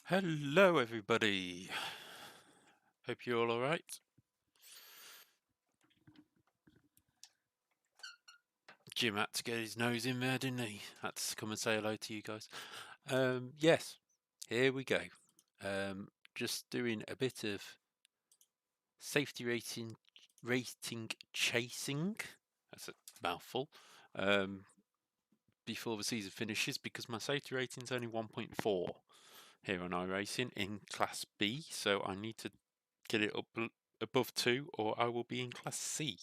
Hello everybody, hope you're all alright. Jim had to get his nose in there, didn't he? Had to come and say hello to you guys. Yes, here we go. Just doing a bit of safety rating chasing, that's a mouthful, before the season finishes, because my safety rating is only 1.4 here on iRacing in Class B, so I need to get it up above 2 or I will be in Class C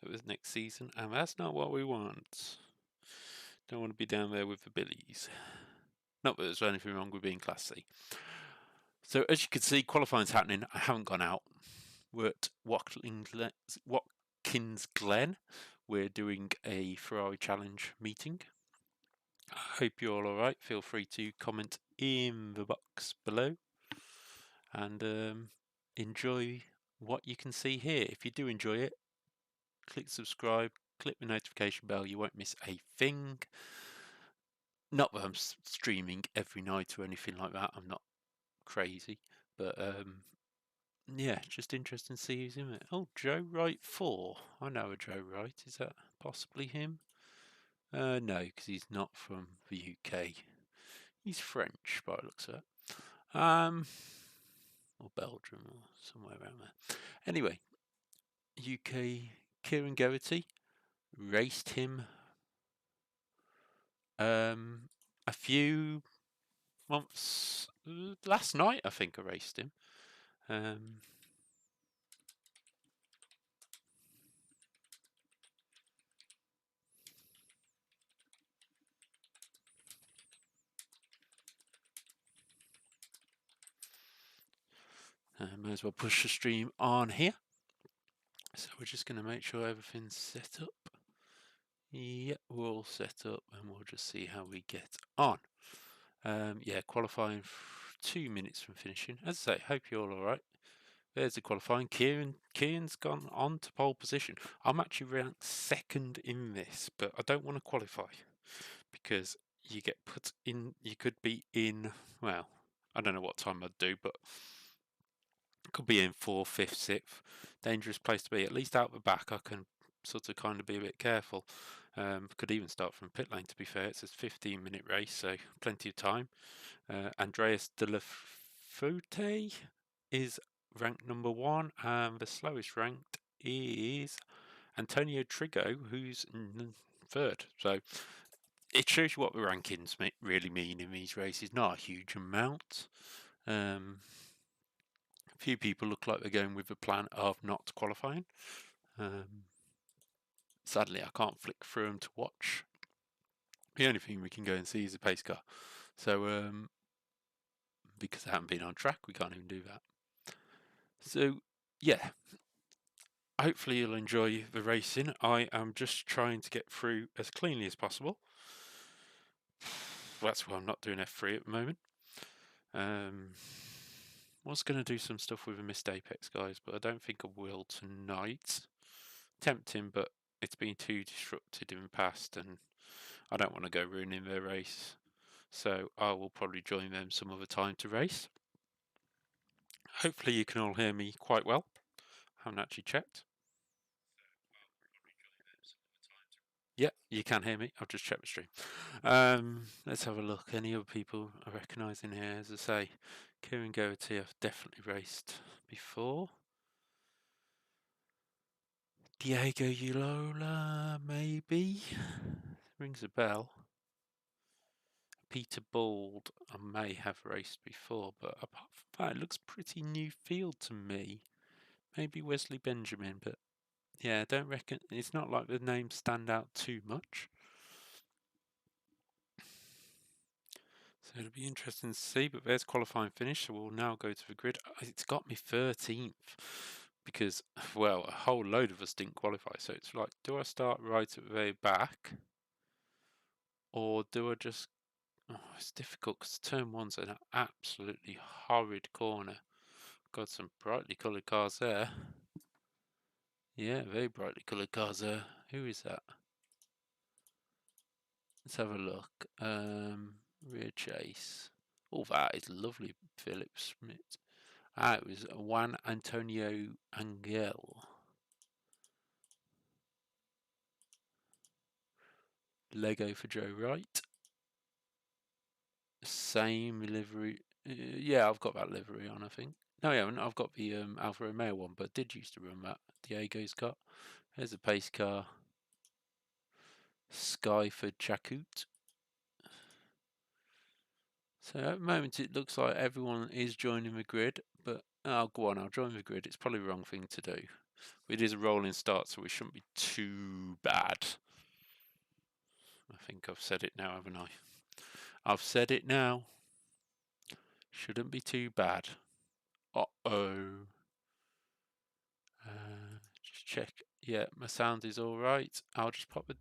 at the next season, and that's not what we want. Don't want to be down there with the Billies. Not that there's anything wrong with being Class C. So as you can see, qualifying's happening. I haven't gone out. We're at Watkins Glen. We're doing a Ferrari Challenge meeting. I hope you're all alright. Feel free to comment in the box below and enjoy what you can see here. If you do enjoy it, click subscribe, click the notification bell, you won't miss a thing. Not that I'm streaming every night or anything like that, I'm not crazy, but yeah, just interesting to see who's in it. Oh, Joe Wright 4. I know a Joe Wright. Is that possibly him? No, because he's not from the UK. He's French, by the looks of it. Or Belgium, or somewhere around there. Anyway, UK Kieran Geraghty raced him a few months last night. I think I raced him. May as well push the stream on here. So we're just going to make sure everything's set up. Yep, we're all set up, and we'll just see how we get on. Yeah, qualifying 2 minutes from finishing. As I say, hope you're all alright. There's the qualifying. Kieran's gone on to pole position. I'm actually ranked second in this, but I don't want to qualify because you get put in. You could be in. Well, I don't know what time I'd do, but could be in 4th, 5th, 6th. Dangerous place to be. At least out the back, I can sort of kind of be a bit careful. Could even start from pit lane, to be fair. It's a 15-minute race, so plenty of time. Andreas de la Fute is ranked number 1, and the slowest ranked is Antonio Trigo, who's 3rd. So it shows you what the rankings really mean in these races. Not a huge amount. A few people look like they're going with the plan of not qualifying. Sadly, I can't flick through them to watch. The only thing we can go and see is the pace car. So, because I haven't been on track, we can't even do that. So, yeah. Hopefully you'll enjoy the racing. I am just trying to get through as cleanly as possible. That's why I'm not doing F3 at the moment. Was going to do some stuff with a missed Apex, guys, but I don't think I will tonight. Tempting, but it's been too disrupted in the past, and I don't want to go ruining their race. So I will probably join them some other time to race. Hopefully you can all hear me quite well. I haven't actually checked. Yeah, you can hear me. I've just checked the stream. Let's have a look. Any other people I recognise in here? As I say, Kieran Geraghty I've definitely raced before. Diego Ulola, maybe? Rings a bell. Peter Bald, I may have raced before, but apart from that, it looks pretty new field to me. Maybe Wesley Benjamin, but yeah, I don't reckon. It's not like the names stand out too much. So it'll be interesting to see, but there's qualifying finish, so we'll now go to the grid. It's got me 13th because, well, a whole load of us didn't qualify. So it's like, do I start right at the very back or do I just... Oh, it's difficult because turn 1's an absolutely horrid corner. Got some brightly coloured cars there. Yeah, very brightly coloured cars there. Who is that? Let's have a look. Rear chase. Oh, that is lovely, Philip Smith. Ah, it was Juan Antonio Angel. Lego for Joe Wright. Same livery. Yeah, I've got that livery on, I think. No, I haven't. I've got the Alfa Romeo one, but did used to run that. Diego's got. There's a pace car. Skyford Chakut. So at the moment it looks like everyone is joining the grid, but oh, go on, I'll join the grid. It's probably the wrong thing to do. It is a rolling start, so we shouldn't be too bad. I think I've said it now, haven't I? I've said it now. Shouldn't be too bad. Uh-oh. Just check. Yeah, my sound is all right. I'll just pop it.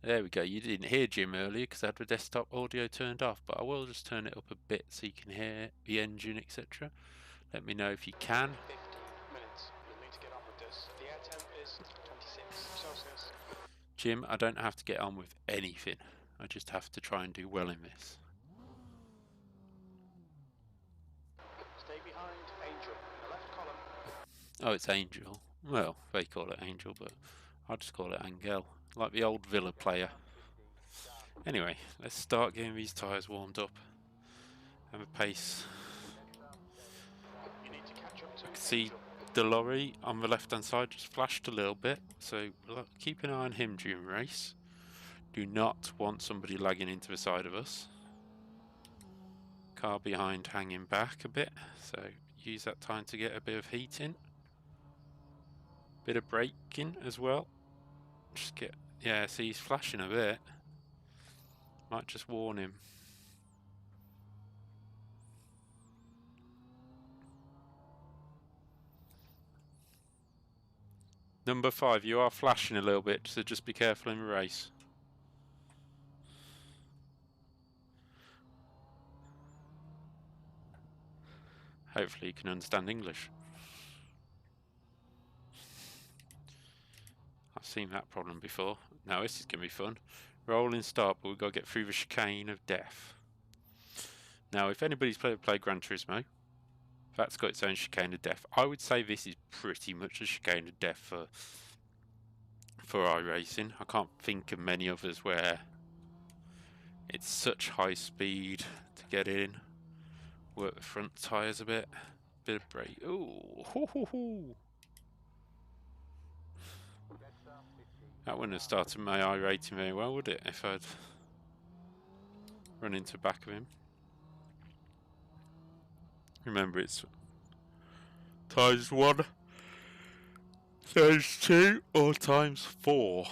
There we go. You didn't hear Jim earlier because I had the desktop audio turned off, but I will just turn it up a bit so you can hear the engine, etc. Let me know if you can. 15 minutes. You'll need to get on with this. The air temp is 26 Celsius. Jim, I don't have to get on with anything. I just have to try and do well in this. Stay behind Angel in the left column. Oh, it's Angel. Well, they call it Angel, but I'll just call it Angel, like the old Villa player. Anyway, let's start getting these tyres warmed up and the pace. You need to catch up to I can see the lorry on the left hand side just flashed a little bit, so keep an eye on him during the race. Do not want somebody lagging into the side of us. Car behind hanging back a bit, so use that time to get a bit of heat in. Bit of braking as well. Just get, yeah, see he's flashing a bit. Might just warn him. Number 5, you are flashing a little bit, so just be careful in the race. Hopefully you can understand English. I've seen that problem before. Now this is going to be fun. Rolling start, but we've got to get through the chicane of death. Now, if anybody's played Gran Turismo, that's got its own chicane of death. I would say this is pretty much a chicane of death for iRacing. I can't think of many others where it's such high speed to get in. Work the front tyres a bit of brake. Ooh, hoo, hoo, hoo. That wouldn't have started my I rating very well, would it, if I'd run into the back of him? Remember, it's times 1, times 2, or times 4.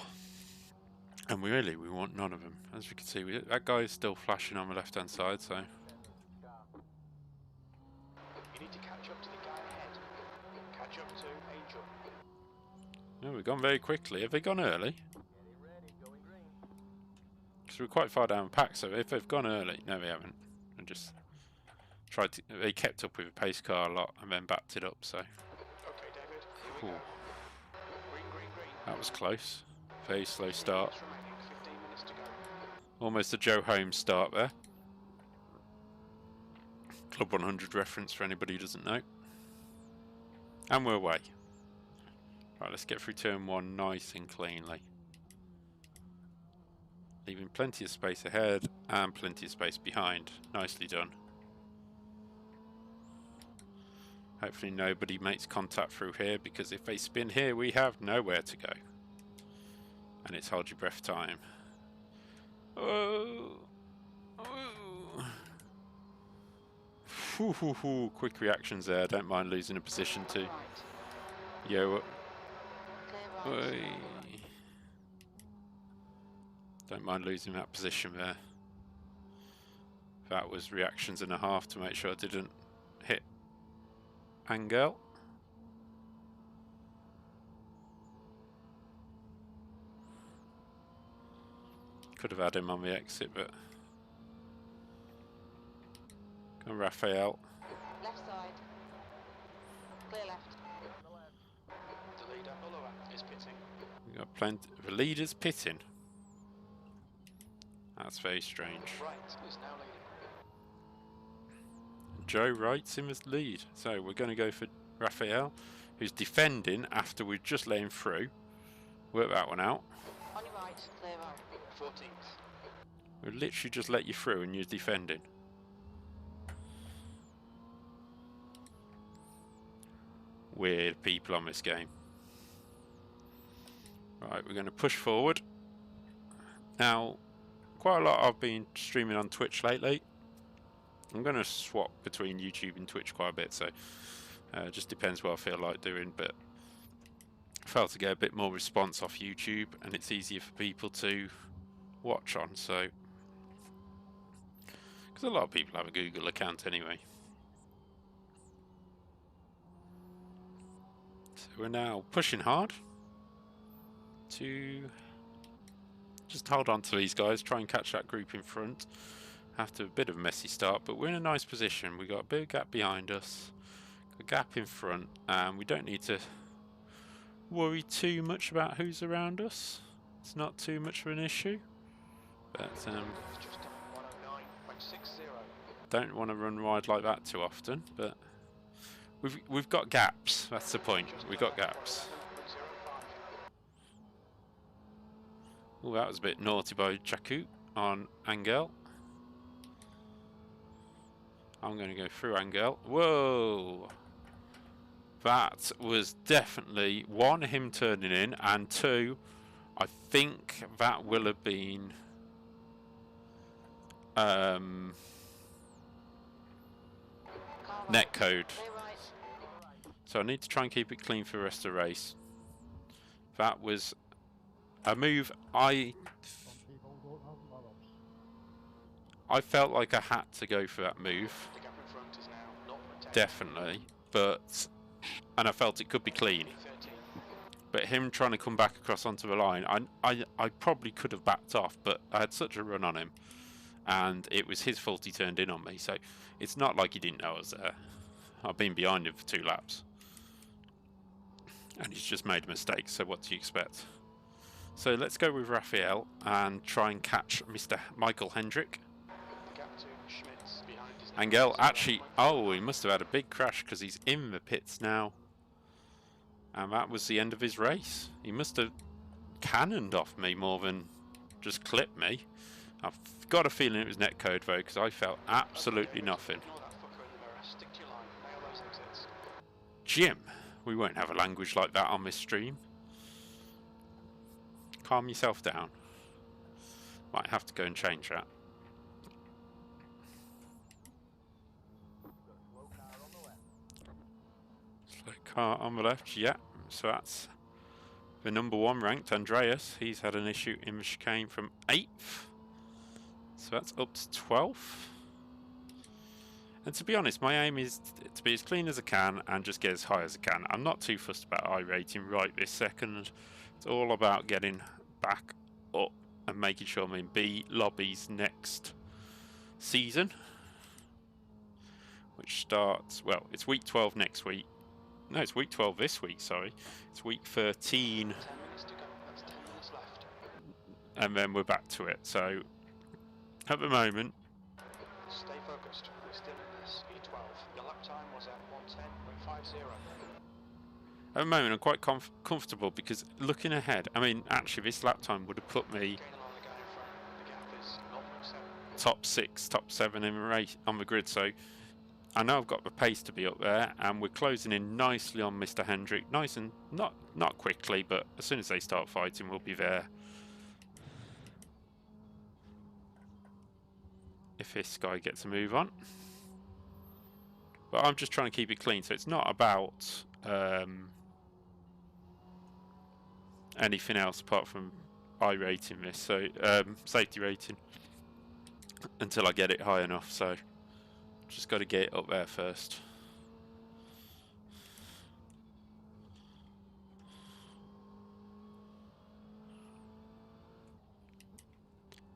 And we want none of them. As we can see, that guy is still flashing on the left-hand side, so... You need to catch up to the guy ahead. Catch up to Angel. No, we've gone very quickly. Have they gone early? Because we're quite far down the pack, so if they've gone early... No, they haven't. And just tried to... They kept up with the pace car a lot and then backed it up, so... Okay, David. Here we go. Green, green, green. That was close. Very slow start. 15 minutes to go. Almost a Joe Holmes start there. Club 100 reference for anybody who doesn't know. And we're away. Right, let's get through turn 1 nice and cleanly. Leaving plenty of space ahead and plenty of space behind. Nicely done. Hopefully nobody makes contact through here, because if they spin here we have nowhere to go. And it's hold your breath time. Oh. Oh. Hoo, hoo, hoo. Quick reactions there. Don't mind losing a position too. Yo. Don't mind losing that position there. That was reactions and a half to make sure I didn't hit Angel. Could have had him on the exit, but... Go on, Raphael. Left side. Clear left. The leader, Ulloa, is pitting. We got plenty. The leader's pitting. That's very strange. Right is now leading. Joe writes him as lead. So we're going to go for Raphael, who's defending after we've just let him through. Work that one out. On your right, clear right. 14th. We literally just let you through and you're defending. Weird people on this game. Right, we're going to push forward. Now, quite a lot I've been streaming on Twitch lately. I'm going to swap between YouTube and Twitch quite a bit, so just depends what I feel like doing, but I felt to get a bit more response off YouTube, and it's easier for people to watch on, so because a lot of people have a Google account anyway. So we're now pushing hard to just hold on to these guys, try and catch that group in front after a bit of a messy start, but we're in a nice position. We've got a big gap behind us, a gap in front, and we don't need to worry too much about who's around us. It's not too much of an issue, but don't want to run wide like that too often, but we've got gaps. That's the point. We've got gaps. Oh, that was a bit naughty by Jakku on Angel. I'm going to go through Angel. Whoa! That was definitely, one, him turning in, and two, I think that will have been netcode. So I need to try and keep it clean for the rest of the race. That was a move I felt like I had to go for that move. Definitely. And I felt it could be clean. But him trying to come back across onto the line, I probably could have backed off, but I had such a run on him. And it was his fault he turned in on me, so it's not like he didn't know I was there. I've been behind him for 2 laps. And he's just made a mistake, so what do you expect? So let's go with Raphael and try and catch Mr. Michael Hendrick. Angel, actually, oh, he must have had a big crash because he's in the pits now. And that was the end of his race. He must have cannoned off me more than just clipped me. I've got a feeling it was netcode though, because I felt absolutely nothing. Jim, we won't have a language like that on this stream. Calm yourself down. Might have to go and change that. Slow car on the left, yeah. So that's the #1 ranked Andreas. He's had an issue in the chicane from 8th. So that's up to 12th. And to be honest, my aim is to be as clean as I can and just get as high as I can. I'm not too fussed about iRating right this second. It's all about getting back up and making sure I'm in B lobbies next season. Which starts, well, it's week 12 next week. No, it's week 12 this week, sorry. It's week 13. And then we're back to it. So, at the moment, stay focused. We're still in this E12. Your lap time was at 110.50. at the moment I'm quite comfortable because looking ahead, I mean, actually this lap time would have put me top 6, top 7 in the race on the grid. So I know I've got the pace to be up there, and we're closing in nicely on Mr. Hendrick. Nice and not quickly, but as soon as they start fighting, we'll be there. If this guy gets a move on. But I'm just trying to keep it clean, so it's not about anything else apart from iRating this, so safety rating, until I get it high enough, so just got to get it up there first.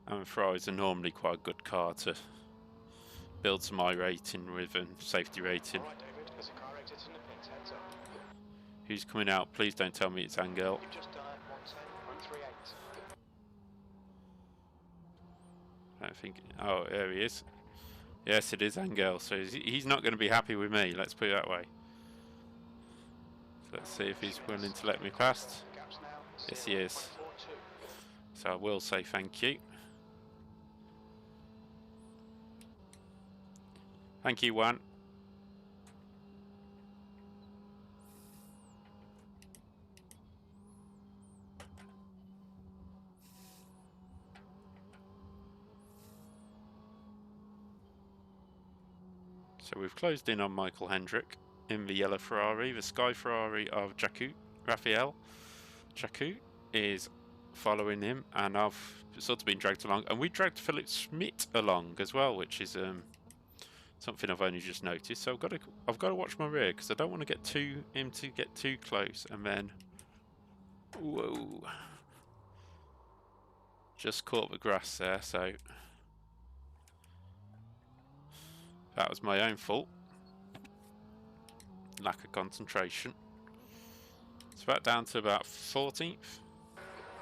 And Ferraris are normally quite a good car to build some iRating with and safety rating. All right, David, there's a car exiting the pits, heads up. Who's coming out? Please don't tell me it's Angel. You've just done it, 110.38. I don't think. Oh, there he is. Yes, it is Angel, so he's not going to be happy with me, let's put it that way. So let's see if he's willing to let me past. Yes, he is. So I will say thank you. Thank you, Juan. So we've closed in on Michael Hendrick in the yellow Ferrari. The Sky Ferrari of Jakut, Raphael Jakut, is following him, and I've sort of been dragged along. And we dragged Philip Schmidt along as well, which is something I've only just noticed. So I've got to watch my rear because I don't want to get him to get too close, and then whoa, just caught the grass there. So that was my own fault. Lack of concentration. It's about down to about 14th.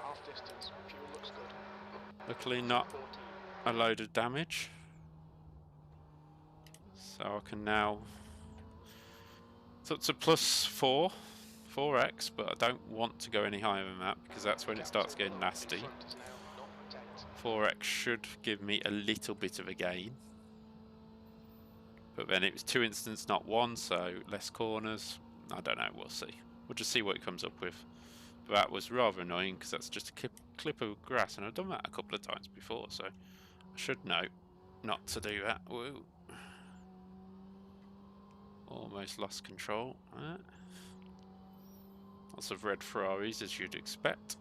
Half distance, fuel looks good. Luckily not a load of damage. So I can now... So it's a plus 4x, but I don't want to go any higher than that because that's when it starts getting nasty. 4x should give me a little bit of a gain. But then it was 2 instants, not 1, so less corners. I don't know, we'll see. We'll just see what it comes up with. But that was rather annoying because that's just a clip of grass, and I've done that a couple of times before, so I should know not to do that. Woo. Almost lost control. Lots of red Ferraris, as you'd expect.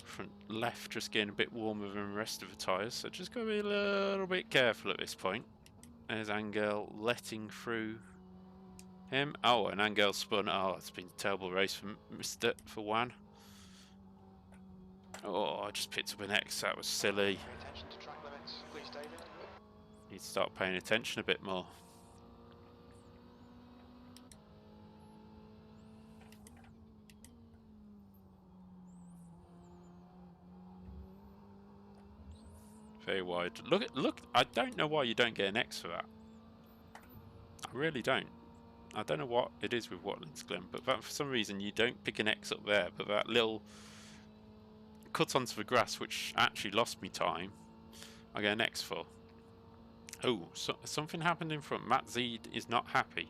Front left just getting a bit warmer than the rest of the tyres, so just got to be a little bit careful at this point. There's Angel letting through him. Oh, and Angel spun. Oh, it's been a terrible race for Juan. Oh, I just picked up an X. That was silly. Pay attention to track limits, please, David. Need to start paying attention a bit more. Very wide. Look, I don't know why you don't get an X for that. I really don't. I don't know what it is with Watkins Glen, but for some reason you don't pick an X up there, but that little cut onto the grass, which actually lost me time, I get an X for. Oh, so, something happened in front. Matt Z is not happy.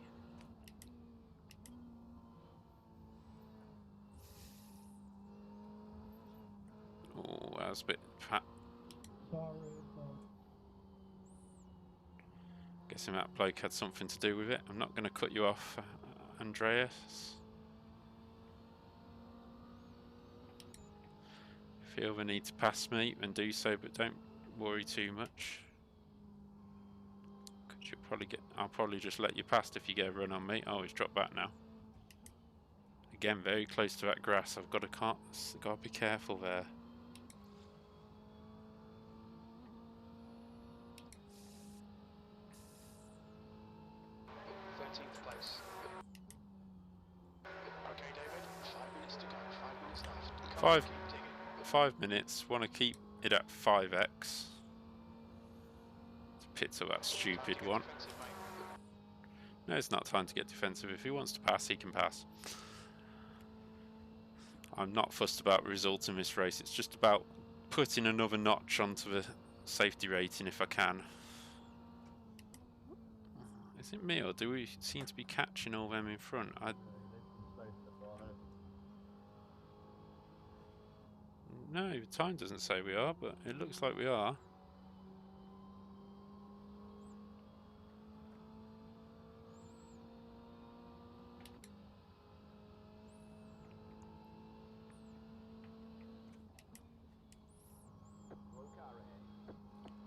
Oh, that was a bit fat. Guessing that bloke had something to do with it. I'm not going to cut you off, Andreas. Feel the need to pass me, and do so, but don't worry too much. I'll probably just let you past if you get a run on me. Oh, he's dropped back now. Again, very close to that grass. I've got to be careful there. Place. Okay, David, 5 minutes to go, 5 minutes left. Keep digging. 5 minutes. Want to keep it at 5x. Pits up that stupid one. No, it's not time to get defensive. If he wants to pass, he can pass. I'm not fussed about results in this race. It's just about putting another notch onto the safety rating if I can. Is it me, or do we seem to be catching all them in front? No, the time doesn't say we are, but it looks like we are.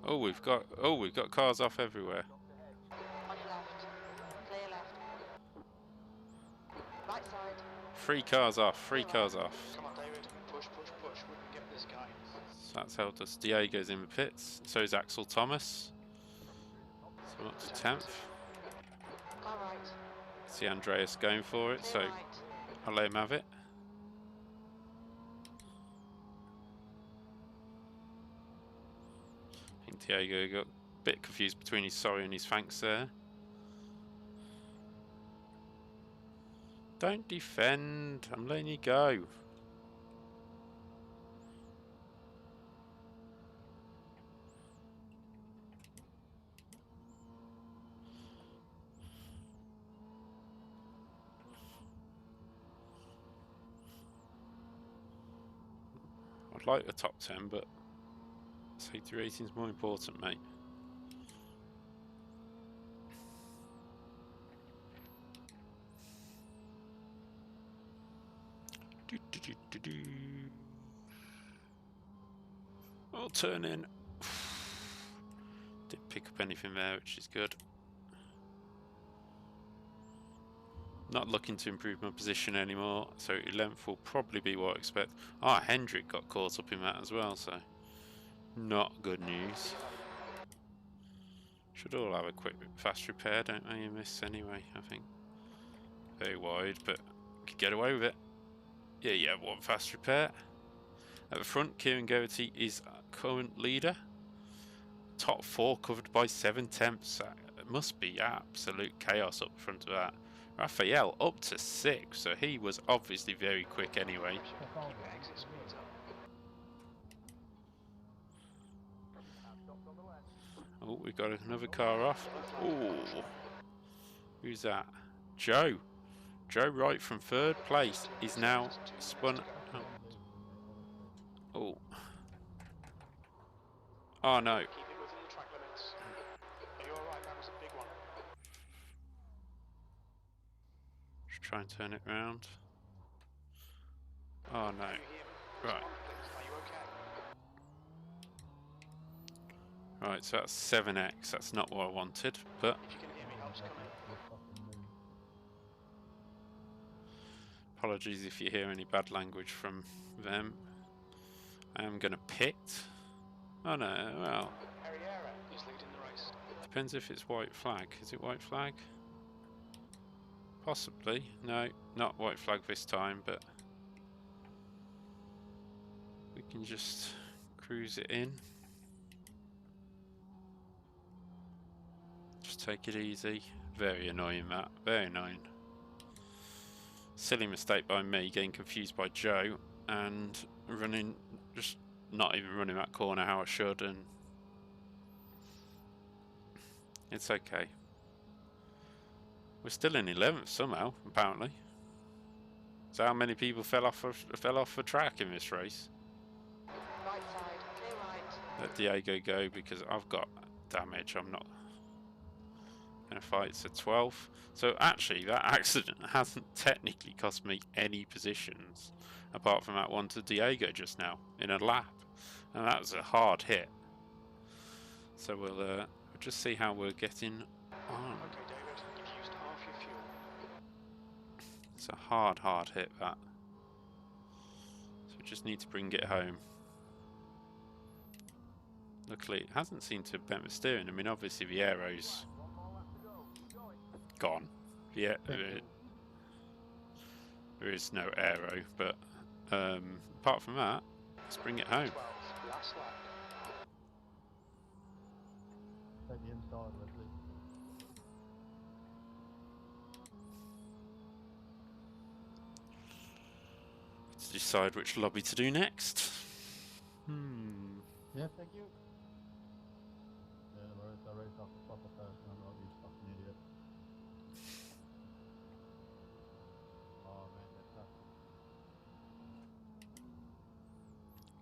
Oh, we've got cars off everywhere. On your left. Clear left. Right side. 3 cars off, 3 cars off. Come on, David. Push, push, push. We can get this guy. So that's helped us. Diego's in the pits. So is Axel Thomas. So up to 10th. All right. See Andreas going for it, so Clear right. I'll let him have it. Diego got a bit confused between his sorry and his thanks there. Don't defend. I'm letting you go. I'd like a top 10, but safety rating is more important, mate. I'll turn in. Didn't pick up anything there, which is good. Not looking to improve my position anymore, so 11th will probably be what I expect. Ah, Hendrick got caught up in that as well, so not good news. Should all have a quick fast repair, don't they? You miss anyway, I think. Very wide, but could get away with it. Yeah, you have one fast repair. At the front, Kieran Geraghty is current leader. Top 4 covered by 7 temps. It must be absolute chaos up front of that. Raphael up to 6, so he was obviously very quick anyway. Oh, we got another car off. Oh, who's that? Joe. Joe Wright from 3rd place is now spun. Oh. Oh no. Just try and turn it round. Oh no. Right. Right, so that's 7x. That's not what I wanted, but apologies if you hear any bad language from them. I am going to pit. Oh no, well. Depends if it's white flag. Is it white flag? Possibly. No, not white flag this time, but we can just cruise it in. Just take it easy. Very annoying, that. Very annoying. Silly mistake by me, getting confused by Joe and running, just not even running that corner how I should, and it's okay. We're still in 11th somehow, apparently. So how many people fell off the track in this race? Right side, clear right. Let Diego go because I've got damage. I'm not going to fight. So 12th. So actually, that accident hasn't technically cost me any positions, apart from that one to Diego just now in a lap, and that was a hard hit. So we'll just see how we're getting on. Okay, David, you've used half your fuel. It's a hard hit, that. So we just need to bring it home. Luckily, it hasn't seemed to bent the steering. I mean, obviously the aero's gone. Yeah, there is no aero, but apart from that, let's bring it home. 12, last lap. Let's decide which lobby to do next. Yeah, thank you. Yeah, Lawrence, I raced off the proper person. I'm not you fucking idiot. Oh man, that's tough.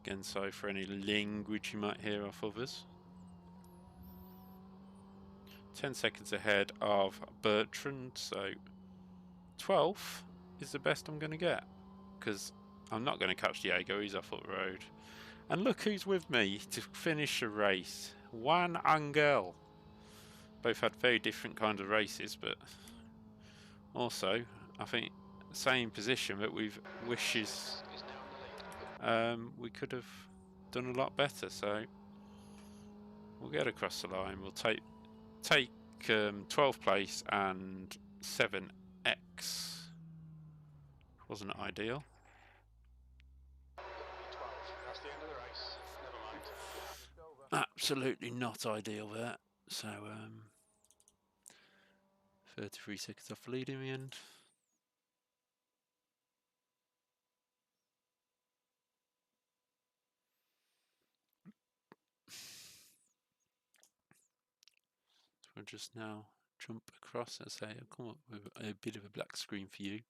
Again, sorry for any language you might hear off others. 10 seconds ahead of Bertrand, so 12th is the best I'm going to get, because I'm not going to catch Diego, he's off up the road. And look who's with me to finish a race. Juan Angel. Both had very different kinds of races, but also, I think, same position, but we've wishes we could have done a lot better, so we'll get across the line. We'll take 12th place and 7x. Wasn't ideal. 12. That's the end of the race. Never mind. absolutely not ideal there. So 33 seconds off lead in the end. So we'll just now jump across and say I'll come up with a bit of a black screen for you.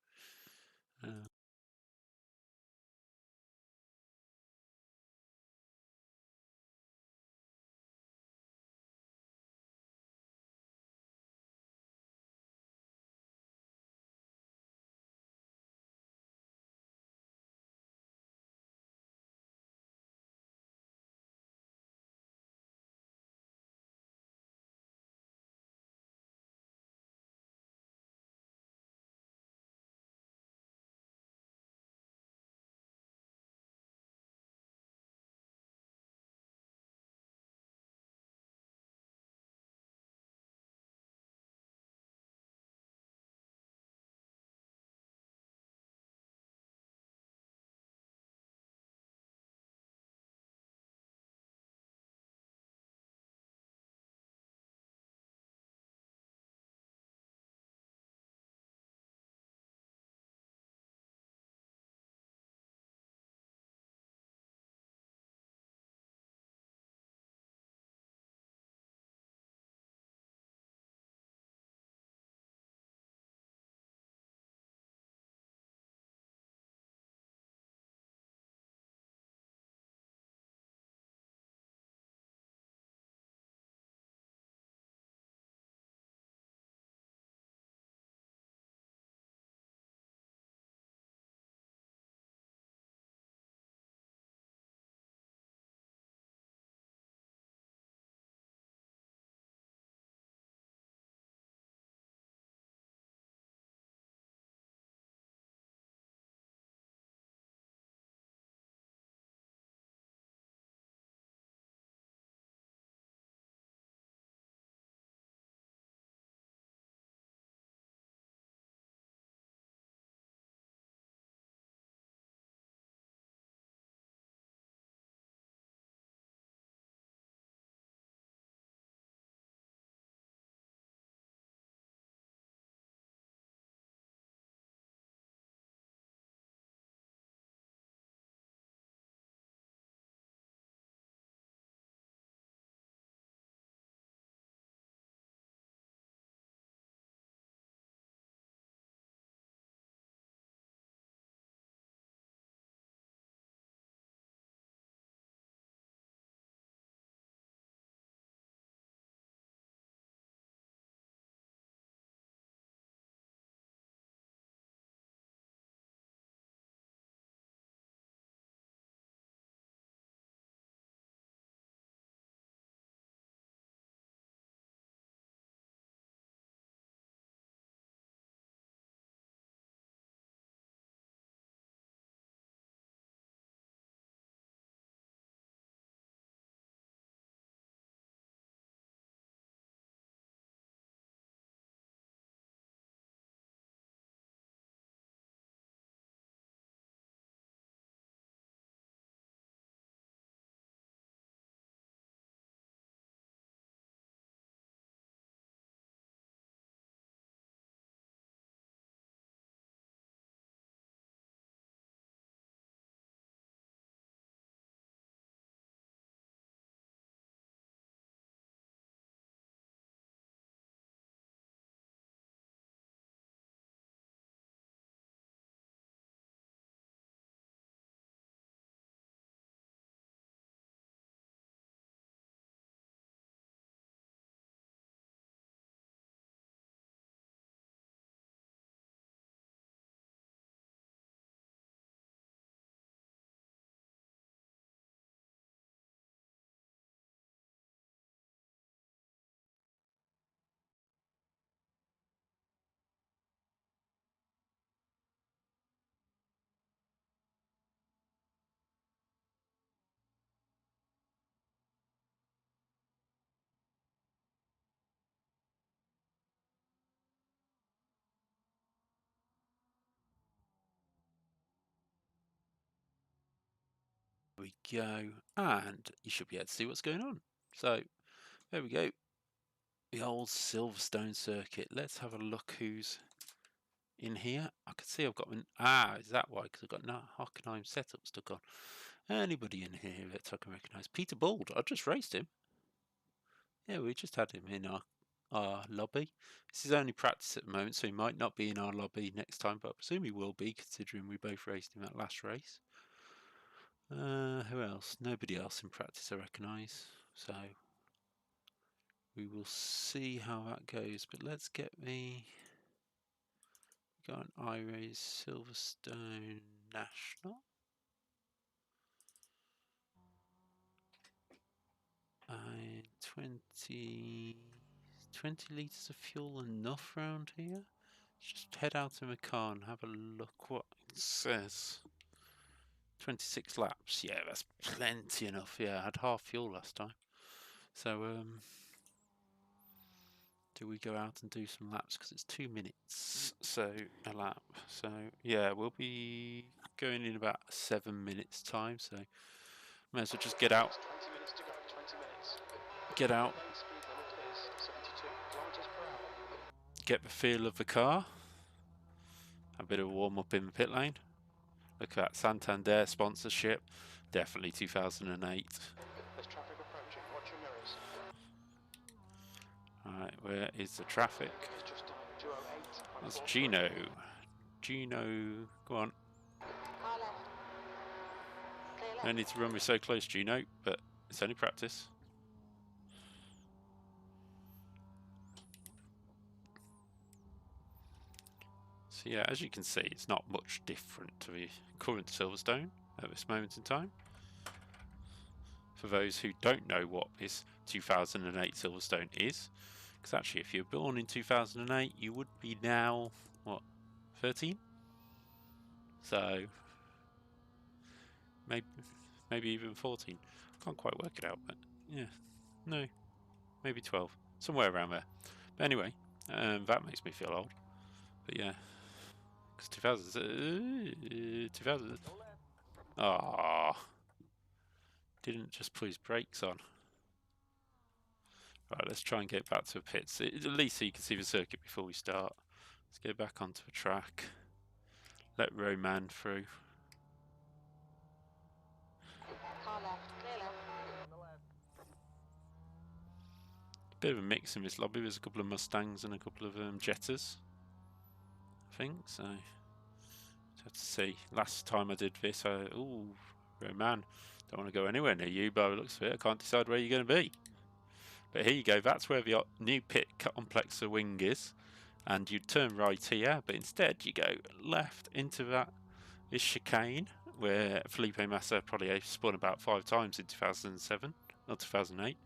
We go, and you should be able to see what's going on. So there we go. The old Silverstone circuit. Let's have a look who's in here. I can see I've got an... is that why? Because I've got no Hockenheim setup stuck on. Anybody in here that I can recognise? Peter Bald. I just raced him. Yeah, we just had him in our lobby. This is only practice at the moment, so he might not be in our lobby next time, but I presume he will be, considering we both raced him at last race. Who else? Nobody else in practice I recognise. So we will see how that goes. But let's get me... Got an iRacing Silverstone National. 20 litres of fuel enough round here? Just head out in the car and have a look what it says. 26 laps. Yeah, that's plenty enough. Yeah, I had half fuel last time. So, do we go out and do some laps? Because it's 2 minutes, so a lap. So, yeah, we'll be going in about 7 minutes time. So, may as well just get out. 20 minutes to go, 20 minutes. Get out. Main speed limit is 72 kilometers per hour. Get the feel of the car. A bit of warm up in the pit lane. Look at that Santander sponsorship. Definitely 2008. There's traffic approaching. Watch your mirrors. Alright, where is the traffic? It's just on 208. That's Gino. Gino, go on. Car left. Clear left. No need to run me so close, Gino, but it's only practice. So yeah, as you can see, it's not much different to the current Silverstone at this moment in time. For those who don't know what this 2008 Silverstone is, because actually if you were born in 2008, you would be now, what, 13? So, maybe even 14. Can't quite work it out, but yeah, no, maybe 12. Somewhere around there. But anyway, that makes me feel old. But yeah, because 2000, didn't just put his brakes on. Right, let's try and get back to the pits, at least so you can see the circuit before we start. Let's go back onto the track. Let Roman through. Car left. Clear left. Bit of a mix in this lobby. There's a couple of Mustangs and a couple of Jettas, I think. So, have to see. Last time I did this, ooh, Roman, don't want to go anywhere near you, but it looks of it, I can't decide where you're going to be. But here you go. That's where the new pit complex of wing is, and you turn right here, but instead you go left into this chicane where Felipe Massa probably spun about 5 times in 2007, not 2008.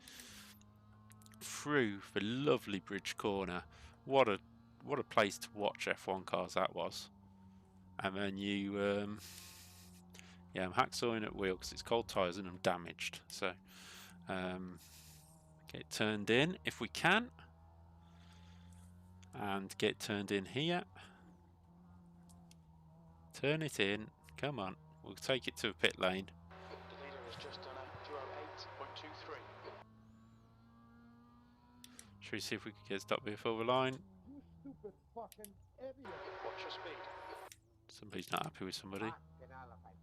Through the lovely bridge corner. What a place to watch F1 cars that was. And then you, yeah, I'm hacksawing at wheel because it's cold tyres and I'm damaged. So, get turned in if we can, and get turned in here. Turn it in. Come on, we'll take it to a pit lane. The leader has just done a 208.23. Should we see if we can get stopped before the line? You stupid fucking idiot. Watch your speed. Somebody's not happy with somebody. Fucking elephant.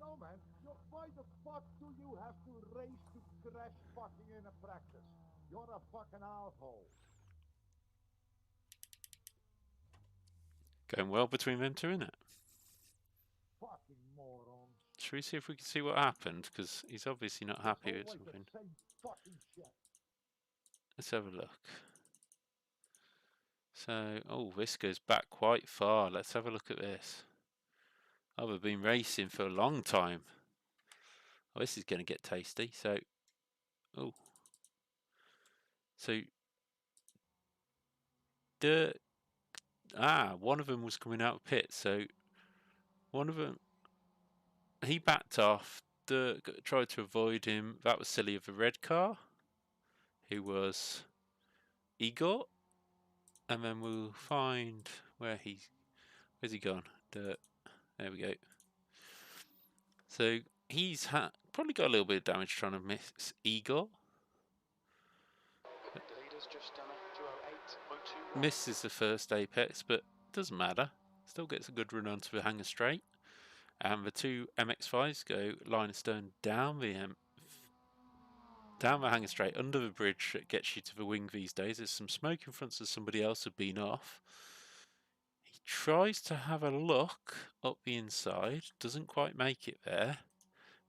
No, man. Why the fuck do you have to race to crash fucking in a practice? You're a fucking asshole. Going well between them two, isn't it? Fucking moron. Should we see if we can see what happened? Because he's obviously not happy with Always the something. same fucking shit. Let's have a look. So, oh, this goes back quite far. Let's have a look at this. Oh, we've been racing for a long time. Oh, this is going to get tasty. So, oh. So, one of them was coming out of pit. So, one of them, he backed off. Tried to avoid him. That was silly of the red car, who was Igor. And then we'll find where's he gone? There we go. So he's probably got a little bit of damage trying to miss Igor. has just done a 208.21. Misses the first apex, but doesn't matter. Still gets a good run onto the hanger straight. And the two MX-5s go line of stone down the hanger straight under the bridge that gets you to the wing these days. There's some smoke in front of somebody else had been off. He tries to have a look up the inside, doesn't quite make it there.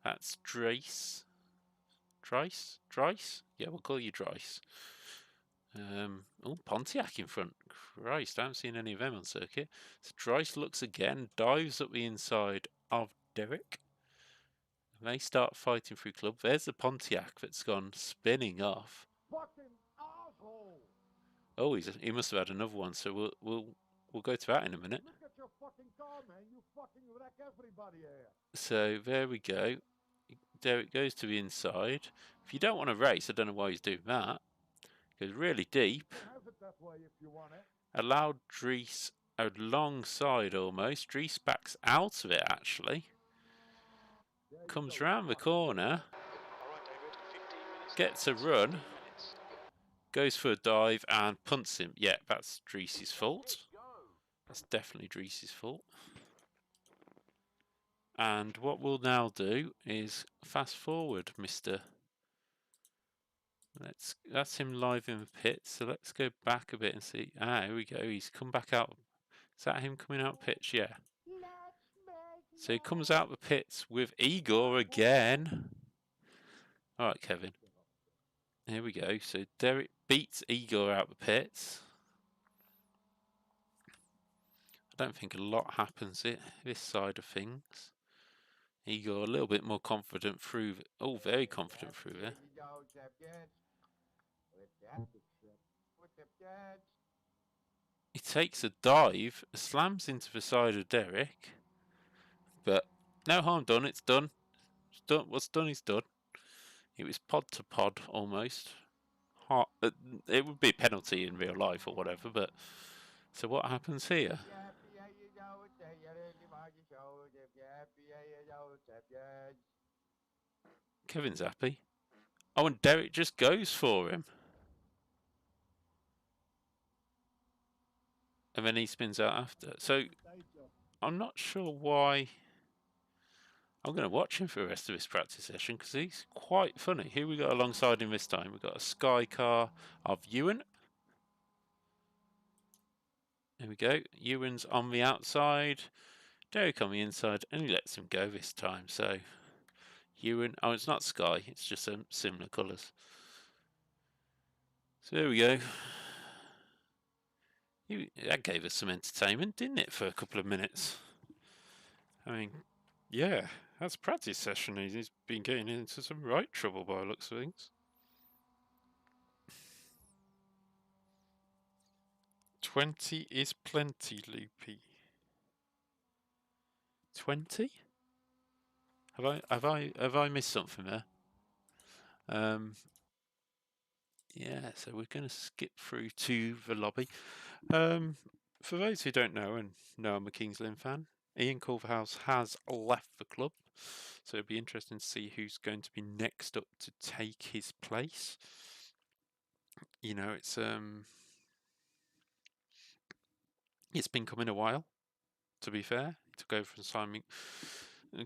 That's Drace. Drice? Yeah, we'll call you Drice. Oh, Pontiac in front. Christ, I haven't seen any of them on circuit. So Drice looks again, dives up the inside of Derek. They start fighting through club. There's the Pontiac that's gone spinning off. Fucking asshole! Oh, he must have had another one. So we'll go to that in a minute. Look at your fucking car, man. You fucking wreck everybody here. So there we go. Derek goes to the inside. If you don't want to race, I don't know why he's doing that. Goes really deep. You can have it that way if you want it. Allowed Dries alongside almost. Dries backs out of it actually. There you Comes go, round the fucking corner. All right, David. 15 minutes. Gets a left. run. 15 minutes. Goes for a dive and punts him. Yeah, that's Dries's fault. That's definitely Dries's fault. And what we'll now do is fast forward, Mr. That's him live in the pit. So let's go back a bit and see. Ah, here we go. He's come back out. Is that him coming out pitch? Yeah. So he comes out the pits with Igor again. All right, Kevin. Here we go. So Derek beats Igor out the pits. I don't think a lot happens this side of things. Igor a little bit more confident through. Oh, very confident through there. He takes a dive, slams into the side of Derek, but no harm done. It's done. It's done. What's done is done. It was pod to pod almost. It would be a penalty in real life or whatever, but so what happens here? Kevin's happy. Oh, and Derek just goes for him. And then he spins out after. So I'm not sure why. I'm going to watch him for the rest of this practice session because he's quite funny. Who we got alongside him this time? We've got a Sky car of Ewan. There we go. Ewan's on the outside. Derek on the inside. And he lets him go this time. So Ewan. Oh, it's not Sky. It's just similar colours. So there we go. That gave us some entertainment, didn't it, for a couple of minutes? I mean, yeah, that's a practice session. He's been getting into some right trouble by the looks of things. 20 is plenty, Loopy. 20? Have I missed something there? Yeah, so we're going to skip through to the lobby. For those who don't know, and know I'm a Kings Lynn fan, Ian Culverhouse has left the club, so it'll be interesting to see who's going to be next up to take his place. You know, it's been coming a while, to be fair. He took over from Simon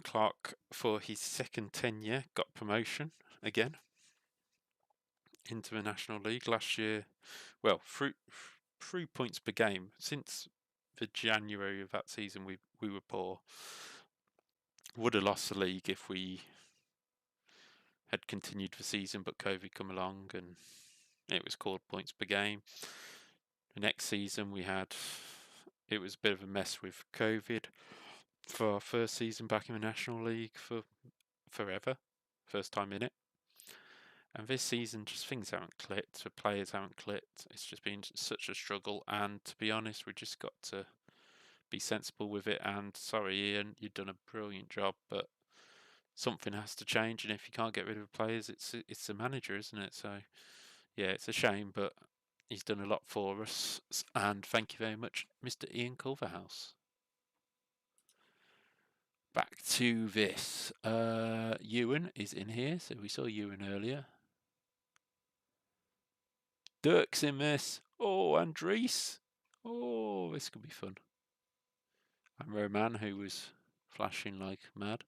Clark for his second tenure, got promotion again into the National League last year. Well, through points per game. Since the January of that season, we were poor. Would have lost the league if we had continued the season, but COVID come along and it was called points per game. The next season it was a bit of a mess with COVID for our first season back in the National League for forever. First time in it. And this season, just things haven't clicked. The players haven't clicked. It's just been such a struggle. And to be honest, we just got to be sensible with it. And sorry, Ian, you've done a brilliant job, but something has to change. And if you can't get rid of the players, it's the manager, isn't it? So yeah, it's a shame, but he's done a lot for us. And thank you very much, Mr. Ian Culverhouse. Back to this. Ewan is in here, so we saw Ewan earlier. Dirk's in this. Oh, Andries. Oh, this could be fun. And Roman, who was flashing like mad.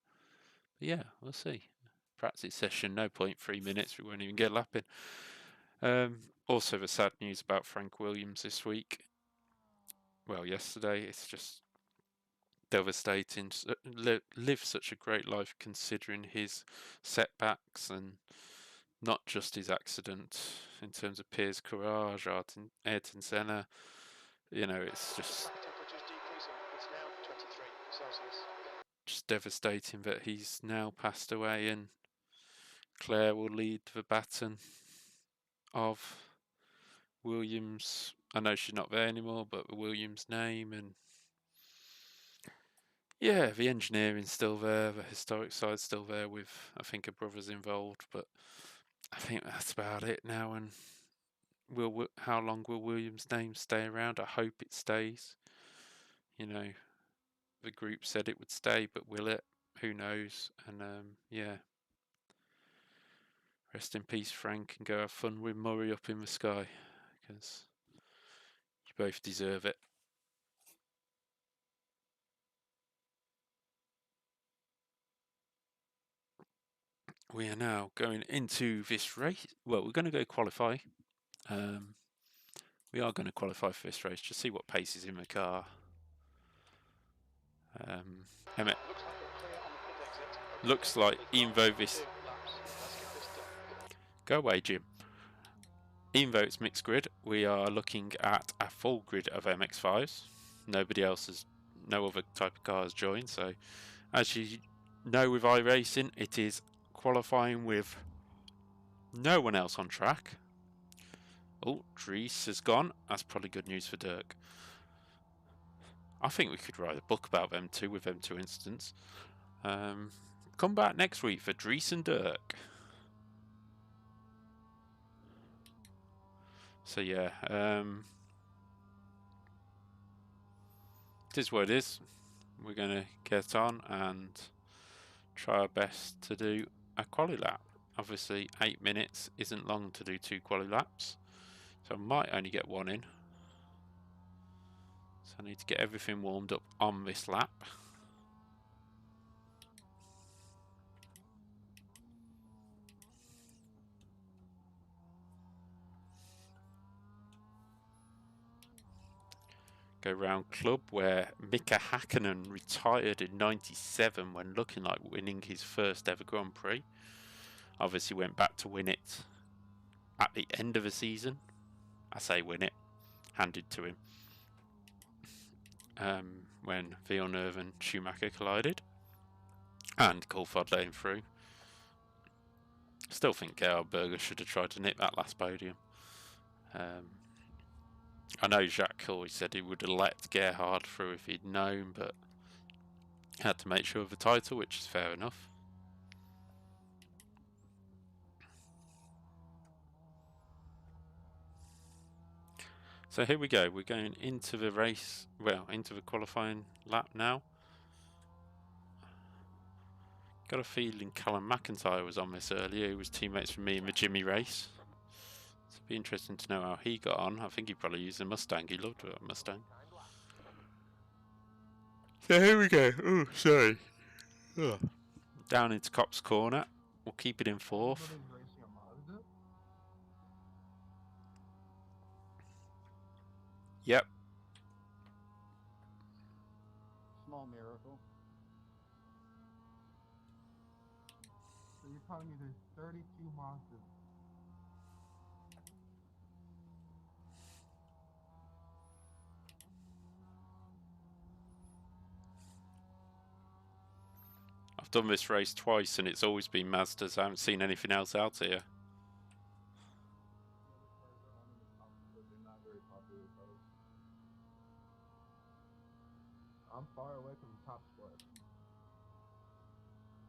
But yeah, we'll see. Practice session, no point, 3 minutes. We won't even get lapping. Also, the sad news about Frank Williams this week. Well, yesterday, it's just devastating. Lived such a great life considering his setbacks and not just his accident in terms of Pierre's Courage, Ayrton Senna. You know, it's just Temperature's decreasing. It's now 23 Celsius. just devastating that he's now passed away, and Claire will lead the baton of Williams. I know she's not there anymore, but the Williams name, and yeah, the engineering's still there, the historic side's still there with, I think, her brother's involved, but I think that's about it now. And how long will Williams' name stay around? I hope it stays. You know, the group said it would stay, but will it? Who knows? And yeah, rest in peace, Frank, and go have fun with Murray up in the sky, because you both deserve it. We are now going into this race. Well, we're going to go qualify. We are going to qualify for this race, just see what pace is in the car. Emmett, looks like, even though this... Go away, Jim. Even though it's mixed grid, we are looking at a full grid of MX-5s. Nobody else has, no other type of car has joined. So, as you know with iRacing, it is qualifying with no one else on track. Oh, Dries has gone. That's probably good news for Dirk. I think we could write a book about them two with them two incidents. Come back next week for Dries and Dirk. So yeah, it is what it is. We're going to get on and try our best to do a quali lap. Obviously 8 minutes isn't long to do 2 quali laps, so I might only get 1 in. So I need to get everything warmed up on this lap. Go round club, where Mika Hakkinen retired in '97 when looking like winning his first ever Grand Prix. Obviously went back to win it at the end of the season. I say win it, handed to him, when Villeneuve and Schumacher collided, and Coulthard let him through. Still think Gerhard Berger should have tried to nip that last podium. I know Jacques always said he would have let Gerhard through if he'd known, but had to make sure of the title, which is fair enough. So here we go, we're going into the race, well, into the qualifying lap now. Got a feeling Callum McIntyre was on this earlier, he was teammates with me in the Jimmy race. So it'd be interesting to know how he got on. I think he probably used a Mustang, he loved a Mustang. So here we go, oh sorry. Ugh. Down into Copse Corner, we'll keep it in 4th. Yep. Small miracle. So you're telling me there's 32 monsters. I've done this race twice and it's always been Mazdas. I haven't seen anything else out here. I'm far away from the top split.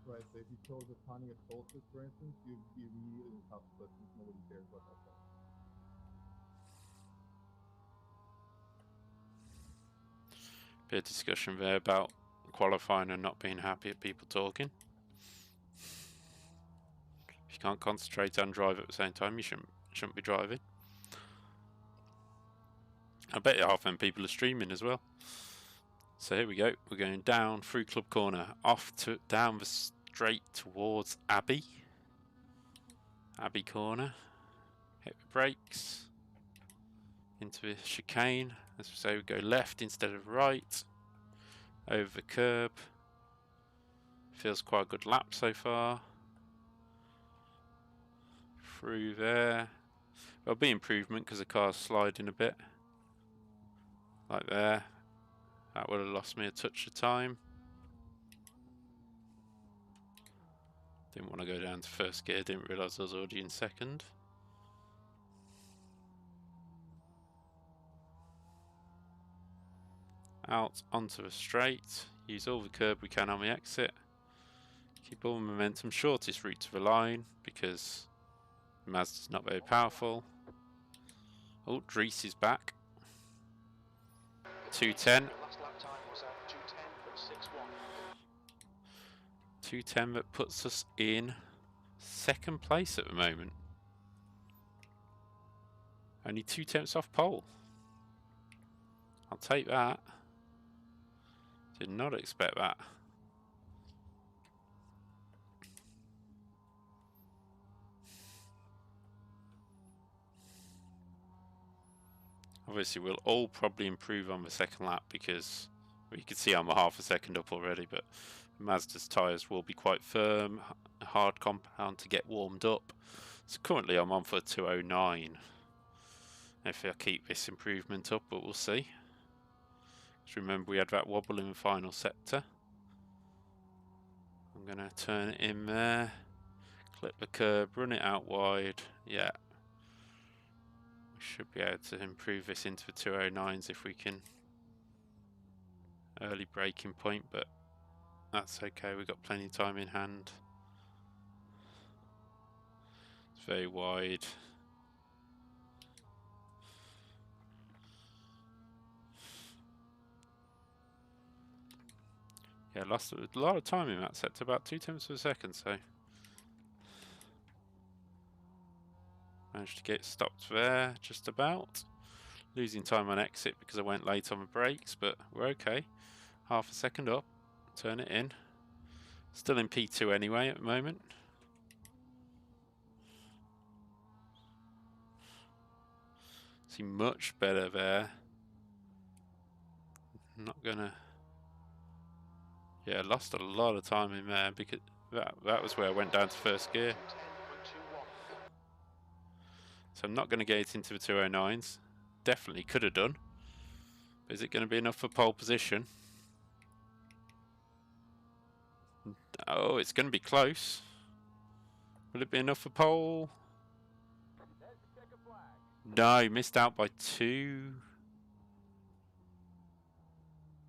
Right, so if you chose a Pontiac Solstice, for instance, you'd be immediately in the top split since nobody cares about that stuff. Bit of discussion there about qualifying and not being happy at people talking. If you can't concentrate and drive at the same time, you shouldn't be driving. I bet half them people are streaming as well. So here we go. We're going down through Club Corner, off to down the straight towards Abbey. Abbey Corner. Hit the brakes. Into the chicane. As we say, we go left instead of right. Over the curb. Feels quite a good lap so far. Through there. There'll be improvement because the car's sliding a bit. Like there. That would have lost me a touch of time. Didn't want to go down to first gear, didn't realise I was already in second. Out onto a straight. Use all the curb we can on the exit. Keep all the momentum. Shortest route to the line because Mazda's not very powerful. Oh, Dries is back. 210. Your last lap time was at 2:10.61. 210 that puts us in second place at the moment. Only 2/10 off pole. I'll take that. Did not expect that. Obviously, we'll all probably improve on the second lap because you can see I'm a half a second up already, but Mazda's tyres will be quite firm, hard compound to get warmed up. So currently I'm on for 209. If I keep this improvement up, but we'll see. Just remember we had that wobble in the final sector. I'm going to turn it in there, clip the curb, run it out wide. Yeah. We should be able to improve this into the 209s if we can. Early braking point, but that's okay, we've got plenty of time in hand. It's very wide. Yeah, lost a lot of time in that sector, about 2/10 of a second, so managed to get stopped there, just about. Losing time on exit because I went late on the brakes, but we're okay. Half a second up, turn it in. Still in P2 anyway at the moment. See much better there. Not gonna. Yeah, lost a lot of time in there because that was where I went down to first gear. 10.21. So I'm not going to get into the 209s. Definitely could have done. But is it going to be enough for pole position? Oh, it's going to be close. Will it be enough for pole? No, missed out by 2.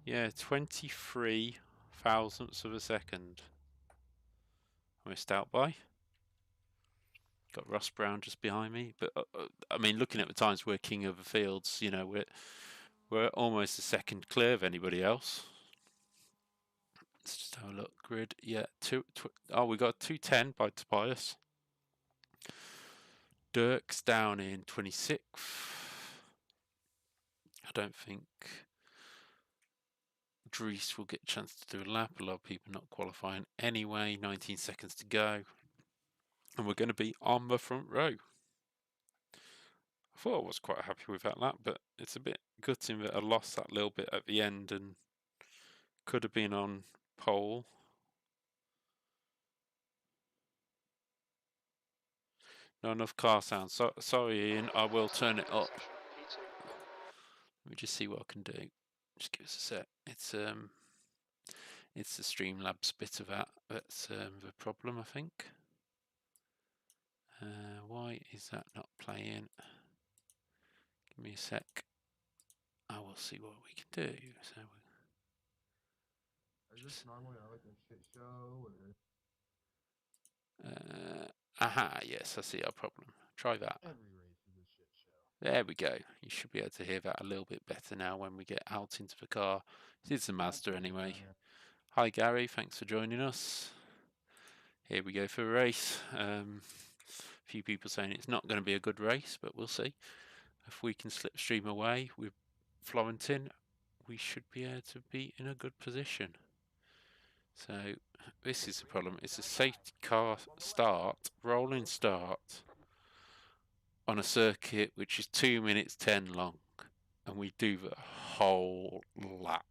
Yeah, 23 thousandths of a second. I missed out by. Got Ross Brown just behind me, but I mean, looking at the times, we're king of the fields. You know, we're almost a second clear of anybody else. Let's just have a look. Grid, yeah, we got 2:10 by Tobias. Dirk's down in 26th. I don't think Dries will get a chance to do a lap. A lot of people not qualifying anyway. 19 seconds to go. And we're going to be on the front row. I thought I was quite happy with that lap, but it's a bit gutting that I lost that little bit at the end and could have been on pole. Not enough car sound. Sorry, Ian. I will turn it up. Let me just see what I can do. Just give us a sec. It's the Streamlabs bit of that that's the problem, I think. Why is that not playing? Give me a sec. I will see what we can do. So. Is this normally like a shit show or? Aha, yes, I see our problem. Try that. Every race is a shit show. There we go. You should be able to hear that a little bit better now when we get out into the car. It's a Mazda anyway. Hi Gary, thanks for joining us. Here we go for a race. A few people saying it's not going to be a good race, but we'll see. If we can slipstream away, we're Florentine, we should be able to be in a good position. So this is the problem. It's a safety car start, rolling start on a circuit which is 2 minutes 10 long, and we do the whole lap.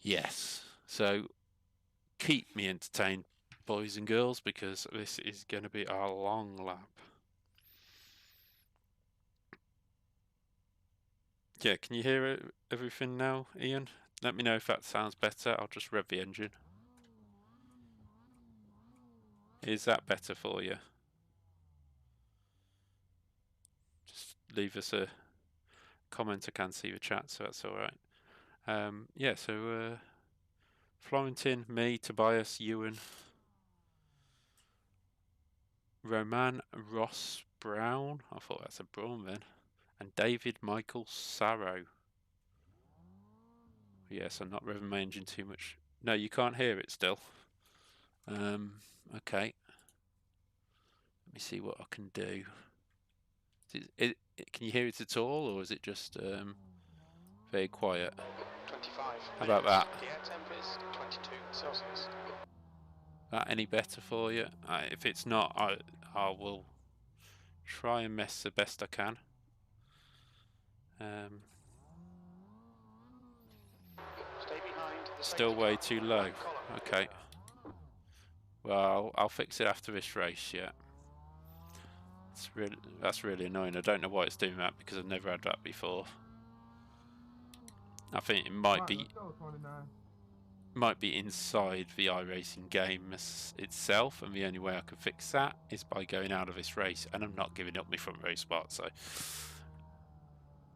Yes. So keep me entertained, boys and girls, because this is going to be a long lap. Yeah, can you hear everything now, Ian? Let me know if that sounds better. I'll just rev the engine. Is that better for you? Just leave us a comment. I can see the chat, so that's all right. Yeah, so Florentine, me, Tobias, Ewan, Roman, Ross Brown. I thought that's a Braun then. And David Michael Sarrow. Yes, I'm not revving my engine too much. No, you can't hear it still. Okay. Let me see what I can do. Can you hear it at all, or is it just very quiet? 25. How about that? The air temp is 22 Celsius. That any better for you? If it's not, I will try and mess the best I can. Stay behind the Still safety way car. too low. Right column. Okay. Well, I'll fix it after this race. Yeah. That's really annoying. I don't know why it's doing that because I've never had that before. I think it might be inside the iRacing game itself, and the only way I can fix that is by going out of this race, and I'm not giving up my front row spot, so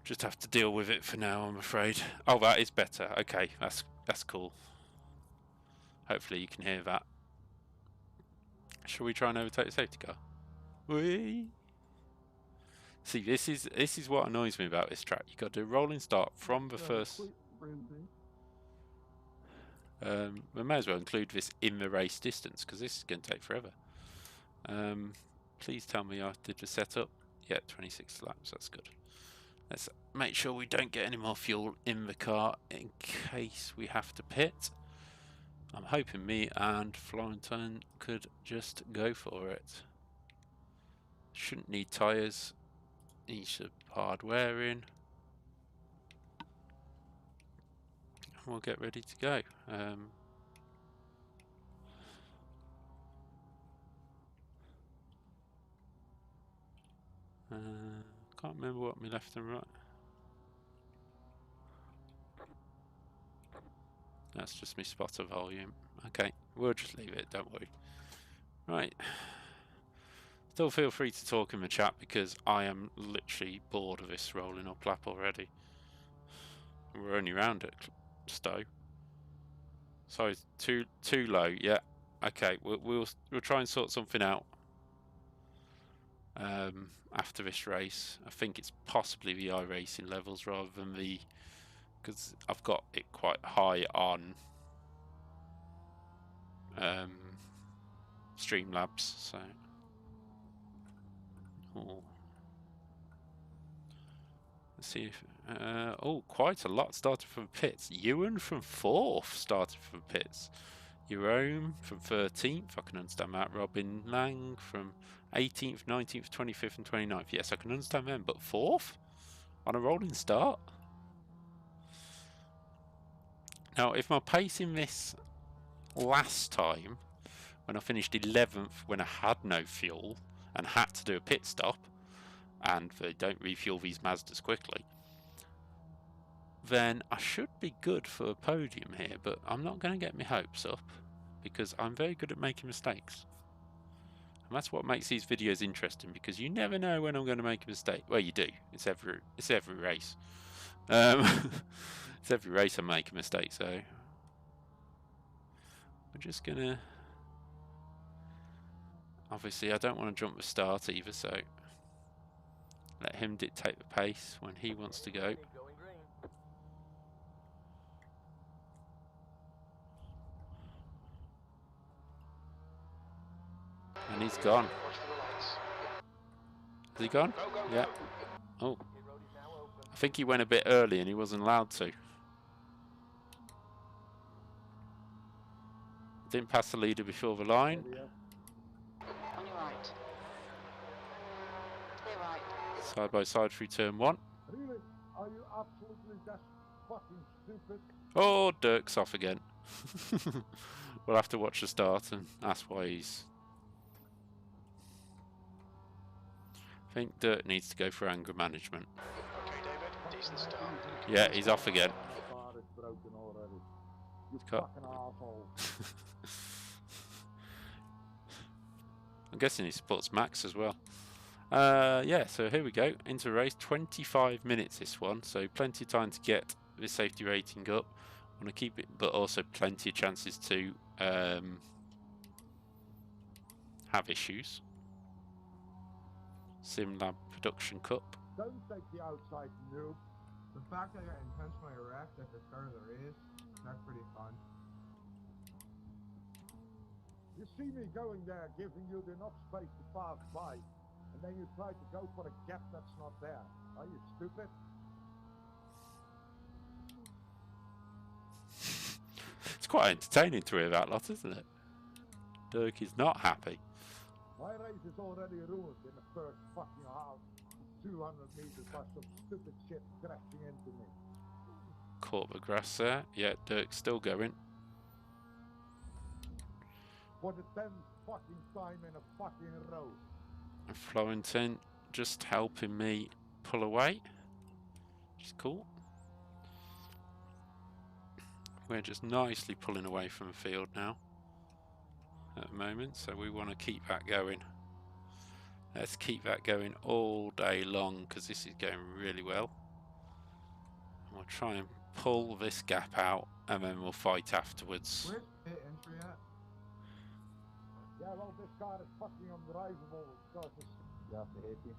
just have to deal with it for now, I'm afraid. Oh, that is better. Okay, that's cool. Hopefully you can hear that. Shall we try and overtake the safety car? Whee! See, this is what annoys me about this track. You got to do a rolling start from the first. We may as well include this in the race distance because this is going to take forever. Please tell me I did the setup. Yeah, 26 laps. That's good. Let's make sure we don't get any more fuel in the car in case we have to pit. I'm hoping me and Florentine could just go for it. Shouldn't need tyres. Each of hard wearing. We'll get ready to go. Can't remember what my left and right. That's just my spotter volume. Okay, we'll just leave it, don't worry. Right. Still feel free to talk in the chat because I am literally bored of this rolling up lap already. We're only round at Stowe. Sorry, too low. Yeah. Okay, we'll try and sort something out after this race. I think it's possibly the iRacing levels rather than the, because I've got it quite high on Streamlabs. So. Oh. Let's see if oh, quite a lot started from pits. Ewan from 4th started from pits. Jerome from 13th, I can understand that. Robin Lang from 18th, 19th, 25th and 29th. Yes, I can understand them, but 4th? On a rolling start? Now, if my pace in this last time, when I finished 11th when I had no fuel and had to do a pit stop, and they don't refuel these Mazdas quickly, then I should be good for a podium here, but I'm not going to get my hopes up because I'm very good at making mistakes. And that's what makes these videos interesting, because you never know when I'm going to make a mistake. Well, you do. It's every race. It's every race I make a mistake, so we're just going to... Obviously, I don't want to jump the start either, so let him dictate the pace when he wants to go. And he's gone. Is he gone? Yeah. Oh. I think he went a bit early and he wasn't allowed to. Didn't pass the leader before the line. On your right. Clear right. Side by side through turn 1. Really? Are you absolutely that fucking stupid? Oh, Dirk's off again. We'll have to watch the start and ask why he's... I think Dirk needs to go for anger management. Okay, David, decent start. Yeah, he's off again. My car is broken already. You Cut. fucking asshole. I'm guessing he supports Max as well. Yeah, so here we go. Into the race. 25 minutes this one, so plenty of time to get this safety rating up. I want to keep it, but also plenty of chances to have issues. SimLab Production Cup. Don't take the outside, noob. The fact that I got intentionally wrecked at the start of the race, that's pretty fun. You see me going there, giving you enough space to pass by, and then you try to go for a gap that's not there. Are you stupid? It's quite entertaining to hear that lot, isn't it? Dirk is not happy. My race is already ruined in the first fucking half. 200 meters by some stupid shit crashing into me. Caught the grass there. Yeah, Dirk's still going. For the 10th fucking time in a fucking row. And Florentin just helping me pull away, which is cool. We're just nicely pulling away from the field now at the moment, so we want to keep that going. Let's keep that going all day long because this is going really well. And we'll try and pull this gap out and then we'll fight afterwards. Where's pit entry at? Yeah, well, this car is fucking undrivable because it's... You have to hit him.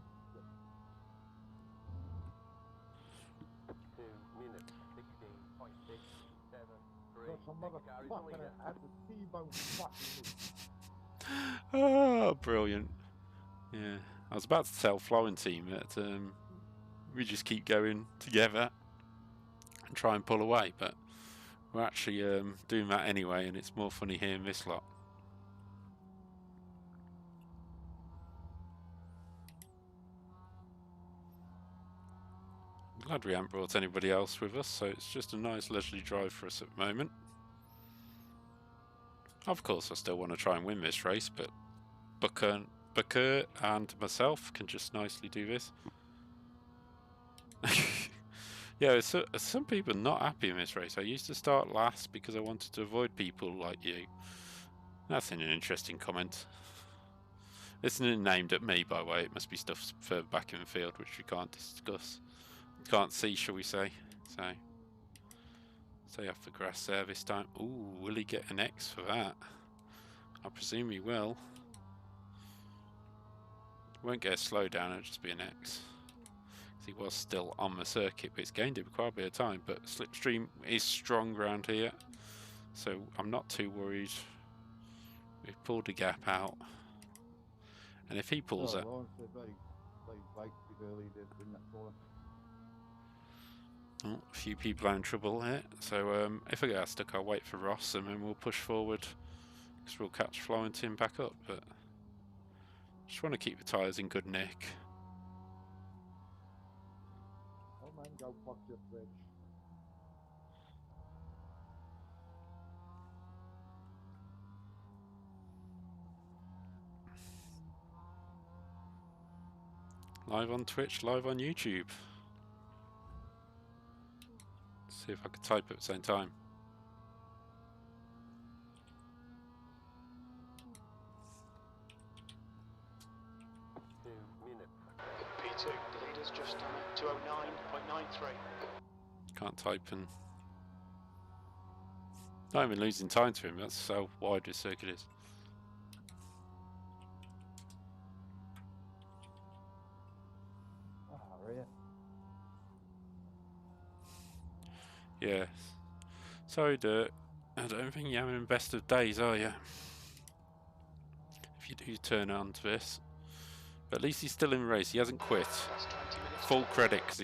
2 minutes, 16.673. Because some motherfucker had the T-bone fucking me. Oh, brilliant. Yeah, I was about to tell Florentine that we just keep going together and try and pull away, but we're actually doing that anyway, and it's more funny hearing this lot. I'm glad we haven't brought anybody else with us, so it's just a nice leisurely drive for us at the moment. Of course, I still want to try and win this race, but Booker and myself can just nicely do this. Yeah, some people are not happy in this race. I used to start last because I wanted to avoid people like you. That's an interesting comment. It's not named at me, by the way. It must be stuff further back in the field, which we can't discuss. Can't see, shall we say. So, stay off the grass there this time. Ooh, will he get an X for that? I presume he will. Won't get a slowdown, it'll just be an X. He was still on the circuit, but it's gained him quite a bit of time. But Slipstream is strong around here, so I'm not too worried. We've pulled the gap out, and if he pulls it, oh, a few people are in trouble here. So if I get stuck, I'll wait for Ross, and then we'll push forward because we'll catch Florentin back up. But just want to keep the tyres in good nick. Oh man, go fuck your fridge. Live on Twitch, live on YouTube. See if I can type at the same time. P2, the leader's just done it. 209.93. Can't type and... Not even losing time to him, that's how wide this circuit is. Ah, really? Yeah. Sorry, Dirt. I don't think you're having the best of days, are you? If you do turn on to this. But at least he's still in the race. He hasn't quit. That's 20 minutes. Full credit, because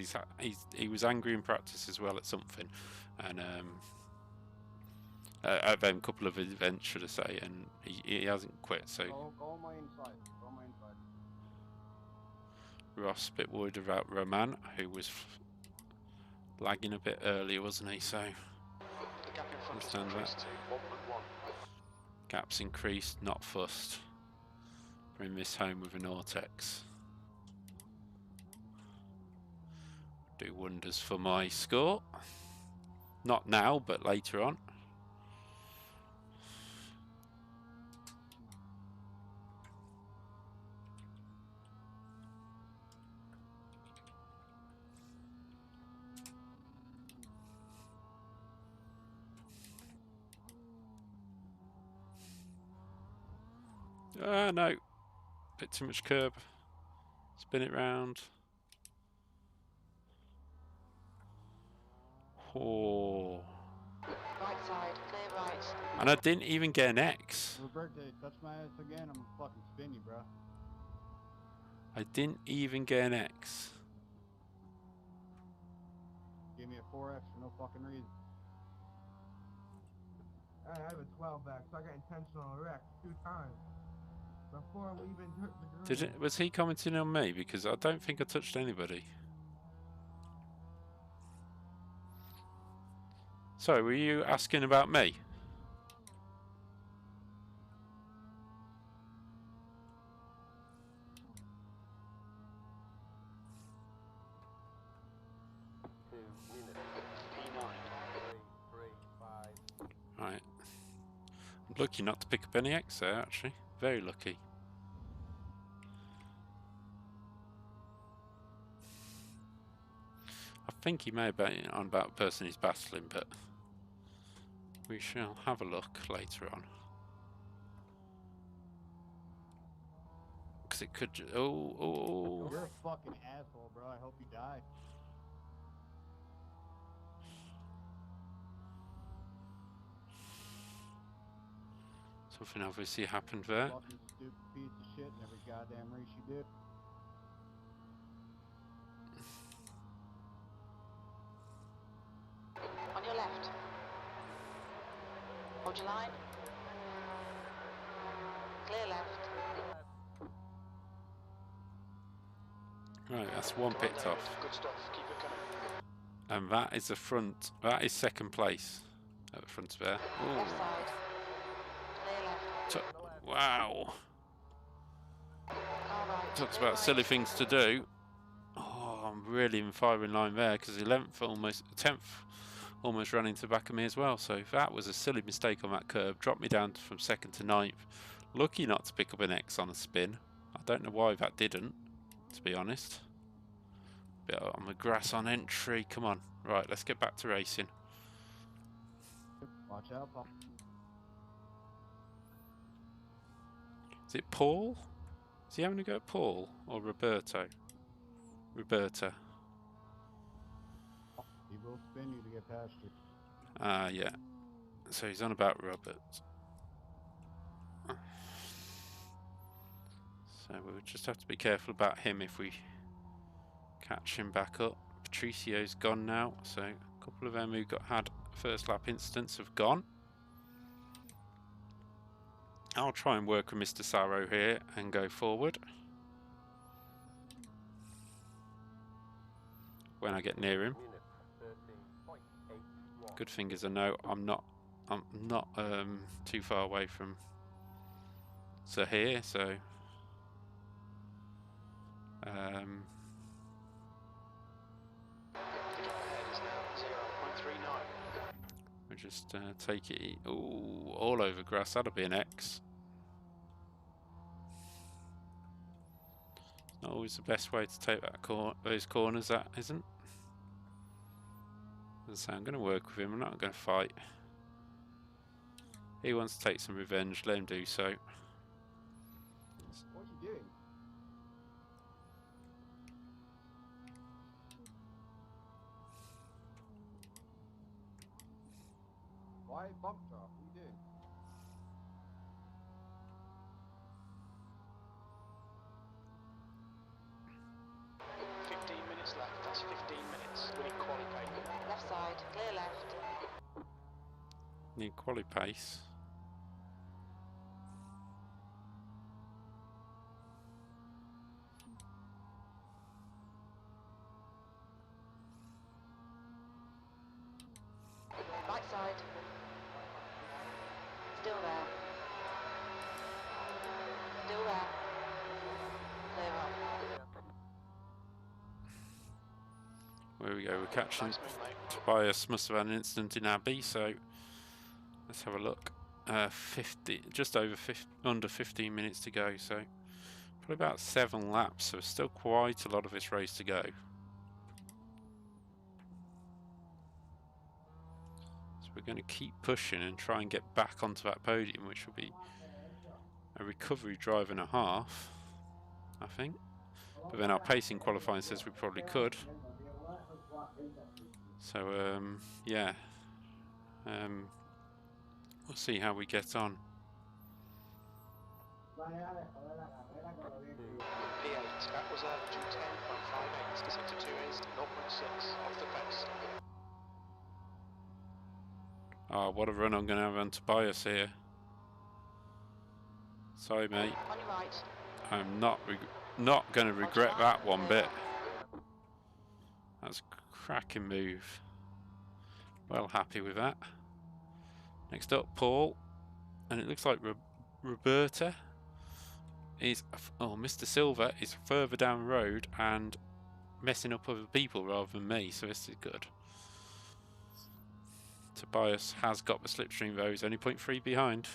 he was angry in practice as well at something, and at a couple of events, should I say, and he hasn't quit. So Go on my inside. Go on my inside. Ross a bit worried about Roman, who was lagging a bit earlier, wasn't he? So The gap in front has understand increased that. to 1.1. Gaps increased, not fussed. Bring this home with an Ortex. Do wonders for my score. Not now, but later on. No. Bit too much curb. Spin it round. Oh. Right side, clear right. And I didn't even get an X. Roberto, touch my ass again, I'm fucking spinny, bro. I didn't even get an X. Give me a 4X for no fucking reason. I have a 12 back, so I got intentional wreck 2 times. Before we even took the green. Was he commenting on me? Because I don't think I touched anybody. Sorry, were you asking about me? Right. I'm lucky not to pick up any X there, actually. Very lucky. I think he may have been on about the person he's battling, but we shall have a look later on. Because it could. Oh. You're a fucking asshole, bro. I hope you die. Something obviously happened there. Fucking stupid piece of shit in every goddamn race you did. On your left. Hold your line. Clear left. Right, that's one picked off. Good stuff. Keep it coming. And that is the front. That is second place at the front of there. Left side. Clear left. Wow. Car right. Talks clear about right. silly things to do. Oh, I'm really in firing line there because the 10th almost ran into the back of me as well. So that was a silly mistake on that curve. Dropped me down from 2nd to 9th. Lucky not to pick up an X on a spin. I don't know why that didn't, to be honest. Bit on the grass on entry. Come on. Right, let's get back to racing. Watch out, Pop. Is it Paul? Is he having a go at Paul or Roberto? Roberta. He will spin you to get past you. Yeah. So he's on about Robert. So we'll just have to be careful about him if we catch him back up. Patricio's gone now, so a couple of them who had first lap incidents have gone. I'll try and work with Mr. Sarro here and go forward when I get near him. Good thing is I know I'm not too far away from Sahir, so The gap ahead is now 0.39. we'll just take it. Ooh, all over grass. That'll be an X. Not always the best way to take that those corners. That isn't. So I'm going to work with him. I'm not going to fight. He wants to take some revenge. Let him do so. What you doing? Why bump drop? What you doing? Need quali pace. Right side. Still there. Still there. Clear up. There we go, we're catching. Nice move, mate. Tobias must have had an incident in our B, so let's have a look. 50, just over 50, under 15 minutes to go, so probably about 7 laps, so still quite a lot of this race to go. So we're going to keep pushing and try and get back onto that podium, which will be a recovery drive and a half, I think. But then our pacing qualifying says we probably could. So yeah, we'll see how we get on. P8, that was a 210.58. Sector 2 is 0.6 off the pace. Oh, what a run I'm going to have on Tobias here. Sorry, mate. On your right. I'm not going to regret that one bit. That's a cracking move. Well happy with that. Next up, Paul. And it looks like Roberta is... Oh, Mr. Silver is further down the road and messing up other people rather than me, so this is good. Tobias has got the slipstream though, he's only 0.3 behind.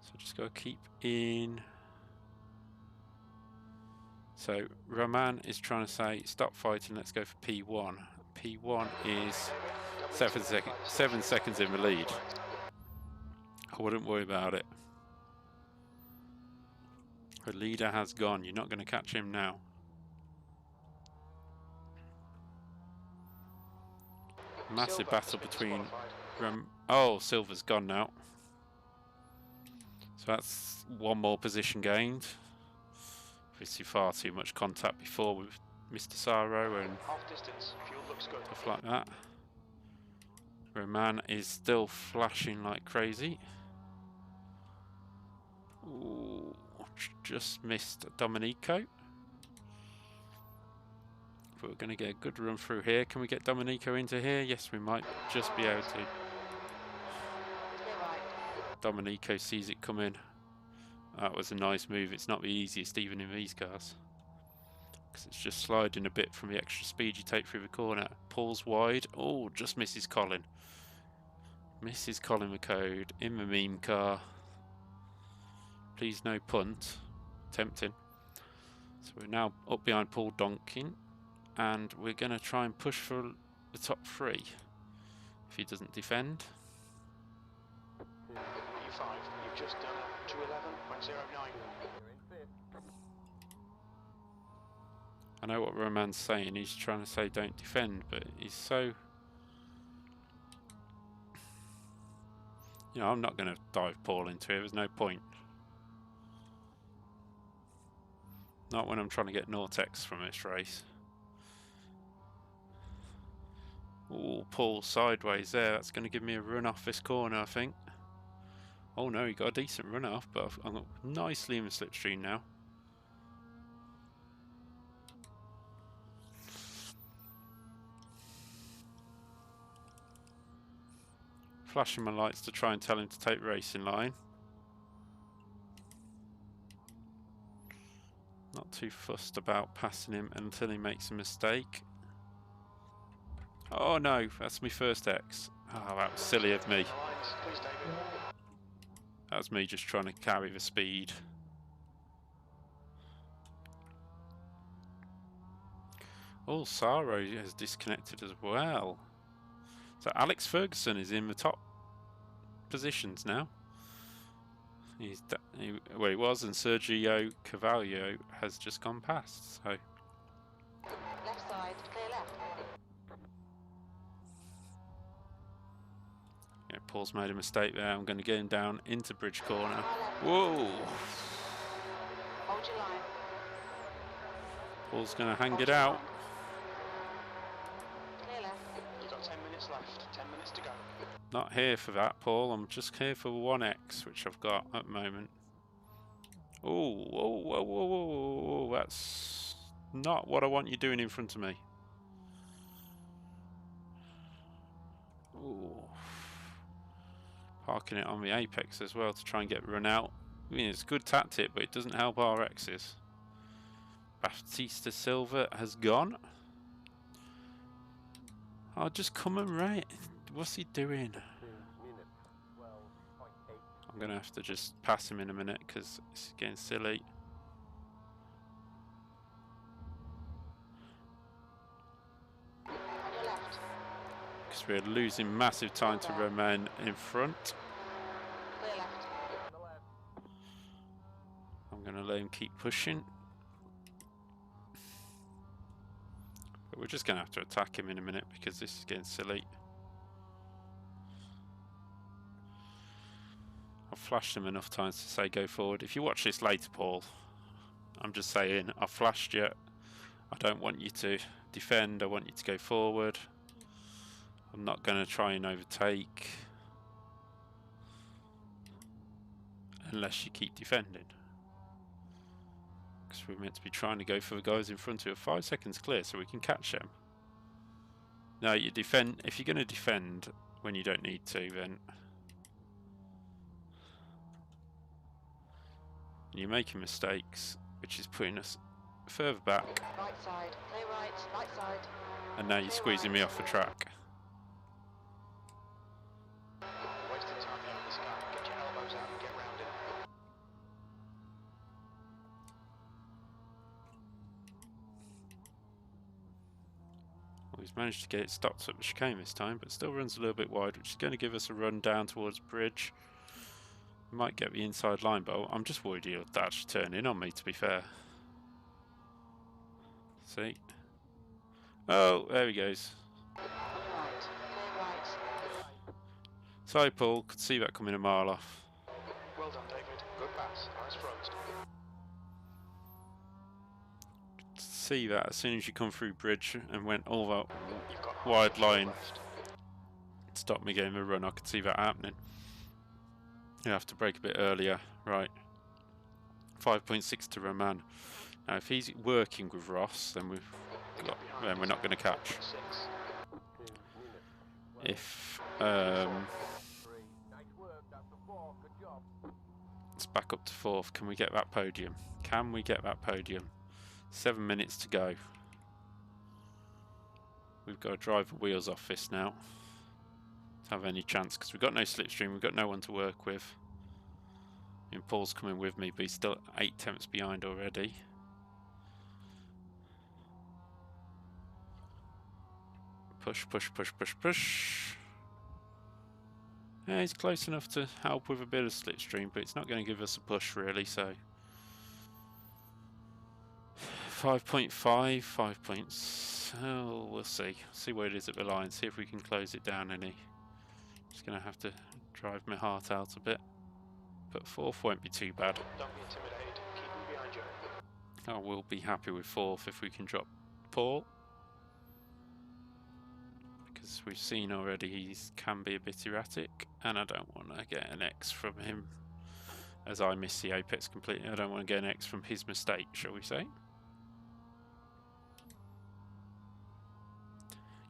So just got to keep in. So Roman is trying to say stop fighting, let's go for P1. P1 is 7 seconds in the lead. I wouldn't worry about it. The leader has gone, you're not going to catch him now. Massive battle between oh, Silver's gone now. So that's one more position gained. Obviously far too much contact before with Mr. Saro and stuff like that. Roman is still flashing like crazy. Ooh, just missed Domenico. But we're going to get a good run through here. Can we get Domenico into here? Yes, we might just be able to. Domenico sees it coming. That was a nice move. It's not the easiest even in these cars, because it's just sliding a bit from the extra speed you take through the corner. Pulls wide. Oh, just misses Colin. Misses Colin McCode in the meme car. Please no punt. Tempting. So we're now up behind Paul Donkin, and we're going to try and push for the top 3 if he doesn't defend. E5, you've just done a 211.09. I know what Roman's saying, he's trying to say don't defend, but he's so... You know, I'm not going to dive Paul into it, there's no point. Not when I'm trying to get Nortex from this race. Ooh, Paul sideways there, that's going to give me a run off this corner, I think. Oh no, he got a decent run off, but I'm nicely in the slipstream now. Flashing my lights to try and tell him to take racing line. Not too fussed about passing him until he makes a mistake. Oh no, that's my first X. Oh, that was silly of me. That was me just trying to carry the speed. Oh, Saro has disconnected as well. So Alex Ferguson is in the top positions now. Well, he was, and Sergio Carvalho has just gone past. So Left side, clear left. yeah, Paul's made a mistake there. I'm going to get him down into bridge corner. Whoa! Hold your line. Paul's going to hang it out. Clear left. You've got 10 minutes minutes left. 10 minutes to go. Not here for that, Paul. I'm just here for 1x, which I've got at the moment. Oh, whoa, whoa, whoa, whoa, whoa, that's not what I want you doing in front of me. Ooh. Parking it on the apex as well to try and get run out. I mean, it's a good tactic, but it doesn't help RX's. Baptista Silva has gone. Oh, just come and right. What's he doing? I'm going to have to just pass him in a minute because it's getting silly. On your left. Because we're losing massive time to Romain in front. Clear left. I'm going to let him keep pushing. But we're just going to have to attack him in a minute because this is getting silly. I've flashed him enough times to say go forward. If you watch this later, Paul, I'm just saying, I've flashed you. I don't want you to defend, I want you to go forward. I'm not going to try and overtake unless you keep defending. Because we're meant to be trying to go for the guys in front of you. 5 seconds clear so we can catch them. No, you defend. If you're going to defend when you don't need to, then you're making mistakes, which is putting us further back. Right side. Clear right. Right side. And now you're squeezing me off the track. Wasting time behind this guy. Get your elbows out and get round him. Well, he's managed to get it stopped at the chicane this time, but still runs a little bit wide, which is going to give us a run down towards bridge. We might get the inside line, but I'm just worried he'll actually turn in on me, to be fair. See? Oh, there he goes. On your right. Clear right. Sorry, Paul. Could see that coming a mile off. Well done, David. Good pass. Nice froze. Could see that as soon as you come through bridge and went all that You've got half wide a kilo line, left. stopped me getting a run. I could see that happening. You have to break a bit earlier. Right. 5.6 to Roman. Now, if he's working with Ross, then we're not going to catch. If it's back up to 4th, can we get that podium? Can we get that podium? 7 minutes to go. We've got to drive the wheels off this now to have any chance, because we've got no slipstream, we've got no one to work with. And Paul's coming with me, but he's still 8 tenths behind already. Push, push, push, push, push. Yeah, he's close enough to help with a bit of slipstream, but it's not going to give us a push really, so 5.5, 5 points. Oh, we'll see. See where it is at the line, see if we can close it down any. Just going to have to drive my heart out a bit. But 4th won't be too bad. Don't be intimidated. Keep him behind you. I will be happy with 4th if we can drop Paul. Because we've seen already he can be a bit erratic, and I don't want to get an X from him as I miss the apex completely. I don't want to get an X from his mistake, shall we say.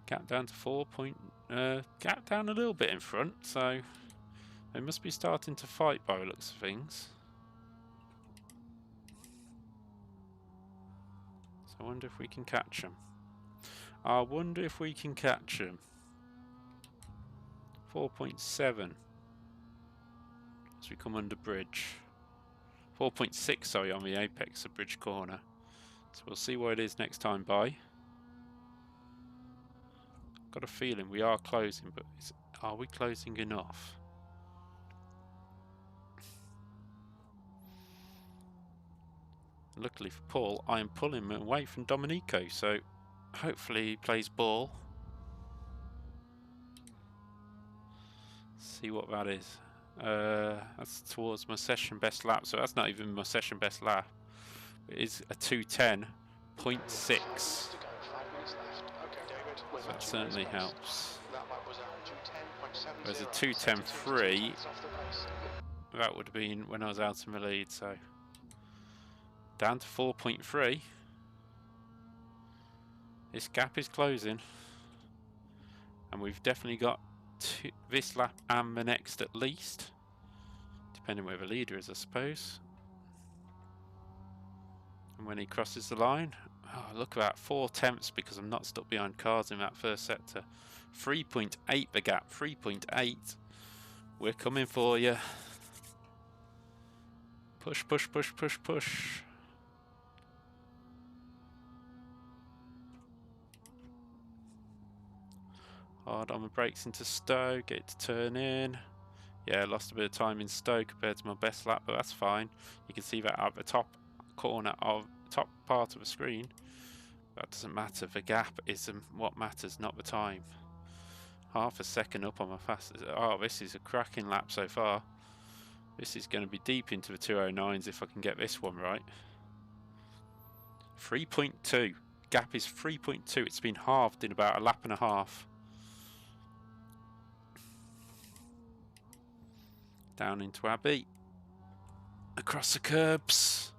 Gap down to 4 point, gap down a little bit in front, so they must be starting to fight by the looks of things. So I wonder if we can catch them. I wonder if we can catch them. 4.7 as we come under bridge. 4.6, sorry, on the apex of bridge corner. So we'll see what it is next time by. Got a feeling we are closing, but are we closing enough? Luckily for Paul, I am pulling him away from Domenico, so hopefully he plays ball. See what that is. That's towards my session best lap, so that's not even my session best lap. It is a 2:10.6. To go. 5 minutes left. Okay, David. So that certainly helps. That lap was at 2:10.70. There's a 72, 2:10.3. off the pace. That would have been when I was out in the lead, so down to 4.3. This gap is closing, and we've definitely got this lap and the next at least, depending where the leader is, I suppose. And when he crosses the line, oh, look at that, 4 tenths because I'm not stuck behind cars in that first sector. 3.8 the gap, 3.8. We're coming for you. Push, push, push, push, push. Hard on the brakes into Stowe, get it to turn in. Yeah, lost a bit of time in Stowe compared to my best lap, but that's fine. You can see that at the top corner of top part of the screen. That doesn't matter. The gap is what matters, not the time. Half a second up on my fastest. Oh, this is a cracking lap so far. This is going to be deep into the 209s if I can get this one right. 3.2. Gap is 3.2. It's been halved in about a lap and a half. Down into Abbey. Across the curbs.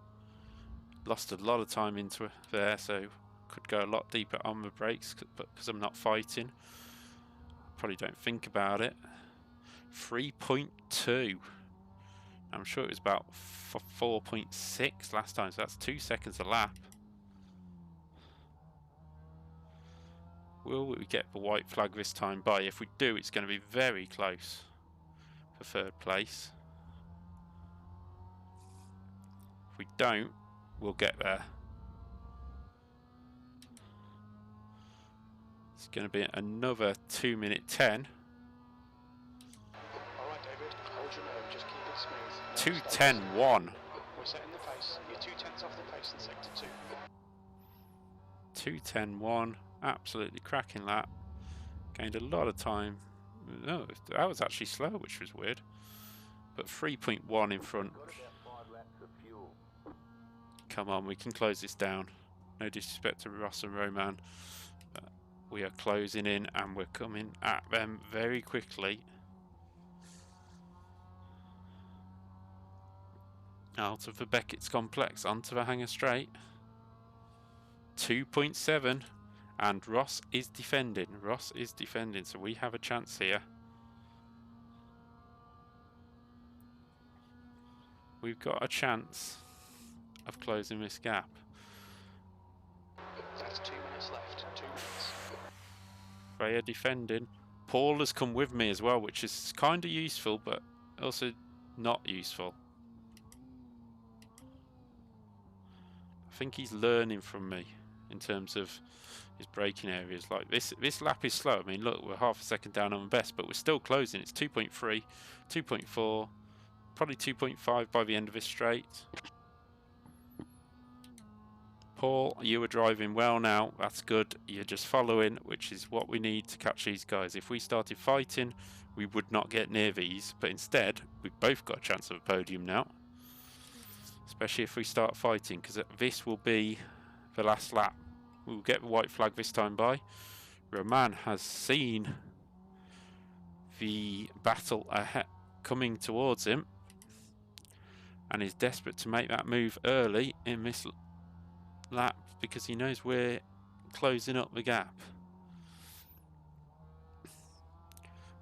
Lost a lot of time into there, so could go a lot deeper on the brakes, but because I'm not fighting, probably don't think about it. 3.2. I'm sure it was about 4.6 last time, so that's 2 seconds a lap. Will we get the white flag this time by? If we do, it's going to be very close for third place. If we don't, we'll get there. It's going to be another 2:10. Alright, David, hold your nerve, just keep it smooth. 2:10.1. We're setting the pace. You're 2 tenths off the pace in sector 2. 2:10.1. Absolutely cracking lap. Gained a lot of time. No, that was actually slow, which was weird. But 3.1 in front. Come on, we can close this down. No disrespect to Ross and Roman, but we are closing in and we're coming at them very quickly. Out of the Beckett's complex onto the Hangar Straight. 2.7, and Ross is defending. Ross is defending, so we have a chance here. We've got a chance of closing this gap. That's 2 minutes left. 2 minutes. They are defending. Paul has come with me as well, which is kind of useful, but also not useful. I think he's learning from me in terms of his braking areas. Like this lap is slow. I mean, look, we're half a second down on the best, but we're still closing. It's 2.3, 2.4, probably 2.5 by the end of this straight. Paul, you are driving well now. That's good. You're just following, which is what we need to catch these guys. If we started fighting, we would not get near these, but instead, we've both got a chance of a podium now. Especially if we start fighting, because this will be the last lap. We'll get the white flag this time by. Roman has seen the battle ahead coming towards him and is desperate to make that move early in this lap because he knows we're closing up the gap.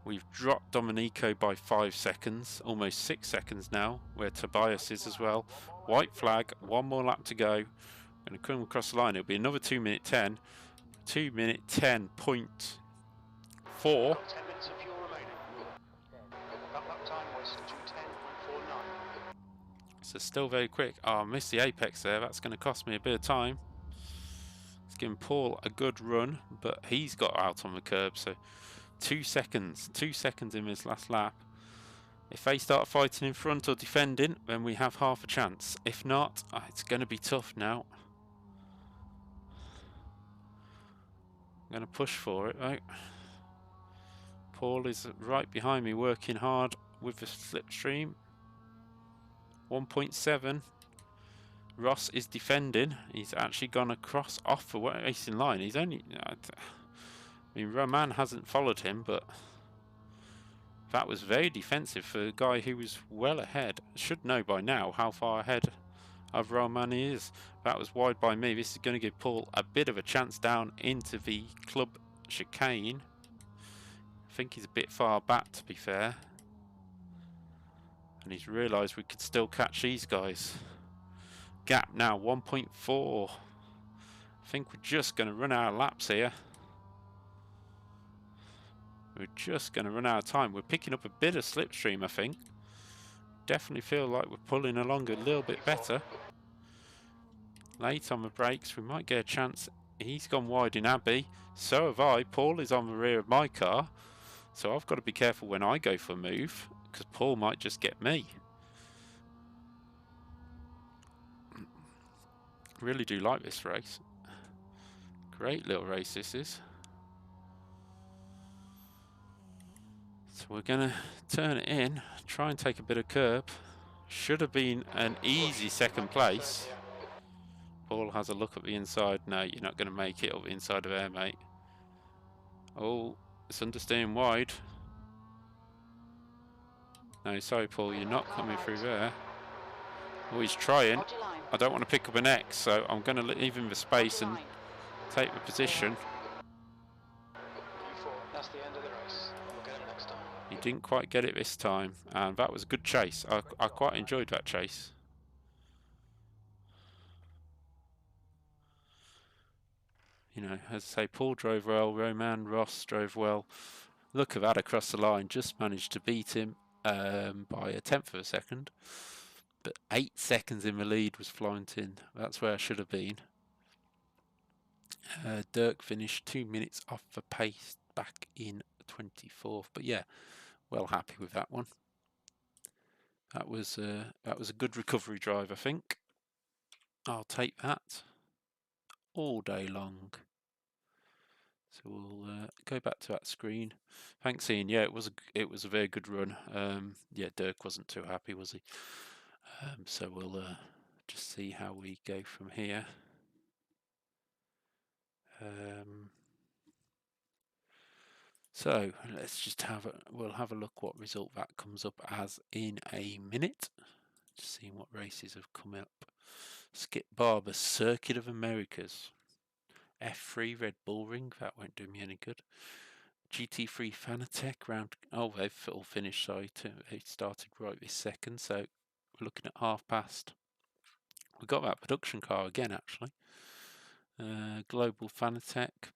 We've dropped Domenico by 5 seconds, almost 6 seconds now, where Tobias is as well. White flag, 1 more lap to go. Going to come across the line. It'll be another 2:10. 2:10.4. 10 minutes of fuel remaining. That lap time was 2:10.49. So still very quick. Oh, I missed the apex there. That's going to cost me a bit of time. It's giving Paul a good run, but he's got out on the curb. So 2 seconds. 2 seconds in this last lap. If they start fighting in front or defending, then we have half a chance. If not, it's going to be tough now. I'm going to push for it, though. Paul is right behind me, working hard with the slipstream. 1.7. Ross is defending. He's actually gone across off the racing line. He's only I mean, Roman hasn't followed him, but that was very defensive for a guy who was well ahead. Should know by now how far ahead of Roman he is. That was wide by me. This is going to give Paul a bit of a chance down into the club chicane. I think he's a bit far back, to be fair. And he's realised we could still catch these guys. Gap now 1.4. I think we're just going to run out of laps here. We're just going to run out of time. We're picking up a bit of slipstream, I think. Definitely feel like we're pulling along a little bit better. Late on the brakes, we might get a chance. He's gone wide in Abbey. So have I. Paul is on the rear of my car. So I've got to be careful when I go for a move, because Paul might just get me. Really do like this race. Great little race this is. So we're going to turn it in, try and take a bit of curb. Should have been an easy second place. Paul has a look at the inside. No, you're not going to make it up the inside of there, mate. Oh, it's understeering wide. No, sorry, Paul, you're not coming through there. Oh, he's trying. I don't want to pick up an X, so I'm going to leave him the space and take the position. That's the end of the race. We'll get him next time. He didn't quite get it this time, and that was a good chase. I quite enjoyed that chase. You know, as I say, Paul drove well, Roman Ross drove well. Look at that across the line, just managed to beat him by a tenth of a second. But 8 seconds in the lead was Florentine. That's where I should have been. Dirk finished 2 minutes off the pace back in 24th. But yeah, well happy with that one. That was a good recovery drive, I think. I'll take that all day long. So we'll go back to that screen. Thanks, Ian. Yeah, it was a very good run. Yeah, Dirk wasn't too happy, was he? So we'll just see how we go from here. So let's just we'll have a look what result that comes up as in a minute. Just seeing what races have come up. Skip Barber, Circuit of Americas. F3 Red Bull Ring, that won't do me any good. GT3 Fanatec round. Oh, they've all finished. Sorry, they started right this second. So we're looking at half past. We got that production car again, actually. Global Fanatec.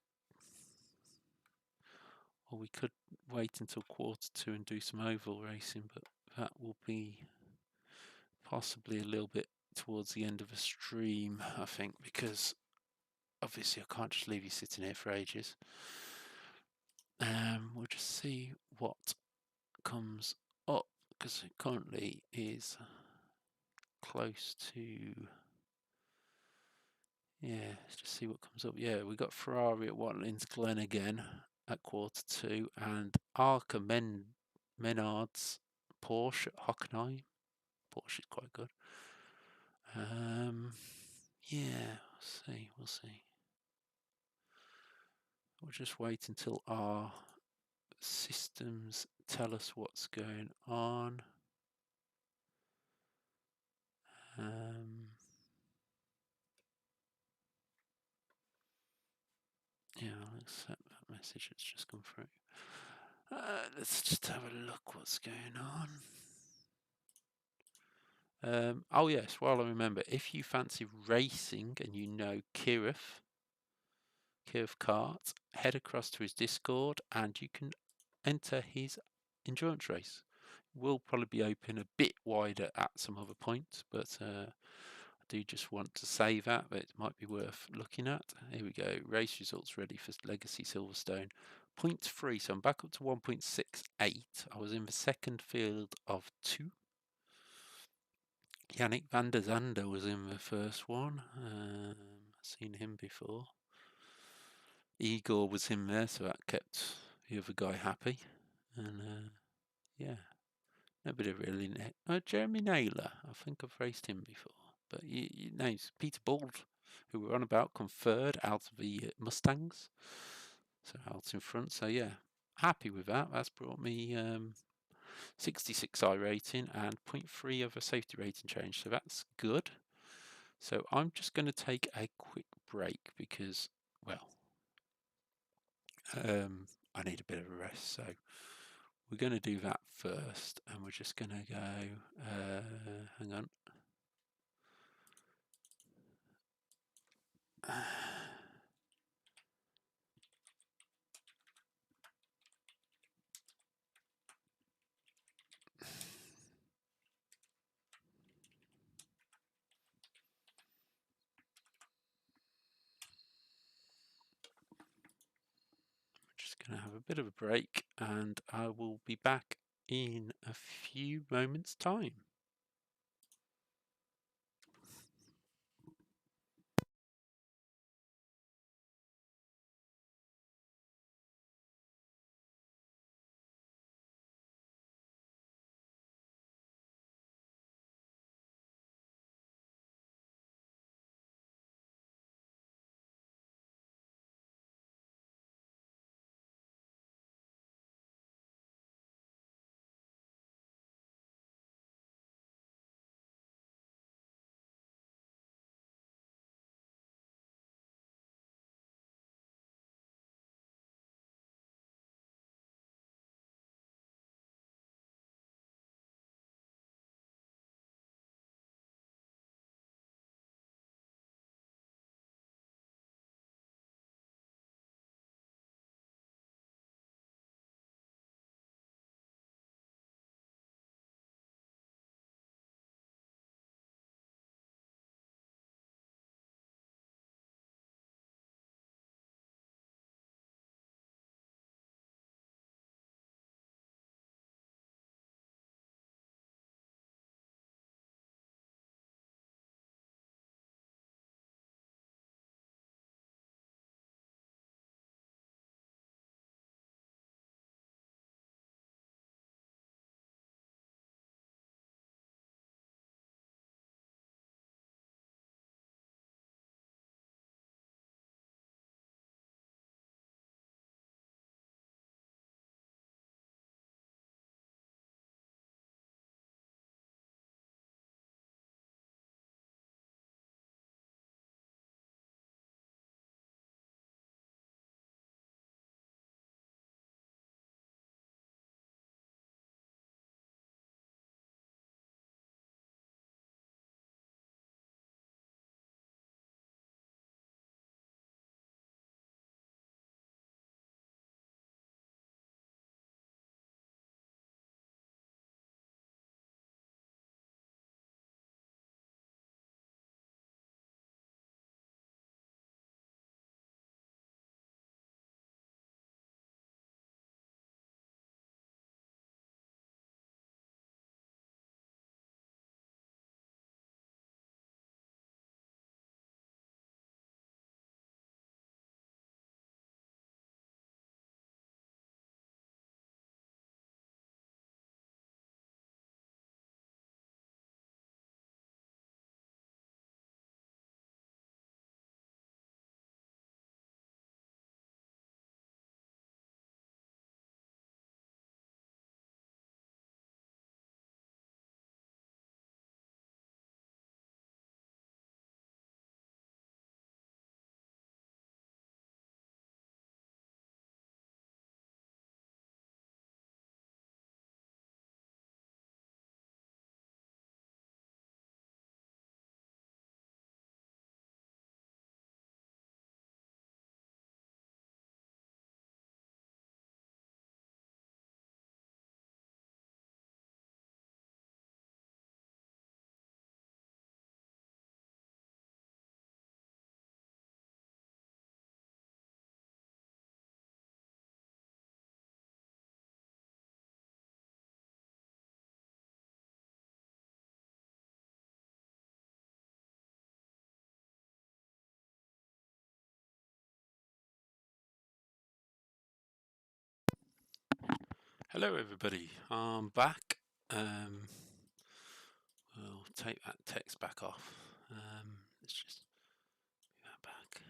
Or we could wait until Q2 and do some oval racing, but that will be possibly a little bit towards the end of the stream, I think, because obviously I can't just leave you sitting here for ages. We'll just see what comes up, because it currently is close to, yeah, let's just see what comes up. Yeah, we got Ferrari at Watlins Glen again at Q2, and Arca Menards Porsche at Hockenheim. Porsche is quite good. Yeah, we'll see. We'll just wait until our systems tell us what's going on. Yeah, I'll accept that message that's just come through. Let's just have a look what's going on. Oh yes, while I remember, if you fancy racing and you know Kirov Kart, head across to his Discord and you can enter his endurance race. Will probably be open a bit wider at some other points, but I do just want to say that, but it might be worth looking at. Here we go, race results ready for Legacy Silverstone. 0.3, so I'm back up to 1.68. I was in the second field of 2. Yannick van der Zande was in the first one. I've seen him before. Igor was in there, so that kept the other guy happy. And yeah, nobody really. Jeremy Naylor, I think I've raced him before. But you know, Peter Bald, who we're on about, come third out of the Mustangs. So out in front. So yeah, happy with that. That's brought me 66 iRating and 0.3 of a safety rating change. So that's good. So I'm just going to take a quick break because, well, I need a bit of a rest. So we're going to do that first, and we're just going to go, hang on. Just going to have a bit of a break, and I will be back in a few moments' time. Hello everybody, I'm back. We'll take that text back off. Let's just move that back.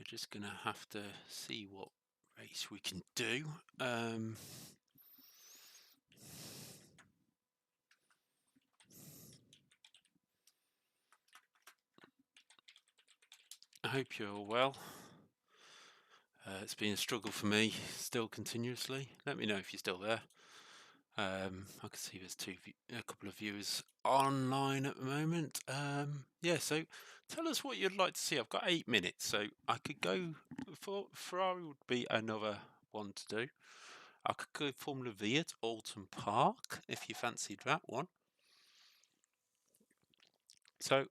just going to have to see what race we can do. I hope you're all well. It's been a struggle for me, still continuously. Let me know if you're still there. I can see there's a couple of viewers online at the moment. Yeah, so tell us what you'd like to see. I've got 8 minutes, so I could go for Ferrari would be another one to do. I could go Formula V at Alton Park if you fancied that one. So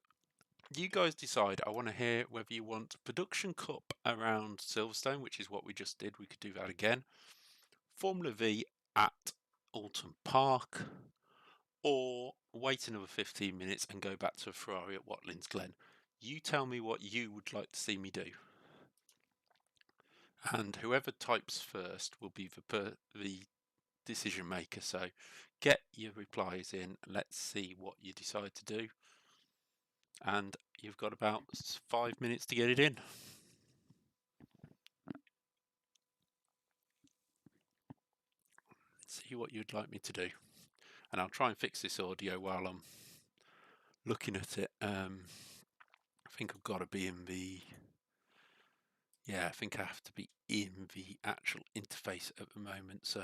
you guys decide. I want to hear whether you want Production Cup around Silverstone, which is what we just did. We could do that again. Formula V at Alton Park, or wait another 15 minutes and go back to a Ferrari at Watlings Glen. You tell me what you would like to see me do. And whoever types first will be the decision maker. So get your replies in. Let's see what you decide to do. And you've got about 5 minutes to get it in. See what you'd like me to do. And I'll try and fix this audio while I'm looking at it. I think I've got to be in the... Yeah, I think I have to be in the actual interface at the moment, so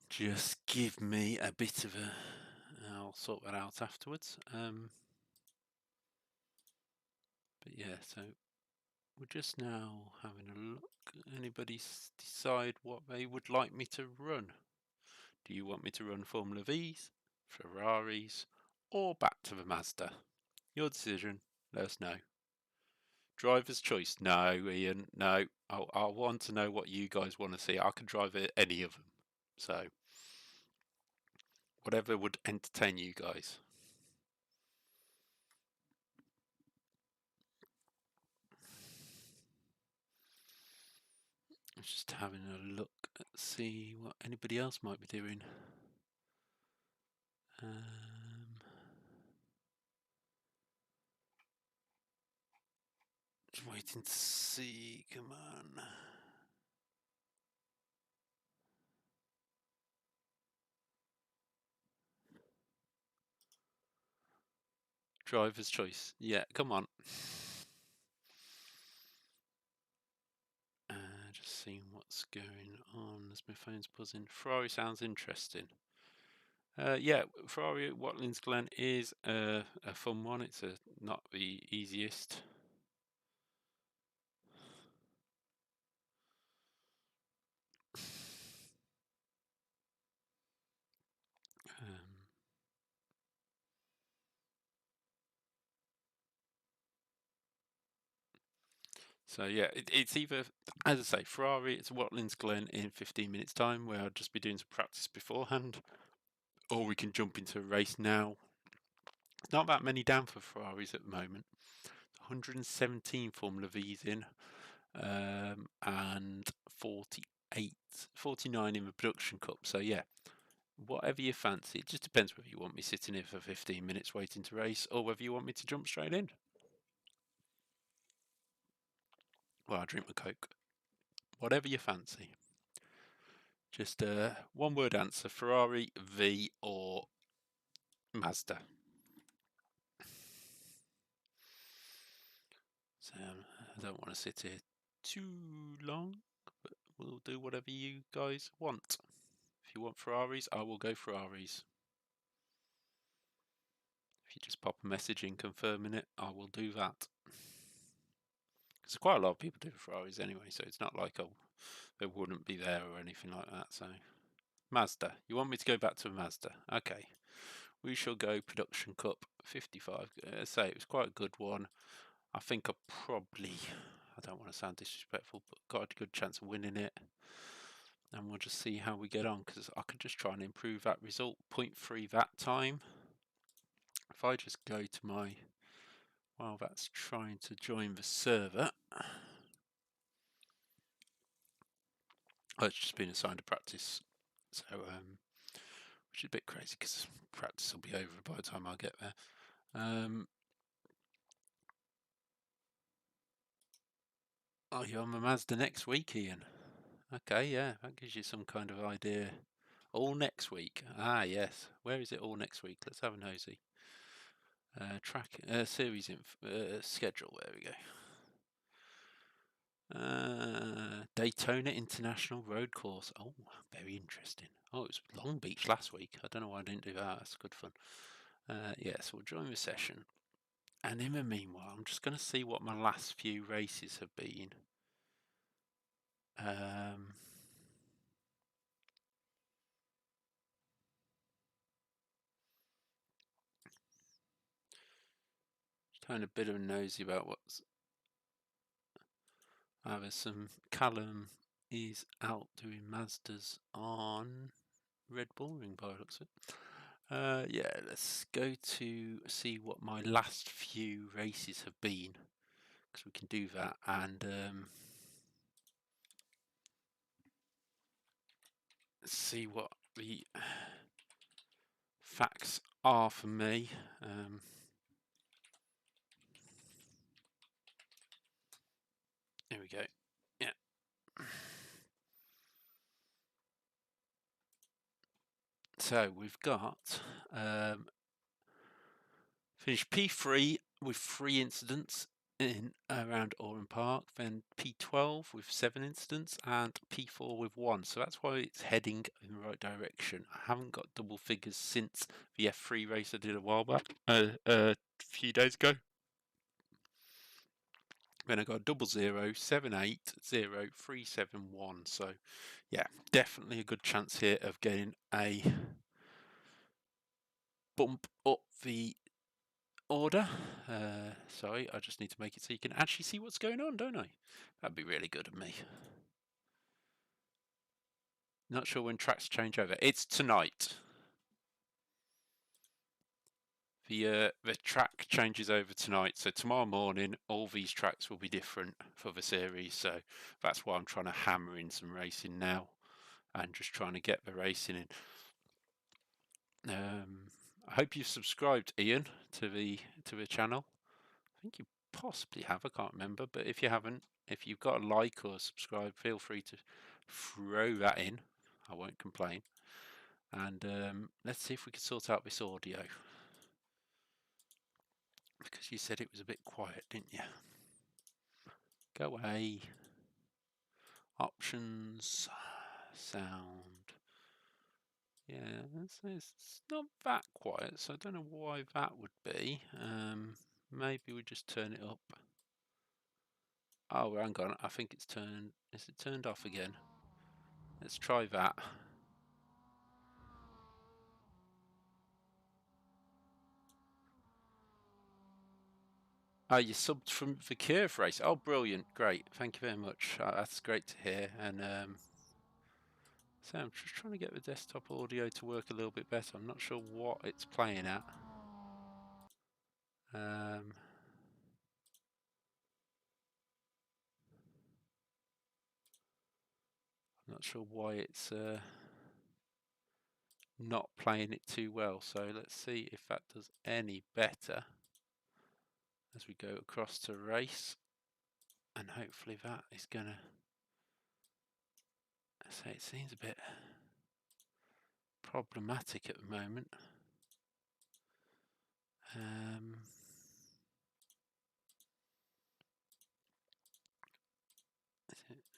just give me a bit of a... I'll sort that out afterwards. But yeah, so we're just now having a look. Anybody decide what they would like me to run? Do you want me to run Formula V's, Ferraris, or back to the Mazda? Your decision, let us know. Driver's choice, no, Ian, no. I want to know what you guys want to see. I can drive any of them, so whatever would entertain you guys. Just having a look, see what anybody else might be doing. Just waiting to see, come on. Driver's choice, yeah, come on. Just seeing what's going on as my phone's buzzing. Ferrari sounds interesting. Yeah, Ferrari at Watlings Glen is a fun one. It's not the easiest. So yeah, it's either, as I say, Ferrari, it's Watlings Glen in 15 minutes time, where I'll just be doing some practice beforehand, or we can jump into a race now. Not that many down for Ferraris at the moment. 117 Formula V's in, and 49 in the Production Cup. So yeah, whatever you fancy. It just depends whether you want me sitting here for 15 minutes waiting to race, or whether you want me to jump straight in. Well, I drink my Coke. Whatever you fancy. Just one word answer, Ferrari, V, or Mazda. So I don't want to sit here too long, but we'll do whatever you guys want. If you want Ferraris, I will go Ferraris. If you just pop a message in confirming it, I will do that. Because quite a lot of people do Ferraris anyway, so it's not like they wouldn't be there or anything like that. So Mazda, you want me to go back to Mazda? Okay, we shall go Production Cup 55. I say it was quite a good one. I think I don't want to sound disrespectful, but got a good chance of winning it. And we'll just see how we get on, because I could just try and improve that result. 0.3 that time. If I just go to my, while that's trying to join the server. Oh, it's just been assigned to practice. So, which is a bit crazy because practice will be over by the time I get there. Oh, you're on the Mazda next week, Ian. Okay, yeah, that gives you some kind of idea. All next week. Ah, yes. Where is it all next week? Let's have a nosy. Series schedule. There we go. Daytona International Road Course. Oh, very interesting. Oh, it was Long Beach last week. I don't know why I didn't do that. That's good fun. Yes, we'll join the session. And in the meanwhile, I'm just going to see what my last few races have been. Just having a bit of a nosy about what's. There's some. Callum is out doing Mazdas on Red Bull Ring by the looks of it. Yeah, let's go to see what my last few races have been, because we can do that, and see what the facts are for me. Here we go. Yeah. So we've got finished P3 with 3 incidents in around Oran Park, then P12 with 7 incidents, and P4 with 1. So that's why it's heading in the right direction. I haven't got double figures since the F3 race I did a while back, a few days ago. Then I got 00, 78, 0, 371. So yeah, definitely a good chance here of getting a bump up the order. Sorry, I just need to make it so you can actually see what's going on, don't I? That'd be really good of me. Not sure when tracks change over. It's tonight. The track changes over tonight, so tomorrow morning all these tracks will be different for the series. So that's why I'm trying to hammer in some racing now, and just trying to get the racing in. I hope you've subscribed, Ian, to the channel. I think you possibly have. I can't remember, but if you haven't, if you've got a like or a subscribe, feel free to throw that in. I won't complain. And let's see if we can sort out this audio, because you said it was a bit quiet, didn't you? Go away. Options, sound. Yeah, it's not that quiet, so I don't know why that would be. Maybe we just turn it up. Oh, hang on. I think it's turned. Is it turned off again? Let's try that. Oh, you subbed from the Curve race. Oh, brilliant. Great. Thank you very much. That's great to hear. And so I'm just trying to get the desktop audio to work a little bit better. I'm not sure what it's playing at. I'm not sure why it's not playing it too well. So let's see if that does any better as we go across to race. And hopefully that is going to... So it seems a bit problematic at the moment.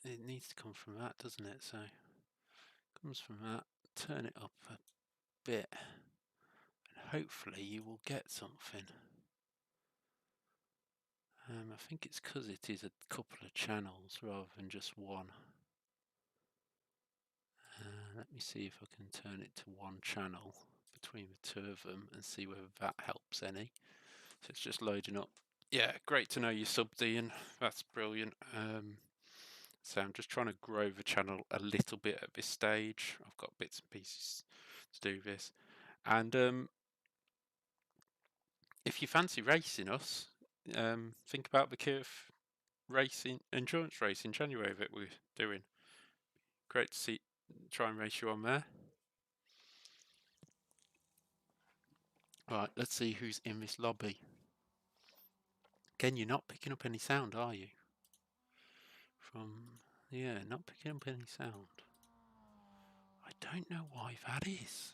It needs to come from that, doesn't it? So it comes from that, turn it up a bit, and hopefully you will get something. I think it's because it is a couple of channels rather than just one. Let me see if I can turn it to one channel between the two of them and see whether that helps any. So it's just loading up. Yeah, great to know you subbed, Ian. That's brilliant. So I'm just trying to grow the channel a little bit at this stage. I've got bits and pieces to do this. And if you fancy racing us, think about the Curve racing, endurance race in January that we're doing. Great to try and race you on there. Right, let's see who's in this lobby. Again, you're not picking up any sound, are you? from... Yeah, not picking up any sound. I don't know why that is.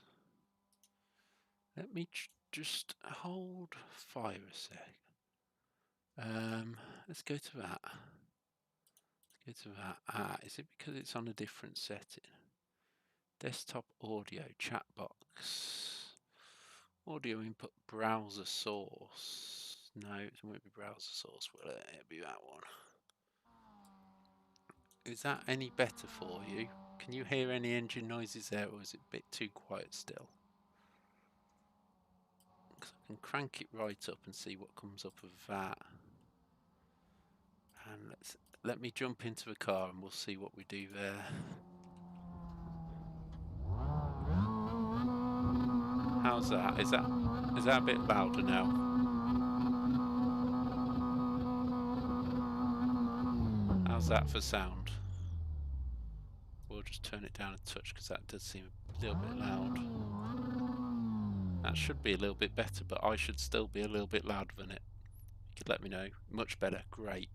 Let me just hold fire a sec. Let's go to that. Let's go to that. Ah, is it because it's on a different setting? Desktop audio, chat box. Audio input, browser source. No, it won't be browser source, will it? It'll be that one. Is that any better for you? Can you hear any engine noises there, or is it a bit too quiet still? Because I can crank it right up and see what comes up of that. And let me jump into the car and we'll see what we do there. How's that? Is that a bit louder now? How's that for sound? We'll just turn it down a touch because that does seem a little bit loud. That should be a little bit better, but I should still be a little bit louder than it. You could let me know. Much better. Great.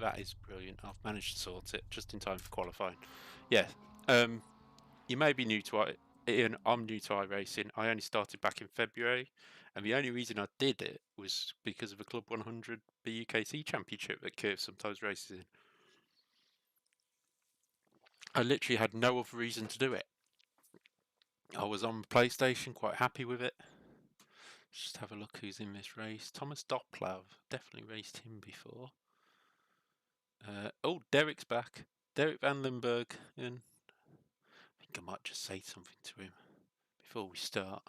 That is brilliant. I've managed to sort it just in time for qualifying. Yeah. You may be new to it. Ian, I'm new to iRacing. I only started back in February, and the only reason I did it was because of the Club 100 BUKC Championship that Curve sometimes races in. I literally had no other reason to do it. I was on PlayStation, quite happy with it. Just have a look who's in this race. Thomas Doppler, definitely raced him before. Oh, Derek's back. Derek Van Limburg. And I think I might just say something to him before we start.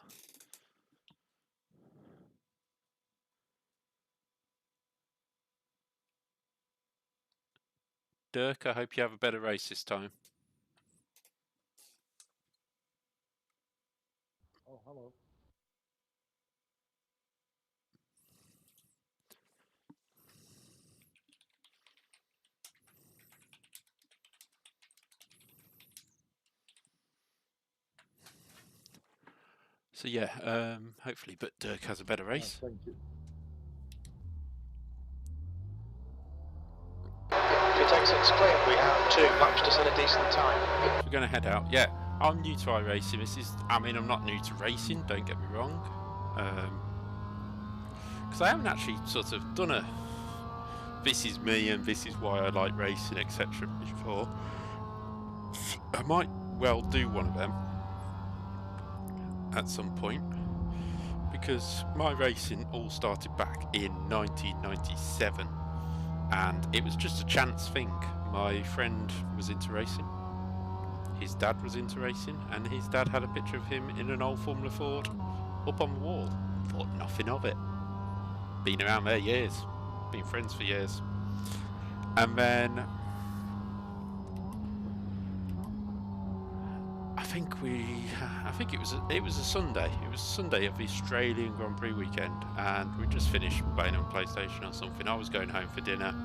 Dirk, I hope you have a better race this time. Oh, hello. So yeah, hopefully, but Dirk has a better race. Thank you. It's clear. We have 2 laps just at a decent time. We're going to head out. Yeah, I'm new to iRacing. I'm not new to racing, don't get me wrong. Because I haven't actually sort of done a this is me and this is why I like racing, etc. before. I might well do one of them at some point, because my racing all started back in 1997, and it was just a chance thing. My friend was into racing, his dad was into racing, and his dad had a picture of him in an old Formula Ford up on the wall. Thought nothing of it. Been around there years, been friends for years. And then I think it was a Sunday. It was Sunday of the Australian Grand Prix weekend, and we just finished playing on PlayStation or something. I was going home for dinner,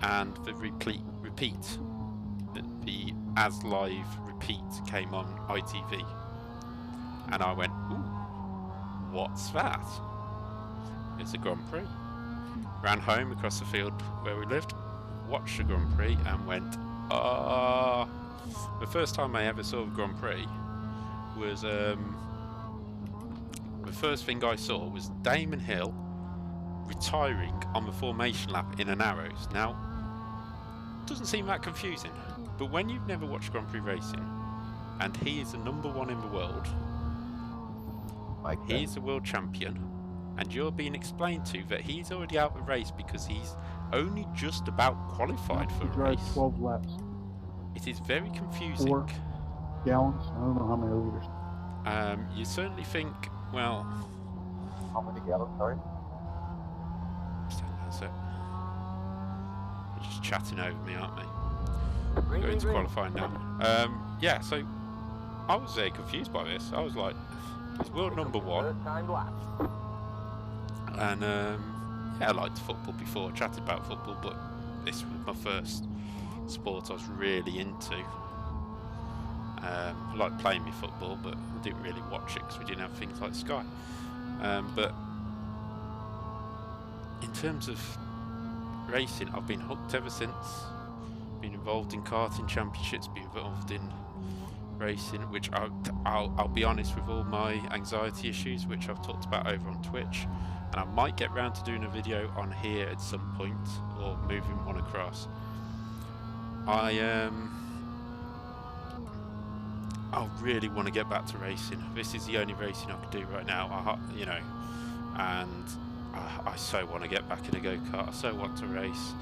and the repeat, the As Live repeat came on ITV, and I went, "Ooh, what's that?" It's a Grand Prix. Ran home across the field where we lived, watched the Grand Prix, and went, "Ah." The first time I ever saw the Grand Prix was the first thing I saw was Damon Hill retiring on the formation lap in an Arrows. Now, doesn't seem that confusing, but when you've never watched Grand Prix racing and he is the #1 in the world, he is the world champion, and you're being explained to that he's already out of the race because he's only just about qualified for a race. 12 laps. It is very confusing. 4 gallons. I don't know how many liters. You certainly think, well... How many gallons, sorry? That's it. They're just chatting over me, aren't they? We're going to qualifying now. Yeah, so I was very confused by this. I was like, he's world #1. And yeah, I liked football before. I chatted about football, but this was my first sport I was really into. I liked playing me football, but I didn't really watch it because we didn't have things like Sky. But in terms of racing, I've been hooked ever since. been involved in karting championships, been involved in racing, which I'll be honest, with all my anxiety issues, which I've talked about over on Twitch, and I might get round to doing a video on here at some point, or moving one across. I really want to get back to racing. This is the only racing I can do right now, you know, and I so want to get back in a go-kart. I so want to race.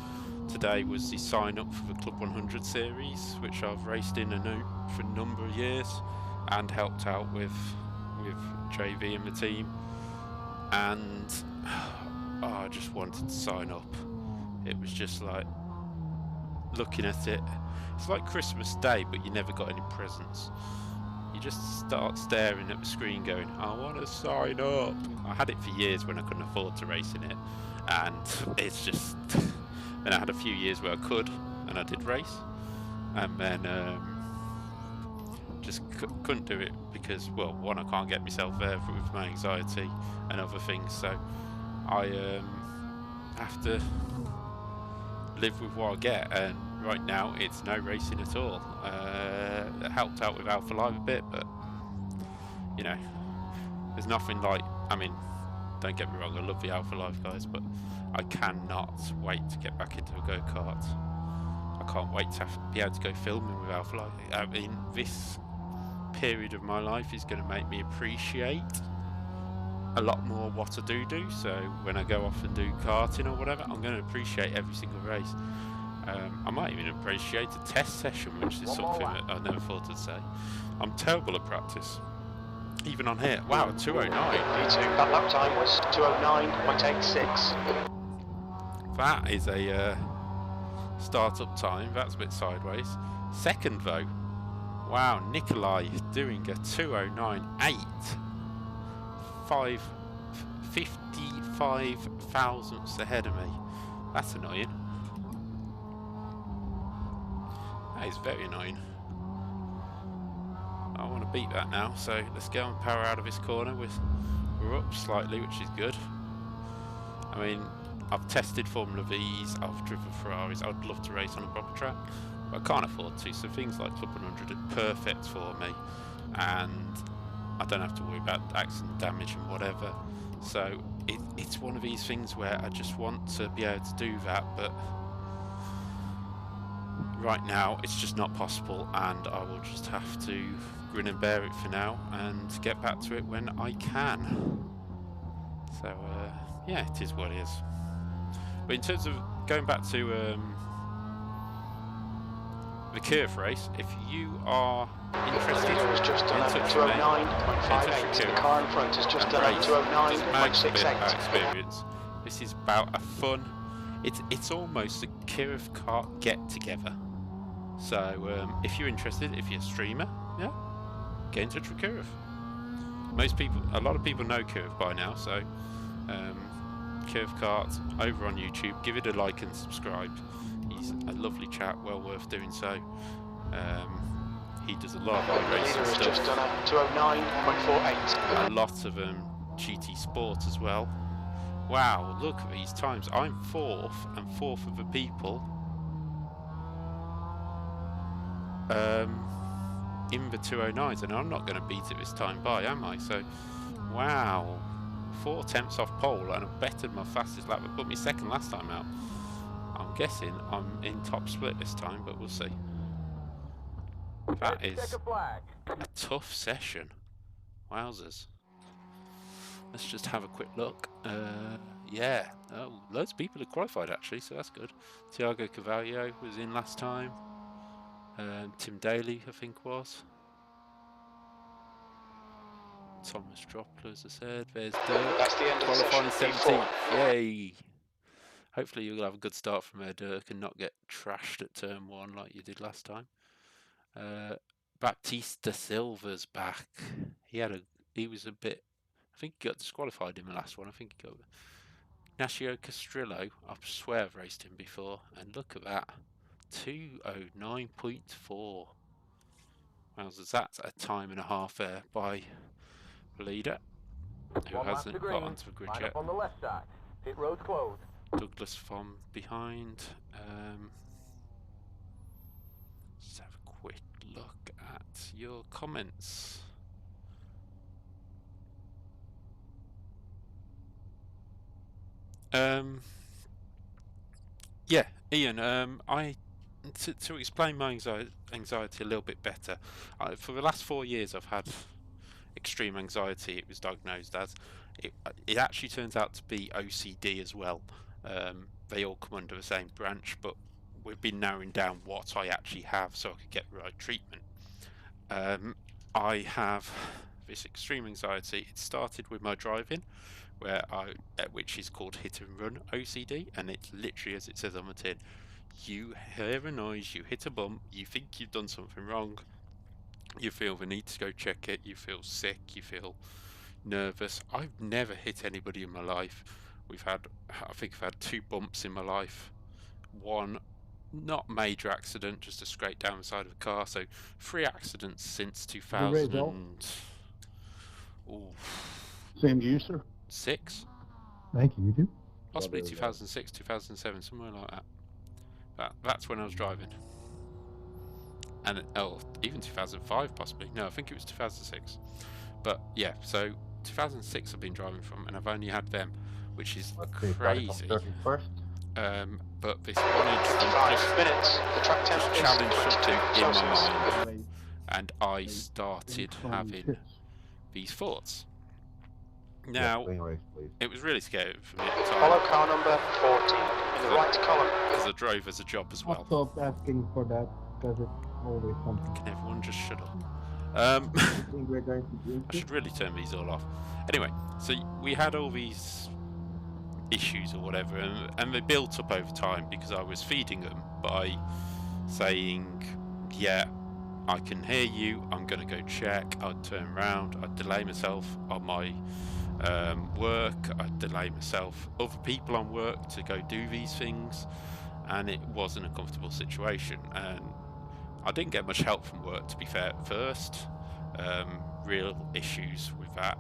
Today was the sign up for the Club 100 series, which I've raced in for a number of years and helped out with JV and the team, and I just wanted to sign up. It was just like looking at it, it's like Christmas Day, but you never got any presents. You just start staring at the screen going, I want to sign up. I had it for years when I couldn't afford to race in it, and it's just and I had a few years where I could, and I did race, and then just couldn't do it because, well, one, I can't get myself there with my anxiety and other things, so I have to live with what I get, and right now it's no racing at all. It helped out with Alpha Live a bit, but you know, there's nothing like, I mean, don't get me wrong, I love the Alpha Live guys, but I cannot wait to get back into a go-kart. I can't wait to be able to go filming with Alpha Live. I mean, this period of my life is going to make me appreciate a lot more what I do. So when I go off and do karting or whatever, I'm going to appreciate every single race. I might even appreciate a test session, which is something that I never thought I'd say. I'm terrible at practice, even on here. Wow, 209. That lap time was 209.86. That is a start-up time. That's a bit sideways. Second though, wow, Nikolai doing a 209.8, 55 thousandths ahead of me. That's annoying. That is very annoying. I want to beat that now, so let's go and power out of this corner. We're up slightly, which is good. I mean, I've tested Formula V's, I've driven Ferraris. I'd love to race on a proper track, but I can't afford to, so things like Club 100 are perfect for me, and I don't have to worry about accident damage and whatever. So it's one of these things where I just want to be able to do that, but right now it's just not possible, and I will just have to grin and bear it for now and get back to it when I can. So yeah, it is what it is. But in terms of going back to the curve race, if you are interested, The leader has just done 209.58. The car in front has just done 209.68. experience. This is about a fun. It's almost a curve kart get together. So if you're interested, if you're a streamer, yeah, get in touch with Curve. A lot of people know Curve by now, so Curve Kart over on YouTube. Give it a like and subscribe. He's a lovely chap, well worth doing so. He does a lot of iRacing stuff. Just done 209.48. A lot of GT Sport as well. Wow, look at these times. I'm fourth, and fourth of the people in the 209s, and I'm not going to beat it this time by, am I? So, wow, 4 attempts off pole, and I bettered my fastest lap, but put me second last time out. I'm guessing I'm in top split this time, but we'll see. That is a tough session. Wowzers. Let's just have a quick look. Yeah, oh, loads of people have qualified actually, so that's good. Tiago Carvalho was in last time. Tim Daly, I think, was. Thomas Droppler, as I said. There's Dirk. That's the end of Qualifying session 17th. Yay! Hopefully you'll have a good start from there, Dirk, and not get trashed at turn 1 like you did last time. Baptista Silva's back. He was a bit. I think he got disqualified in the last one. I think he got. Ignacio Castrillo, I swear I've raced him before, and look at that. 209.4. Wowzers, that's a time and a half there by the leader, who hasn't got onto the grid yet. On the left side. Pit road's closed. Douglas from behind. your comments. Yeah, Ian. To explain my anxiety a little bit better. For the last 4 years, I've had extreme anxiety. It was diagnosed as. It actually turns out to be OCD as well. They all come under the same branch, but we've been narrowing down what I actually have so I could get the right treatment. I have this extreme anxiety. It started with my driving, which is called hit and run OCD, and it's literally as it says on the tin. You hear a noise, you hit a bump, you think you've done something wrong, you feel the need to go check it, you feel sick, you feel nervous. I've never hit anybody in my life. I think I've had 2 bumps in my life. One, not major accident, just a scrape down the side of a car. So 3 accidents since 2000. Same to you, sir. 6? Thank you. You do? Possibly 2006, 2007, somewhere like that. That's when I was driving. And even 2005 possibly. No, I think it was 2006. But yeah, so 2006 I've been driving from, and I've only had them, which is crazy. But this one just challenged something in my mind, and I started having these thoughts. Now, it was really scary for me at the time. Follow car number 14 in the right column. Because I drove as a job as well. Stop asking for that, because it's always something. Can everyone just shut up? I should really turn these all off. Anyway, so we had all these issues or whatever, and they built up over time because I was feeding them by saying, yeah, I can hear you, I'm going to go check. I'd turn around, I'd delay myself on my work, I'd delay myself, other people on work to go do these things, and it wasn't a comfortable situation. And I didn't get much help from work, to be fair, at first. Real issues with that,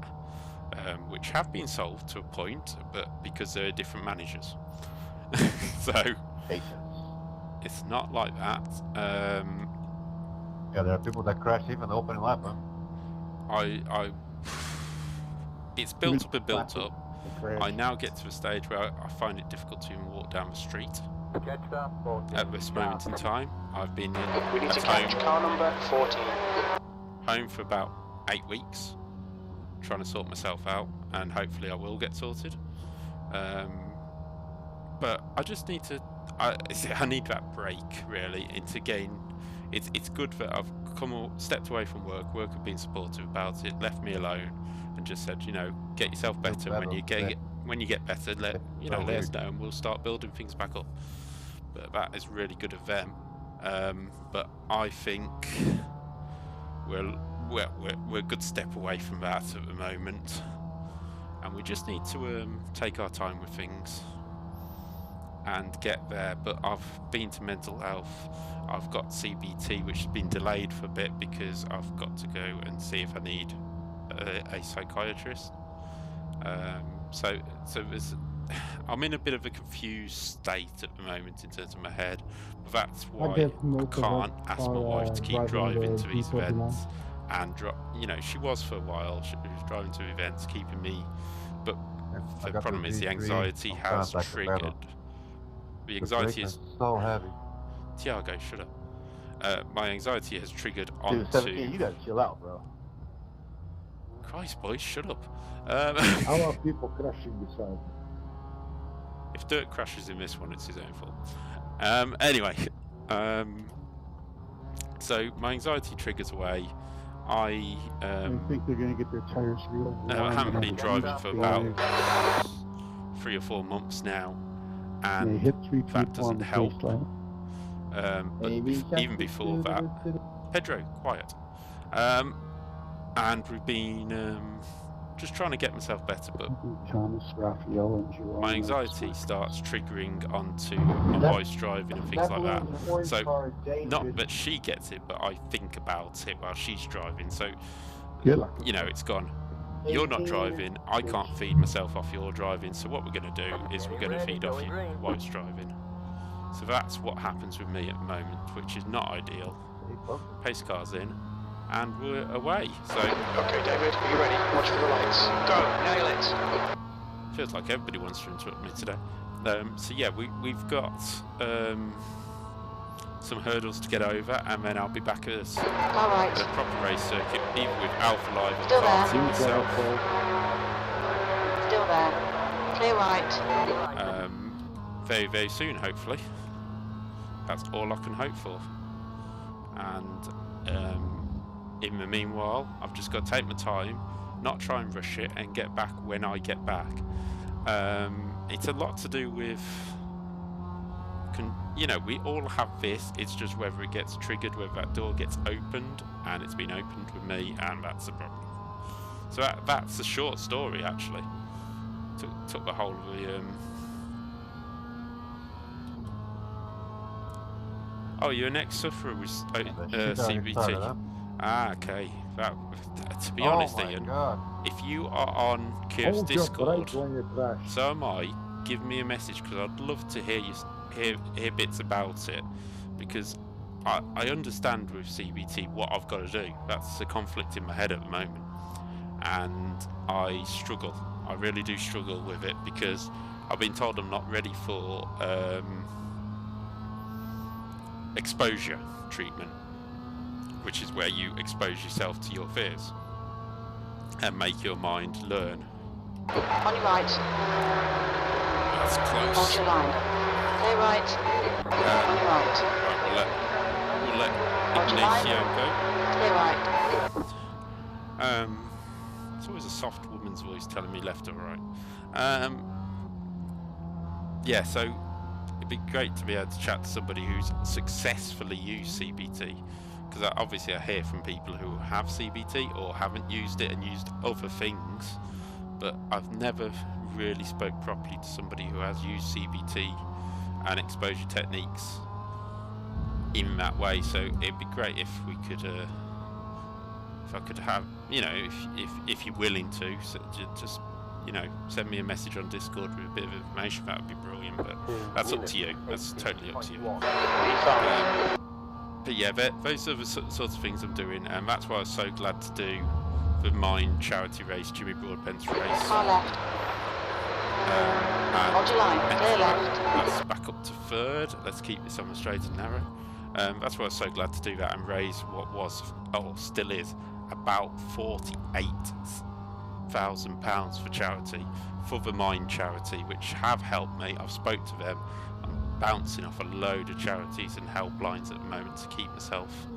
which have been solved to a point, but because there are different managers. So it's not like that. Yeah, there are people that crash even the opening lap, huh? It's built up and built up. I now get to a stage where I find it difficult to even walk down the street. At this moment in time, I've been We need to catch car number 14. home for about 8 weeks, trying to sort myself out, and hopefully I will get sorted. But I just need to. I need that break really, and to gain. It's good that I've stepped away from work. Work have been supportive about it, left me alone, and just said, get yourself better. When you get better, let us know, and we'll start building things back up. But that is really good of them. But I think we're a good step away from that at the moment, and we just need to take our time with things and get there. But I've been to mental health. I've got CBT, which has been delayed for a bit because I've got to go and see if I need a psychiatrist. So I'm in a bit of a confused state at the moment in terms of my head. But that's why I can't ask my wife to keep driving to these events. And she was for a while. She was driving to events, keeping me. But the problem is the anxiety has triggered. The anxiety is so heavy. Tiago, shut up. My anxiety has triggered Dude, onto. 17, you gotta chill out, bro. Christ, boys, shut up. How are people crashing beside me? If Dirk crashes in this one, it's his own fault. Anyway, so my anxiety triggers away. I think they're going to get their tires real. I haven't been driving for about 3 or 4 months now, and that doesn't help. But even before that, Pedro, quiet. And we've been just trying to get myself better, but my anxiety starts triggering onto my wife's driving and things like that. So, not that she gets it, but I think about it while she's driving. So, it's gone. You're not driving, I can't feed myself off your driving, so what we're going to do is we're going to feed off your wife's driving. So that's what happens with me at the moment, which is not ideal. Pace car's in, and we're away. So Okay, David, are you ready? Watch for the lights. Go, nail it. feels like everybody wants to interrupt me today. So yeah, we've got some hurdles to get over, and then I'll be back at All right. a proper race circuit, either with Alpha Live or Still there. karting myself. Still there. Clear right. Very, very soon, hopefully. That's all I can hope for. And in the meanwhile, I've just got to take my time, not try and rush it, and get back when I get back. It's a lot to do with, you know, we all have this, it's just whether it gets triggered, whether that door gets opened, and it's been opened with me, and that's the problem. So that's a short story, actually. Took the whole of the... Oh, your next sufferer was CBT. Ah, okay. To be honest, Ian, if you are on Kier's Discord, so am I. Give me a message, because I'd love to hear bits about it, because I understand with CBT what I've got to do. That's a conflict in my head at the moment, and I struggle. I really do struggle with it, because I've been told I'm not ready for exposure treatment, which is where you expose yourself to your fears and make your mind learn. On your right. That's close. Hold your line. Clear right. On your right. Right, we'll let Hold your Ignacio line. go. Clear right. It's always a soft woman's voice telling me left or right. Yeah, so it'd be great to be able to chat to somebody who's successfully used CBT, because obviously I hear from people who have CBT or haven't used it and used other things, but I've never really spoke properly to somebody who has used CBT and exposure techniques in that way. So it'd be great if we could if I could have, you know, if you're willing to, so just, you know, send me a message on Discord with a bit of information. That would be brilliant, but that's up to you. That's totally up to you. But yeah, those are the sorts of things I'm doing, and that's why I was so glad to do the Mine charity race, Jimmy Broadbent's race. Far left. Hold your line. Clear left. That's back up to third. Let's keep this on the straight and narrow. That's why I was so glad to do that and raise what was, or still is, about £48,000 for charity, for the Mine charity, which have helped me. I've spoke to them. I'm bouncing off a load of charities and helplines at the moment to keep myself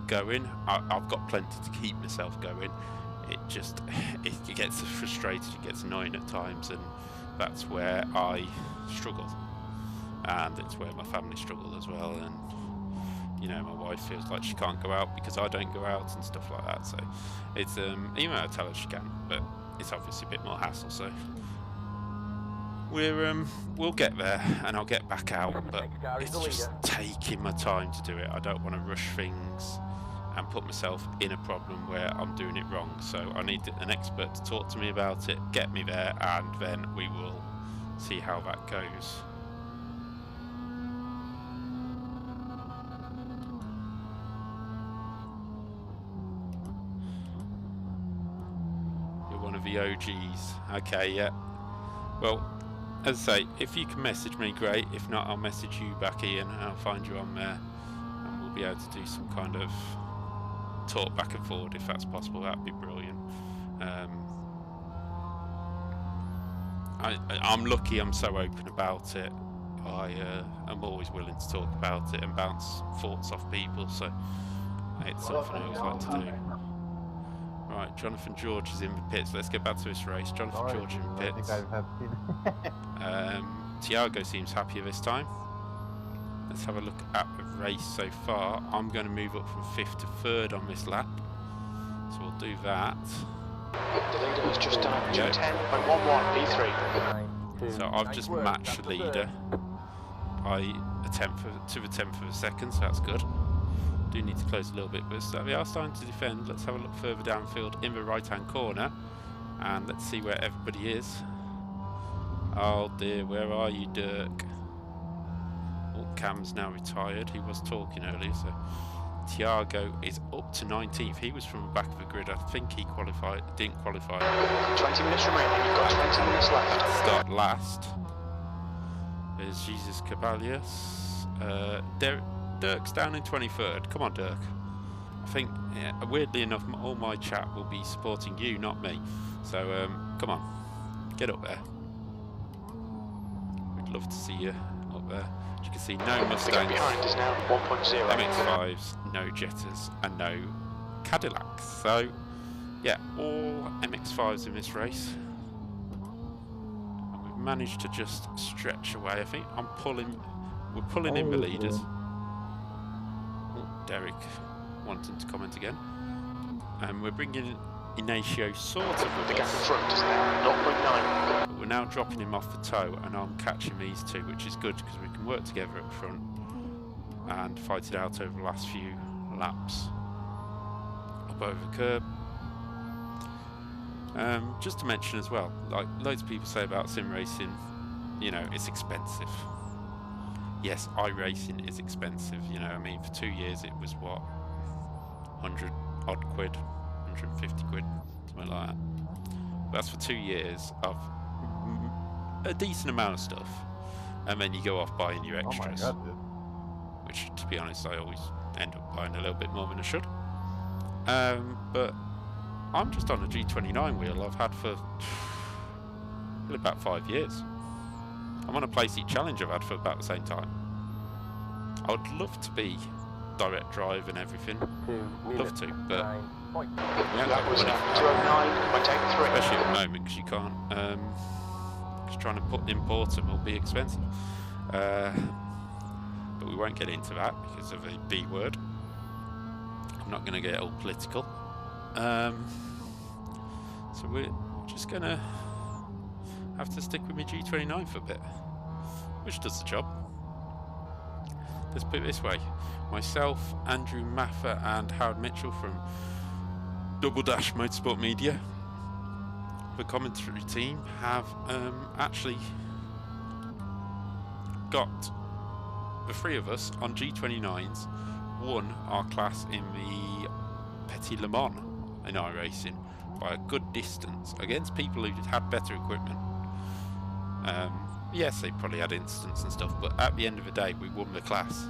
going. I've got plenty to keep myself going. It just, it gets frustrating, it gets annoying at times, and that's where I struggle, and it's where my family struggle as well. And you know, my wife feels like she can't go out because I don't go out and stuff like that. So it's even though I tell her she can, but it's obviously a bit more hassle. So we'll get there, and I'll get back out, but it's just taking my time to do it. I don't want to rush things and put myself in a problem where I'm doing it wrong. So I need an expert to talk to me about it, get me there, and then we will see how that goes. You're one of the OGs. Okay, yeah. Well, as I say, if you can message me, great. If not, I'll message you back, Ian, and I'll find you on there, and we'll be able to do some kind of talk back and forward if that's possible. That'd be brilliant. I'm lucky I'm so open about it. I'm always willing to talk about it and bounce thoughts off people, so it's something I always like to do. Right, Jonathan George is in the pits. Let's get back to this race. Jonathan George in the pits. Tiago seems happier this time. Let's have a look at the race so far. I'm going to move up from 5th to 3rd on this lap, so we'll do that. The leader has just done 2:10.11 P3. So I've just matched the leader by a tenth of a second, so that's good. Do need to close a little bit, but so we are starting to defend. Let's have a look further downfield in the right-hand corner, and let's see where everybody is. Oh dear, where are you, Dirk? Oh, Cam's now retired. He was talking earlier, so Tiago is up to 19th. He was from the back of the grid. I think he didn't qualify. 20 minutes remaining, you've got 20 minutes left. Start last. There's Jesus Cabalias. Dirk's down in 23rd. Come on, Dirk. I think, weirdly enough, all my chat will be supporting you, not me. So, come on. Get up there. We'd love to see you up there. As you can see, no Mustangs, behind is now 1.0. MX-5s, no Jettas, and no Cadillacs. So, yeah, all MX-5s in this race. And we've managed to just stretch away. I think we're pulling in the leaders. Oh, Derek wanting to comment again. And we're bringing Ignacio sort of with The gap in us. front is now 0.9. But we're now dropping him off the toe, and I'm catching these two, which is good because we can work together at the front and fight it out over the last few laps. Up over the curb. Just to mention as well, like loads of people say about sim racing, you know, it's expensive. Yes, iRacing is expensive. You know, I mean, for 2 years it was what, 100 odd quid, 150 quid, something like that. But that's for 2 years of a decent amount of stuff, and then you go off buying your extras. Oh my God, dude. Which, to be honest, I always end up buying a little bit more than I should. But I'm just on a G29 wheel I've had for about 5 years. I'm on a Playseat Challenge I've had for about the same time. I would love to be direct drive and everything. Love to, but we haven't got That was the money for that. 209.83. Especially at the moment, because you can't. Because trying to import them will be expensive. But we won't get into that because of a B word. I'm not going to get all political. So we're just going to have to stick with my G29 for a bit, which does the job. Let's put it this way. Myself, Andrew Maffa and Howard Mitchell from Double Dash Motorsport Media, the commentary team, have actually got the three of us on G29s won our class in the Petit Le Mans in iRacing by a good distance against people who had better equipment. Yes, they probably had incidents and stuff, but at the end of the day we won the class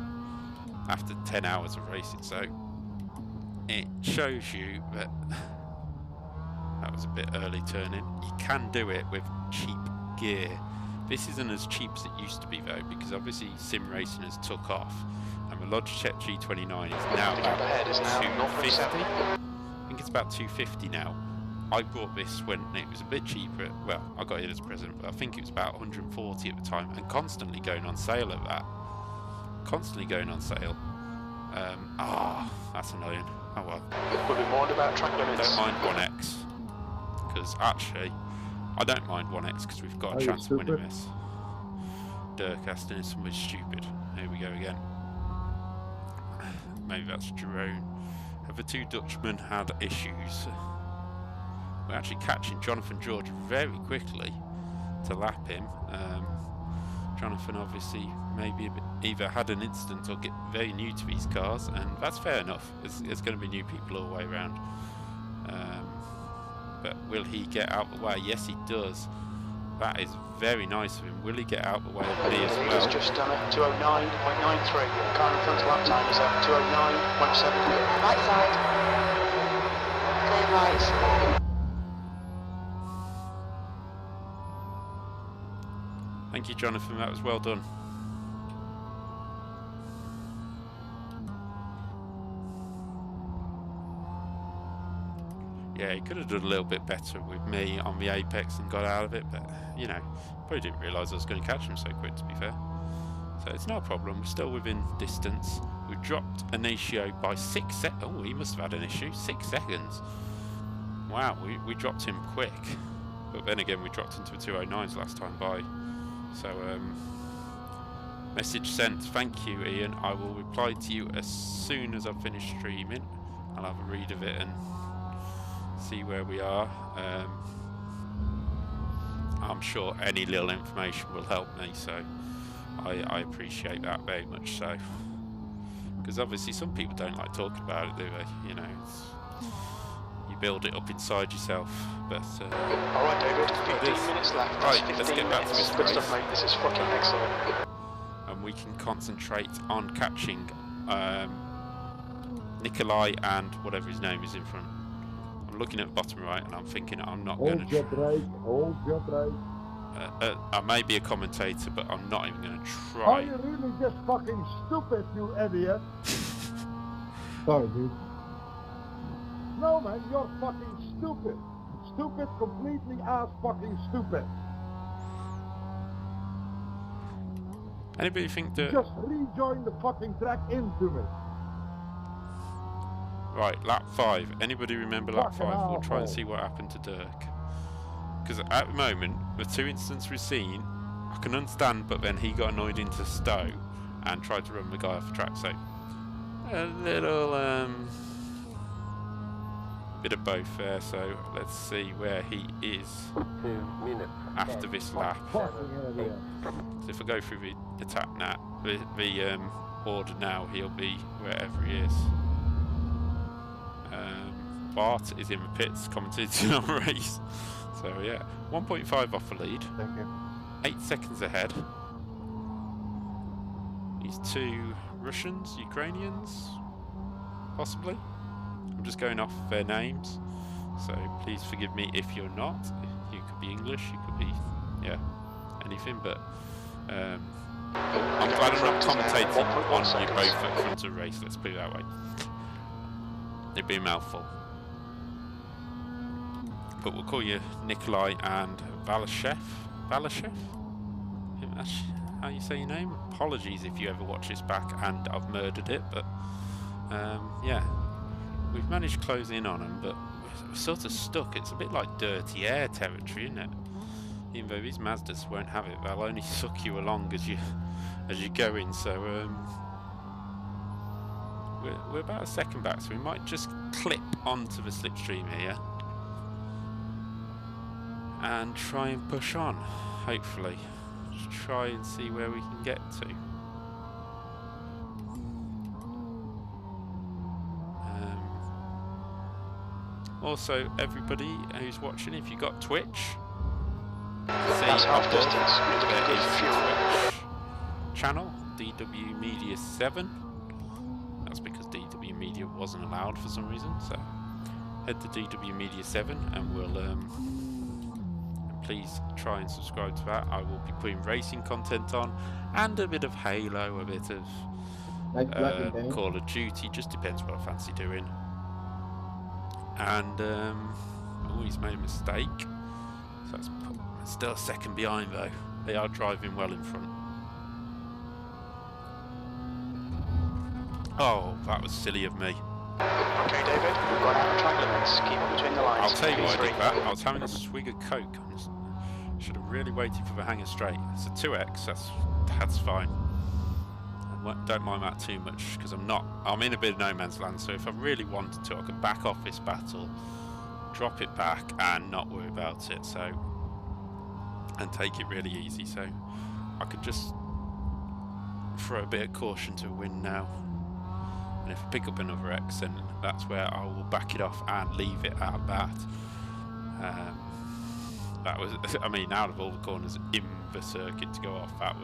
after 10 hours of racing, so it shows you that that was a bit early turning. You can do it with cheap gear. This isn't as cheap as it used to be though, because obviously sim racing has took off, and the Logitech G29 is now about 250. I think it's about 250 now. I bought this when it was a bit cheaper. Well, I got it as a present, but I think it was about 140 at the time, and constantly going on sale at that. Constantly going on sale. That's annoying. Oh well. We'll be warned about track limits. Don't mind 1X, because actually I don't mind 1X because we've got a chance of winning this. Dirk Aston is somebody stupid. Here we go again. Maybe that's Jerome. Have the two Dutchmen had issues? We're actually catching Jonathan George very quickly to lap him. Jonathan obviously maybe either had an incident or get very new to these cars, and that's fair enough. There's going to be new people all the way around. But will he get out the way? Yes, he does. That is very nice of him. Will he get out the way of me as well? He's just done it. 209.93. Car in front lap time is at 209.7. Right side. Clear right. Thank you, Jonathan. That was well done. Yeah, he could have done a little bit better with me on the apex and got out of it, but, you know, probably didn't realise I was going to catch him so quick, to be fair. So it's no problem. We're still within distance. We've dropped Ignacio by 6 seconds. Oh, he must have had an issue. 6 seconds. Wow, we dropped him quick. But then again, we dropped into the 209s last time by. So, message sent. Thank you, Ian. I will reply to you as soon as I've finished streaming. I'll have a read of it and see where we are. I'm sure any little information will help me, so I appreciate that very much so. Because obviously some people don't like talking about it, do they? You know, you build it up inside yourself. But alright, David, 15 minutes left. Right, let's get back to this Good race. stuff, mate. This is fucking excellent. And we can concentrate on catching Nikolai and whatever his name is in front. I'm looking at the bottom right and I'm thinking I'm not going to... Hold your brake. I may be a commentator, but I'm not even going to Are try. you really just fucking stupid, you idiot? Sorry, dude. No, man, you're fucking stupid. Stupid, completely ass fucking stupid. Anybody think that... Just rejoin the fucking track into me. Right, lap 5. Anybody remember lap 5? Fucking We'll try and asshole. see what happened to Dirk. Because at the moment, the 2 incidents we've seen, I can understand, but then he got annoyed into Stowe and tried to run the guy off the track. So, a little bit of both there. So, let's see where he is after this lap. Fucking idiot. So if I go through the attack now, the order now, he'll be wherever he is. Bart is in the pits commentating on the race. So yeah, 1.5 off the lead. Thank you. 8 seconds ahead. These 2 Russians, Ukrainians, possibly. I'm just going off their names. So please forgive me if you're not. You could be English, you could be, yeah, anything, but I'm glad I'm not commentating on you both at front of the race, let's put it that way. It'd be a mouthful. But we'll call you Nikolai and Valashev. Valashev? I think that's how you say your name. Apologies if you ever watch this back and I've murdered it, but yeah. We've managed to close in on them, but we're sort of stuck. It's a bit like dirty air territory, isn't it? Even though these Mazdas won't have it, they'll only suck you along as you go in. So we're about a second back, so we might just clip onto the slipstream here and try and push on. Hopefully, just try and see where we can get to. Also, everybody who's watching, if you got Twitch, That's half distance. there is Fuel. Twitch channel, DW Media 7. That's because DW Media wasn't allowed for some reason, so head to DW Media 7 and we'll please try and subscribe to that. I will be putting racing content on and a bit of Halo, a bit of Call of Duty, just depends what I fancy doing. And oh, he's made a mistake, so that's still a second behind though. They are driving well in front. Oh, that was silly of me. Okay, David, we've gone out of track limits. Keep it between the lines. I'll tell you why I Please did hurry. that. I was having a swig of Coke. Should have really waited for the hanger straight. It's a 2X, that's fine. Don't mind that too much because I'm in a bit of no man's land, so if I really wanted to I could back off this battle, drop it back and not worry about it, so, and take it really easy, so I could just throw a bit of caution to win now, and if I pick up another X then that's where I will back it off and leave it at that. That was, I mean, out of all the corners in the circuit to go off, that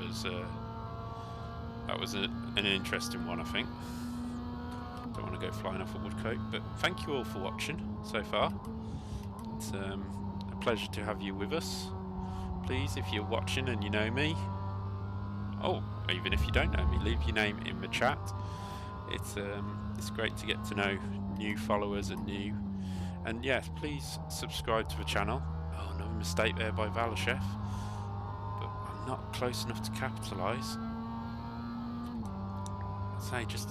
was an interesting one, I think. Don't want to go flying off a woodcote, but thank you all for watching so far. It's a pleasure to have you with us. Please, if you're watching and you know me, oh, even if you don't know me, leave your name in the chat. It's great to get to know new followers and yes, please subscribe to the channel. Oh, another mistake there by Valashev, but I'm not close enough to capitalise. Say just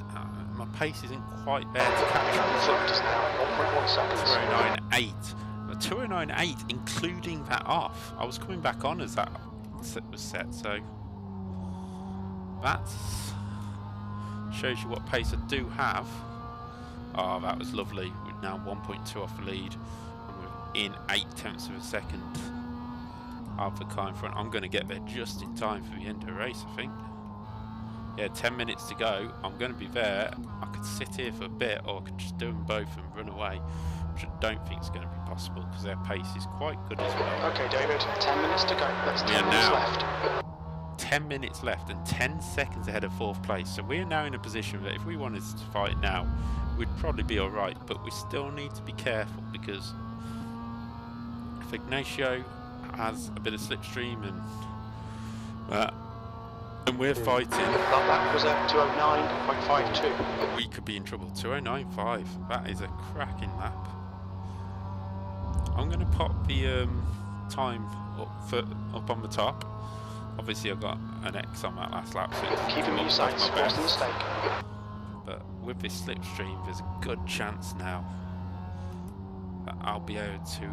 my pace isn't quite there to catch Front is now 1.1 seconds. 209.8, but 209.8 including that off. I was coming back on as that was set, so that shows you what pace I do have. Oh, that was lovely. We're now 1.2 off the lead and we're in 0.8 of a second of the car in front. I'm going to get there just in time for the end of the race, I think. Yeah, 10 minutes to go. I'm going to be there. I could sit here for a bit, or I could just do them both and run away, which I don't think is going to be possible because their pace is quite good as well. Okay, David, 10 minutes to go. That's 10 minutes left. 10 minutes left and 10 seconds ahead of 4th place. So we're now in a position that if we wanted to fight now, we'd probably be alright, but we still need to be careful because if Ignacio has a bit of slipstream and we're fighting, That lap was at 209.52. we could be in trouble. 209.5, that is a cracking lap. I'm going to pop the time up on the top. Obviously I got an X on that last lap, so Keep him in your sights, force the mistake. But with this slipstream, there's a good chance now that I'll be able to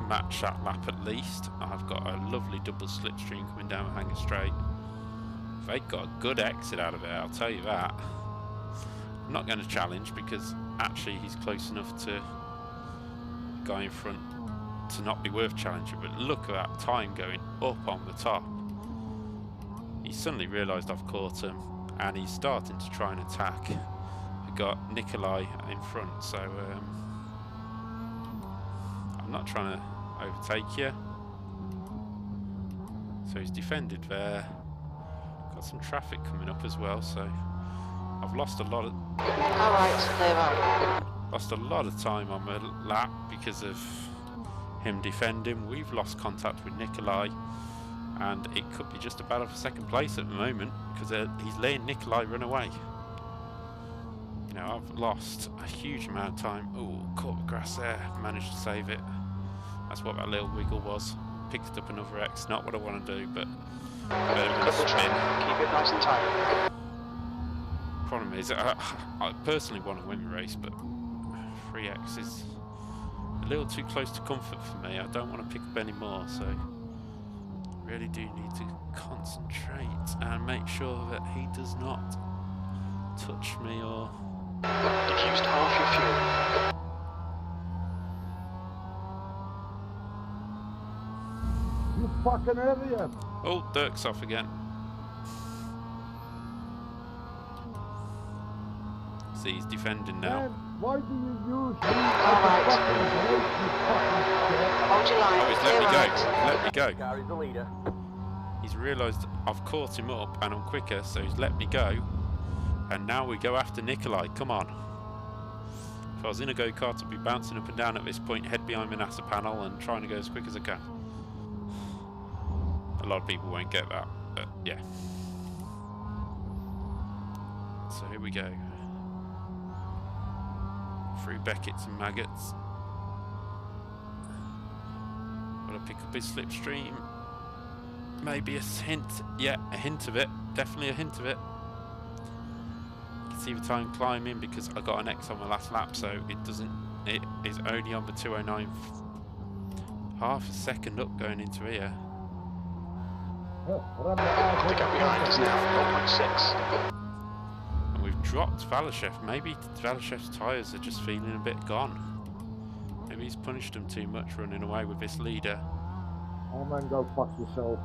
match that lap at least. I've got a lovely double slipstream coming down the Hanger Straight. They got a good exit out of it, I'll tell you that. I'm not going to challenge because actually he's close enough to the guy in front to not be worth challenging, but look at that time going up on the top. He suddenly realised I've caught him and he's starting to try and attack. We've got Nikolai in front, so I'm not trying to overtake you. So he's defended there. Got some traffic coming up as well, so I've lost a lot of time on the lap because of him defending. We've lost contact with Nikolai and it could be just a battle for 2nd place at the moment because he's letting Nikolai run away. You know, I've lost a huge amount of time. Oh, caught the grass there, managed to save it. That's what that little wiggle was. Picked up another X, not what I want to do, but a bit of a spin. Keep it nice and tight. Problem is, I personally want to win the race, but 3X is a little too close to comfort for me. I don't want to pick up any more, so really do need to concentrate and make sure that he does not touch me or... You've used half your fuel. You fucking idiot! Oh, Dirk's off again. See, he's defending now. Man, why do you use me Alright. Hold your line. Oh, he's let me go. Let me go. Gary's the leader. He's realised I've caught him up and I'm quicker, so he's let me go. And now we go after Nikolai. Come on. If I was in a go-kart, I'd be bouncing up and down at this point, head behind the NASA panel and trying to go as quick as I can. A lot of people won't get that, but yeah. So here we go. Through Beckett's and Maggots. Got to pick up his slipstream. Maybe a hint. Yeah, a hint of it. Definitely a hint of it. You can see the time climbing because I got an X on my last lap, so it doesn't. It is only on the 209. Half a second up going into here. The gap behind is now 0.6. And we've dropped Valashev. Maybe Valashev's tyres are just feeling a bit gone. Maybe he's punished them too much running away with this leader. Oh man, go fuck yourself.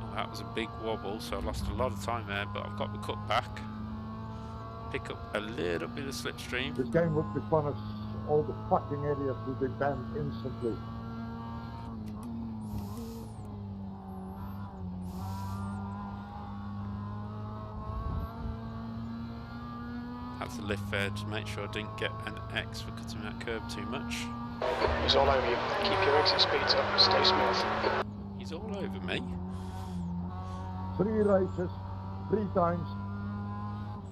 Oh, that was a big wobble, so I lost a lot of time there, but I've got the cut back. Pick up a little bit of slipstream. This game would be fun if all the fucking idiots would be banned instantly. That's a lift there to make sure I didn't get an X for cutting that curb too much. He's all over you. Keep your exit speeds up. Stay smooth. He's all over me. 3 races, 3 times,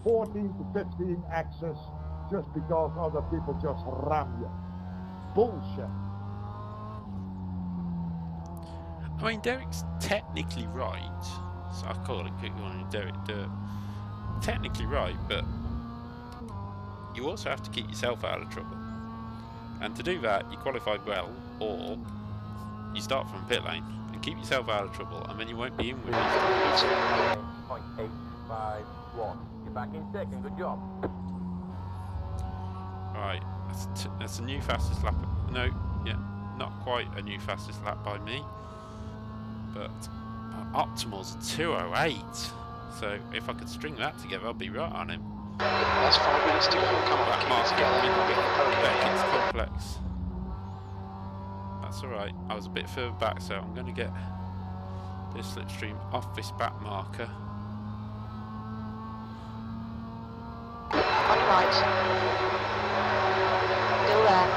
14 to 15 X's, just because other people just ram you. Bullshit. I mean, Derek's technically right. So I call it Derek Dirt. Technically right, but you also have to keep yourself out of trouble. And to do that, you qualify well, or you start from pit lane and keep yourself out of trouble, and then you won't be in with these. 0.851. You're back in second. Good job. Right, that's a new fastest lap. No, yeah, not quite a new fastest lap by me, but optimal's 2:08. So if I could string that together, I'd be right on him. That's 5 minutes to go. Come on, keep it together. We'll be on the podium again. It's complex. That's alright. I was a bit further back, so I'm going to get this slipstream off this back marker. On your right. Still there.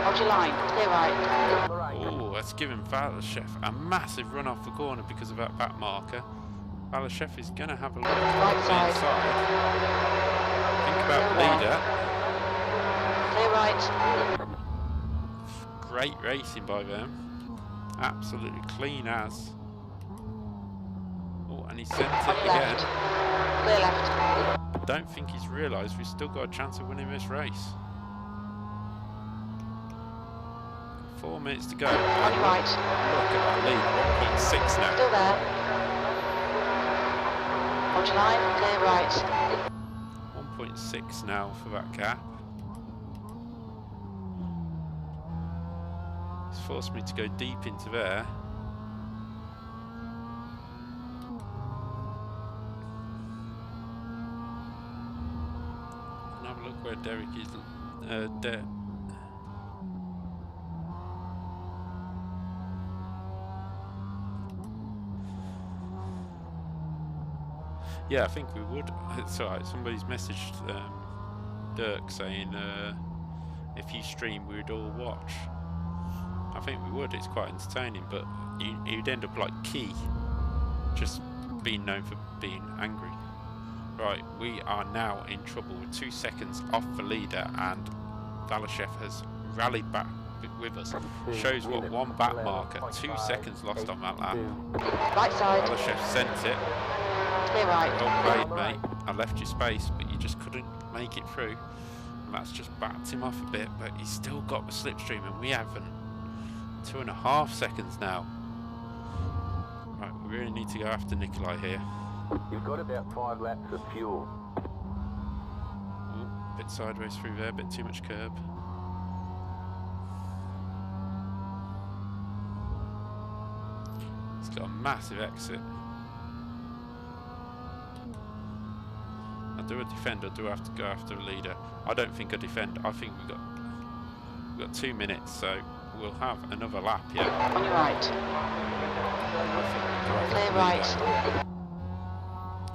Hold your line. Clear right. Oh, that's given Valachef a massive run off the corner because of that back marker. Valachef is going to have a look Right side. Think about the leader. Clear right. Great racing by them. Absolutely clean as. Oh, and he sent it again. Clear left. I don't think he's realised we've still got a chance of winning this race. 4 minutes to go. On your right. Look at that lead, 1.6 now. Still there. Hold your line. Clear right. 1.6 now for that gap. It's forced me to go deep into there. And have a look where Derek is. Yeah, I think we would. It's alright, somebody's messaged Dirk saying if you stream we would all watch. I think we would, it's quite entertaining, but you'd end up like Key, just being known for being angry. Right, we are now in trouble with 2 seconds off the leader, and Valachef has rallied back with us. Shows what one back marker, 2 seconds lost on that lap. Right side. Valachef sent it. Clear right. Well played, mate. I left you space, but you just couldn't make it through. And that's just backed him off a bit, but he's still got the slipstream, and we haven't. 2.5 seconds now. Right, we really need to go after Nikolai here. You've got about 5 laps of fuel. Ooh, bit sideways through there, bit too much curb. It's got a massive exit. I do a defend, or do I have to go after a leader? I don't think I defend. I think we've got 2 minutes, so we'll have another lap. Yeah. On your right. Clear right.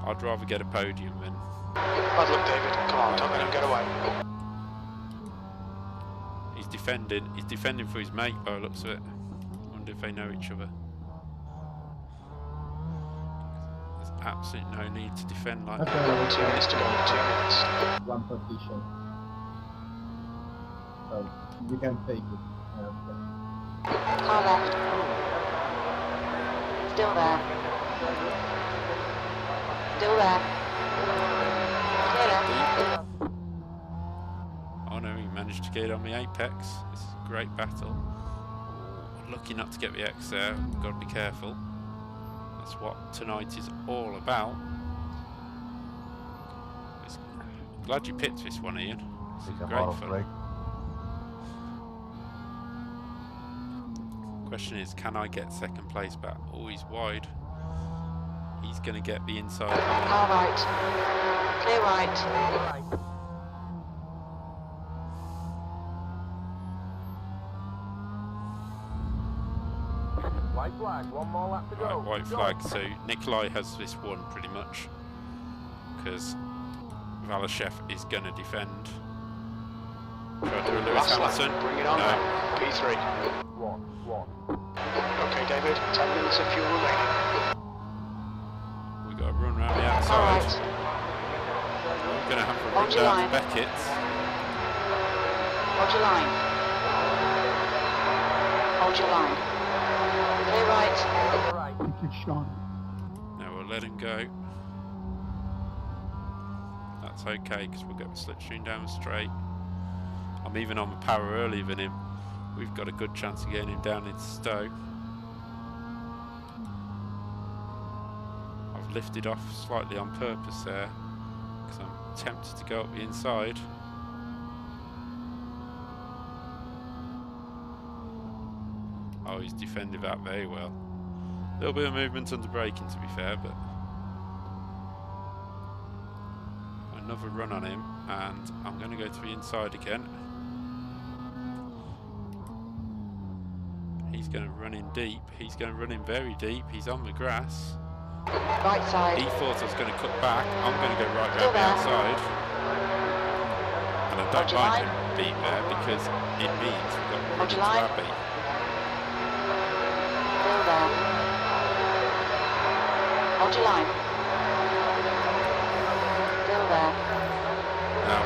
I'd rather get a podium than. Bad luck, David. Come on, don't let him get away. He's defending. He's defending for his mate by the looks of it. I wonder if they know each other. There's absolutely no need to defend like that. 2 minutes to go. 2 minutes. One position. So you can take it. Car left. Still there. Still there. Clear left. Oh no, he managed to get on the apex. This is a great battle. Oh, lucky not to get the X there. Got to be careful. That's what tonight is all about. I'm glad you picked this one, Ian. It's great fun. Question is, can I get second place back? Oh, he's wide. He's going to get the inside line. Car right. Clear right. White flag, 1 more lap to go. Right, white flag. So Nikolai has this one pretty much, because Valachef is going to defend. Try to do a Lewis Last Hamilton. lap, bring it on No. now. P3. 1. Okay, David, 10 minutes of fuel remaining. We got to run around the All outside. right. We're going to have to run Hold your down line. to Beckett's. Hold your line. Hold your line. Clear right. Right. Thank you, Sean. Now we'll let him go. That's okay, because we'll get the slipstream down the straight. I'm even on the power earlier than him. We've got a good chance of getting him down into Stowe. I've lifted off slightly on purpose there, because I'm tempted to go up the inside. Oh, he's defended that very well. A little bit of movement under braking, to be fair, but another run on him, and I'm going to go to the inside again. He's going to run in deep. He's going to run in very deep. He's on the grass. Right side. He thought I was going to cut back. I'm going to go right round the outside. And I don't mind him being there because it means we've got room to Abbey. Still there. Hold your line. Still there. Now,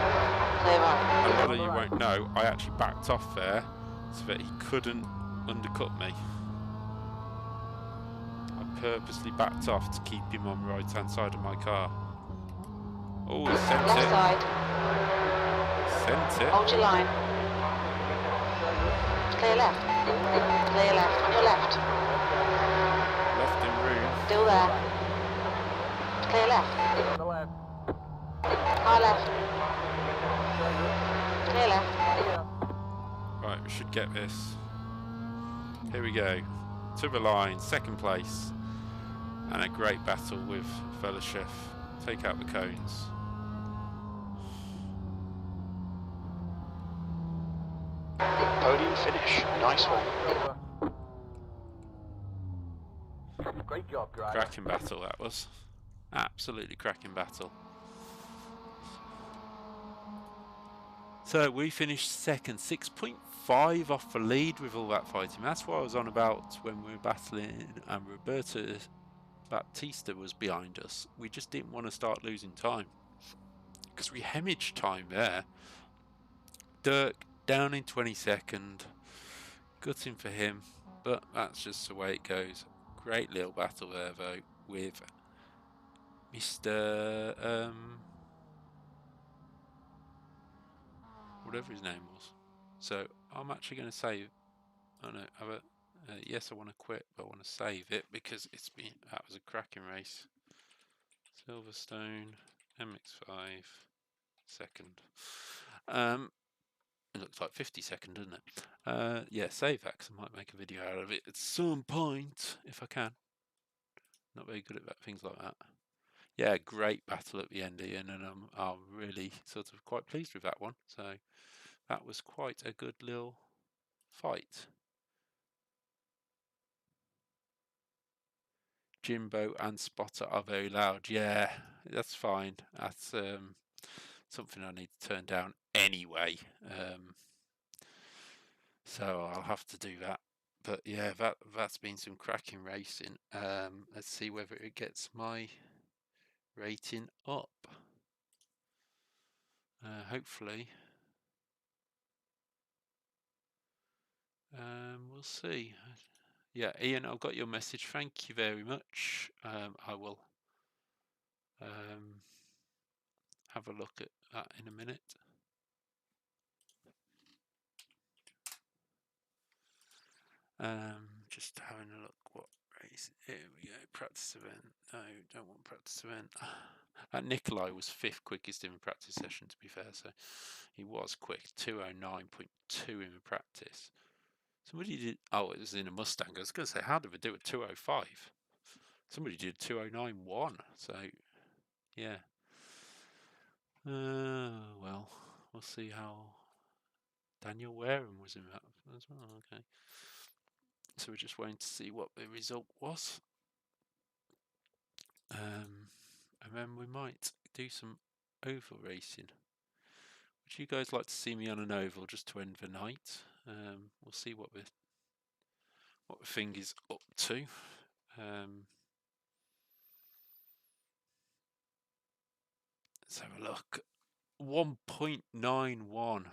Clear right. a lot of you won't know, I actually backed off there so that he couldn't undercut me. I purposely backed off to keep him on the right hand side of my car. Oh, he sent Left it. side. Sent it. Hold your line. Clear left. Clear left. On your left. Left in room. Still there. Clear left. On the left. Car left. Clear left. Here. Right, we should get this. Here we go. To the line, second place. And a great battle with Fellowship. Take out the cones. Podium finish. Nice one. Great job, driver. Cracking battle that was. Absolutely cracking battle. So we finished second, 6.5 off the lead with all that fighting. That's what I was on about when we were battling and Roberto Batista was behind us. We just didn't want to start losing time because we hemorrhaged time there. Dirk down in 22nd, gutting for him, but that's just the way it goes. Great little battle there though with Mr. Whatever his name was. So I'm actually going to save. Oh no, yes, I want to quit, but I want to save it because that was a cracking race. Silverstone, MX5, second. It looks like 52nd, doesn't it? Yeah, save that because I might make a video out of it at some point if I can. Not very good at things like that. Yeah, great battle at the end, Ian, and I'm really sort of quite pleased with that one. So that was quite a good little fight. Jimbo and Spotter are very loud. Yeah, that's fine. That's something I need to turn down anyway. So I'll have to do that. But yeah, that's been some cracking racing. Let's see whether it gets my rating up. Hopefully. We'll see. Yeah, Ian, I've got your message. Thank you very much. I will have a look at that in a minute. Just having a look what race. Here we go. Practice event. No, don't want practice event. Nikolai was 5th quickest in the practice session, to be fair, so he was quick. 209.2 in the practice. Somebody did. Oh, it was in a Mustang. I was going to say, how did they do a 205? Somebody did 209.1. So, yeah. Well, we'll see how Daniel Wareham was in that as well. Okay. So we're just waiting to see what the result was. And then we might do some oval racing. Would you guys like to see me on an oval just to end the night? We'll see what the thing is up to. Let's have a look. 1.91.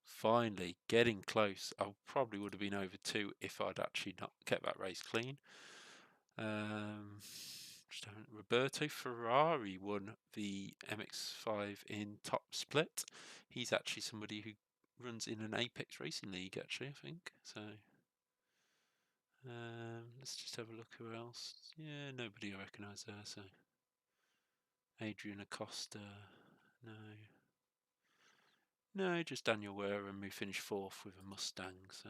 Finally, getting close. I probably would have been over 2 if I'd actually not kept that race clean. Roberto Ferrari won the MX5 in top split. He's actually somebody who runs in an Apex Racing League, actually, I think. So let's just have a look who else. Yeah, nobody I recognise there. So Adrian Acosta, no, just Daniel Wareham, who finished 4th with a Mustang. So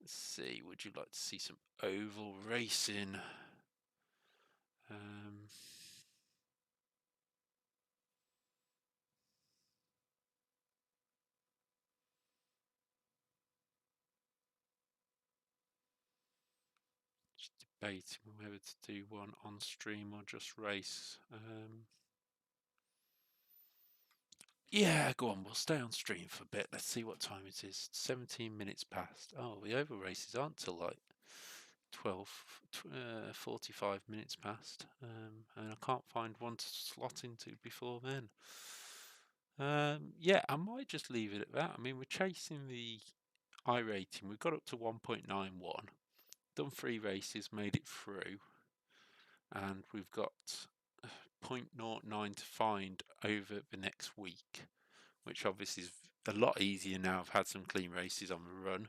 Let's see, would you like to see some oval racing? Just debating whether to do one on stream or just race. Yeah, go on, we'll stay on stream for a bit. Let's see what time it is. 17 minutes past. Oh, the oval races aren't till like 45 minutes past. And I can't find one to slot into before then. Yeah, I might just leave it at that. I mean, we're chasing the iRating. We've got up to 1.91. Done 3 races, made it through. And we've got 0.09 to find over the next week, which obviously is a lot easier now. I've had some clean races on the run.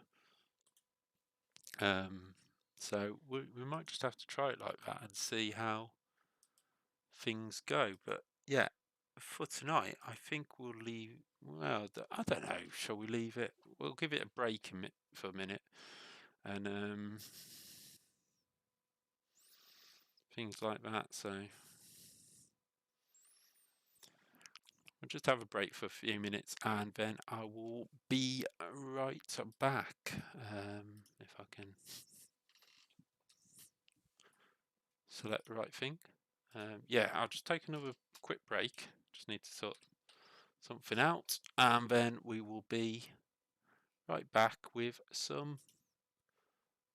So we might just have to try it like that and see how things go. But yeah, for tonight, I think we'll leave. Well, I don't know. Shall we leave it? We'll give it a break for a minute, and things like that. So we'll just have a break for a few minutes, and then I will be right back. If I can select the right thing. Yeah, I'll just take another quick break. Just need to sort something out, and then we will be right back with some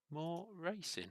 more racing.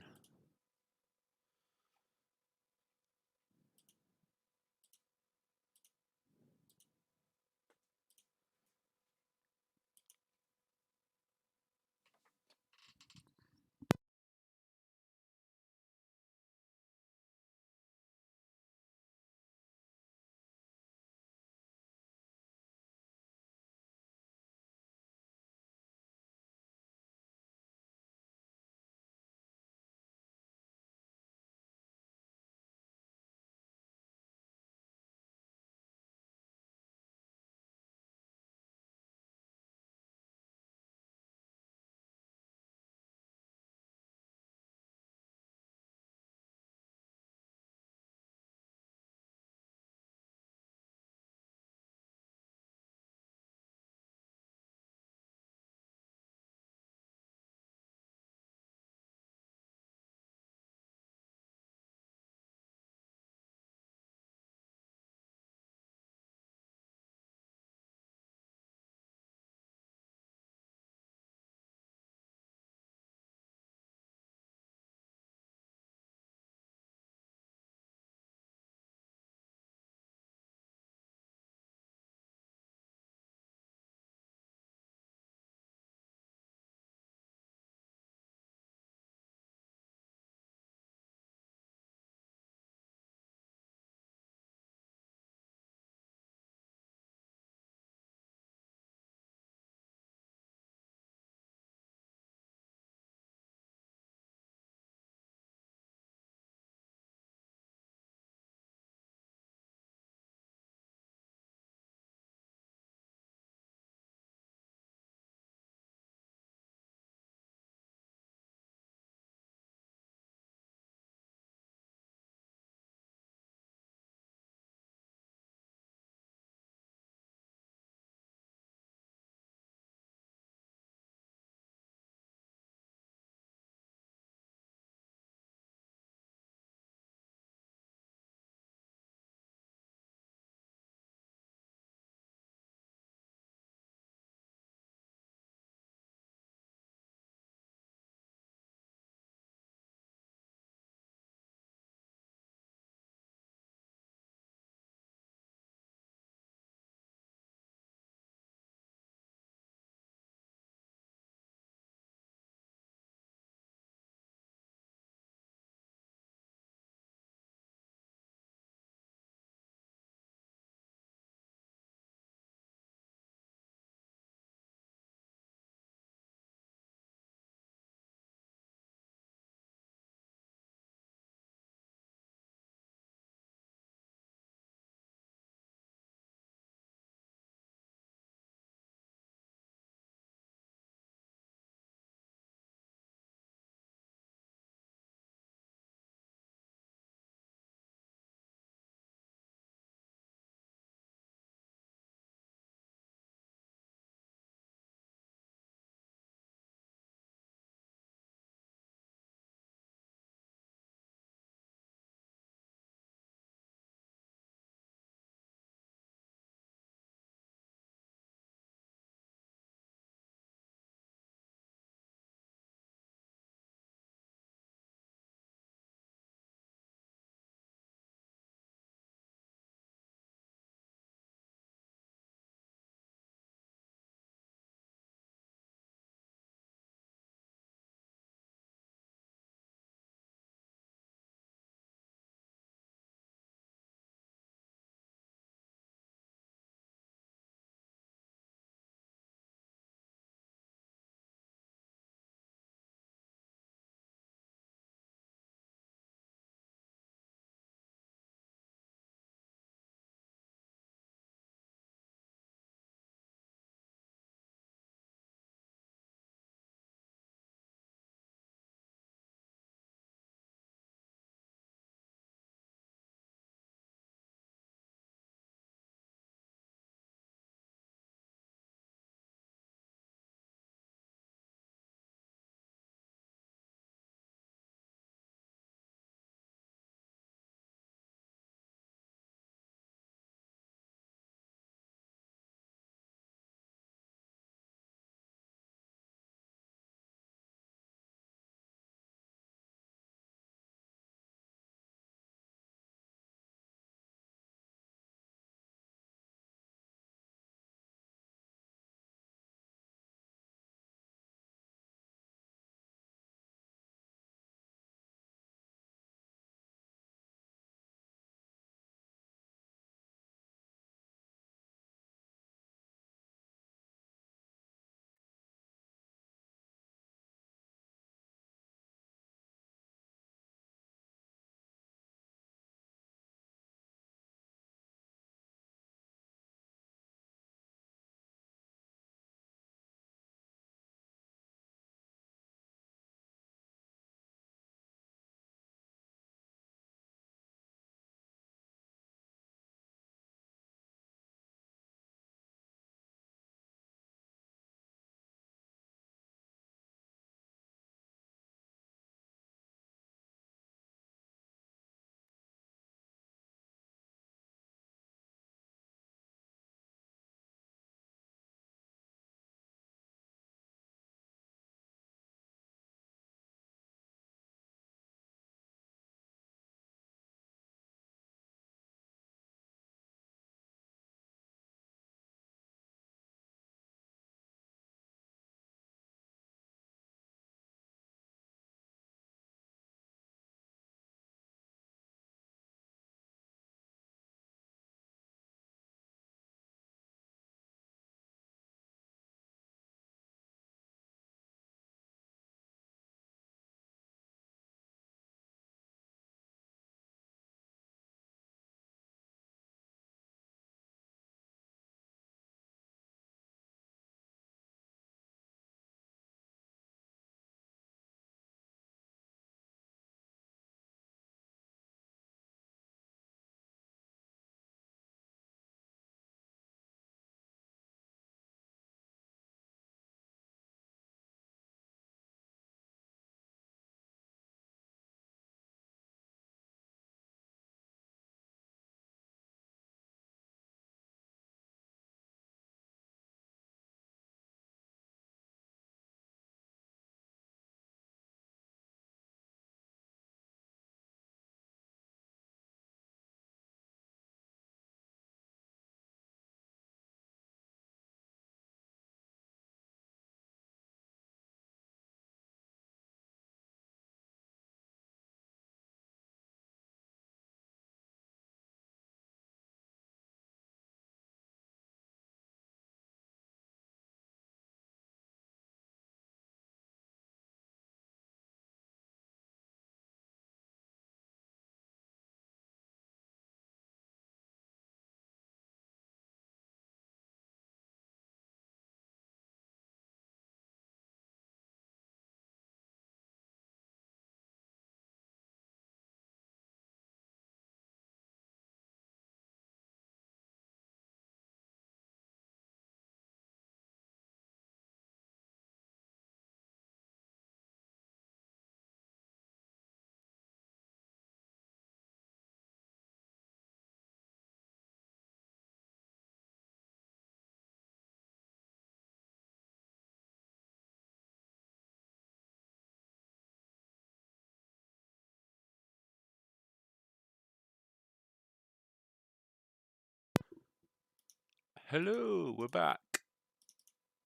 Hello, we're back.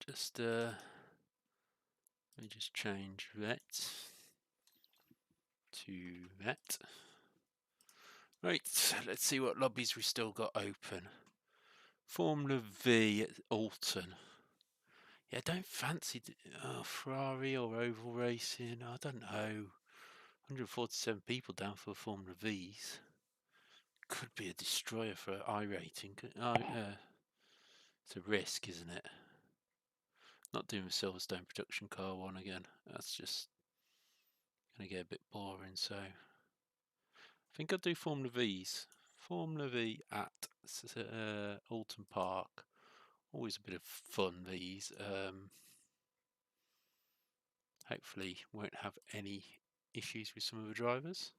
Just let me just change that to that. Right, let's see what lobbies we still got open. Formula V at Alton. Yeah, I don't fancy Ferrari or oval racing. I don't know. 147 people down for Formula V's. Could be a destroyer for iRacing. It's a risk, isn't it? Not doing the Silverstone production car one again. That's just going to get a bit boring. So I think I'll do Formula V's. Formula V at Alton Park. Always a bit of fun, these. Hopefully won't have any issues with some of the drivers.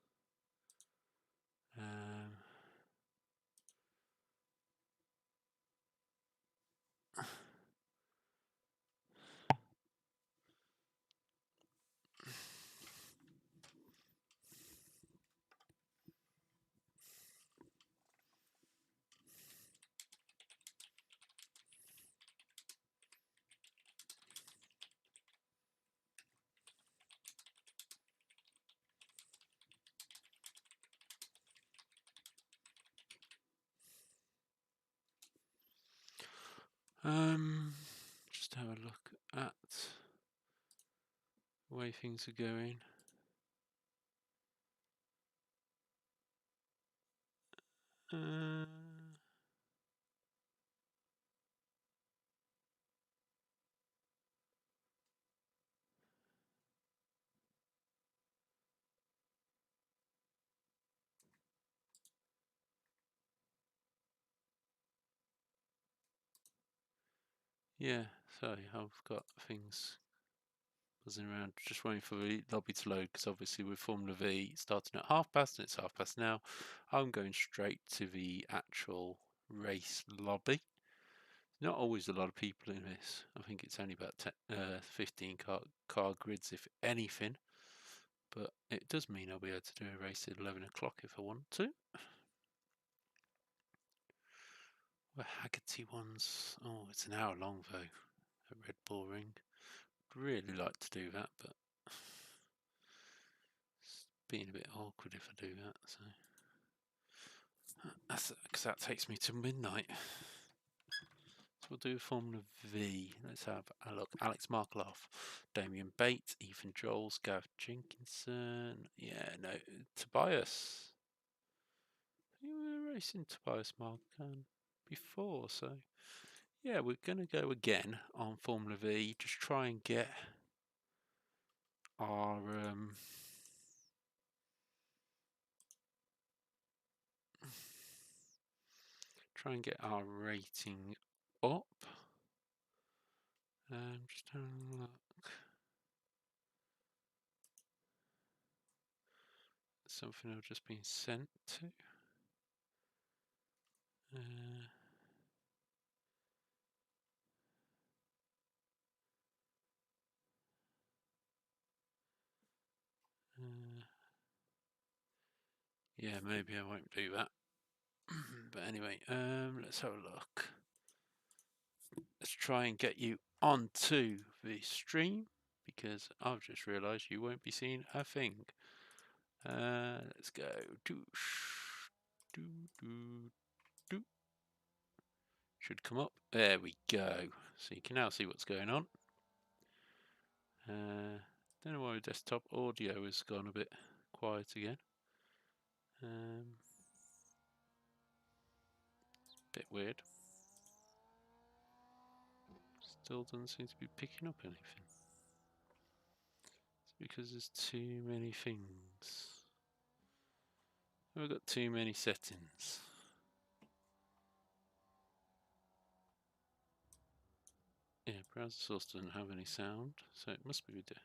Just have a look at the way things are going. Yeah, sorry, I've got things buzzing around, just waiting for the lobby to load, because obviously with Formula V starting at past and it's 12:30 now, I'm going straight to the actual race lobby. Not always a lot of people in this. I think it's only about 15 car grids, if anything. But it does mean I'll be able to do a race at 11 o'clock if I want to. The Haggerty ones. Oh, it's an hour long though at Red Bull Ring. Really like to do that, but it's being a bit awkward if I do that. So that's because that takes me to midnight. So we'll do Formula V. Let's have a look. Alex Markloff, Damien Bates, Ethan Joels, Gareth Jenkinson. Yeah, no, Tobias. You were racing Tobias Markan before, so yeah, we're going to go again on Formula V. Just try and get our rating up. Just having a look. Something I've just been sent to. Yeah, maybe I won't do that. But anyway, let's have a look. Let's try and get you onto the stream, because I've just realised you won't be seeing a thing. Let's go. Should come up. There we go. So you can now see what's going on. Don't know why the desktop audio has gone a bit quiet again. It's a bit weird. Still doesn't seem to be picking up anything. It's because there's too many things. We've got too many settings. Yeah, browser source doesn't have any sound, so it must be with the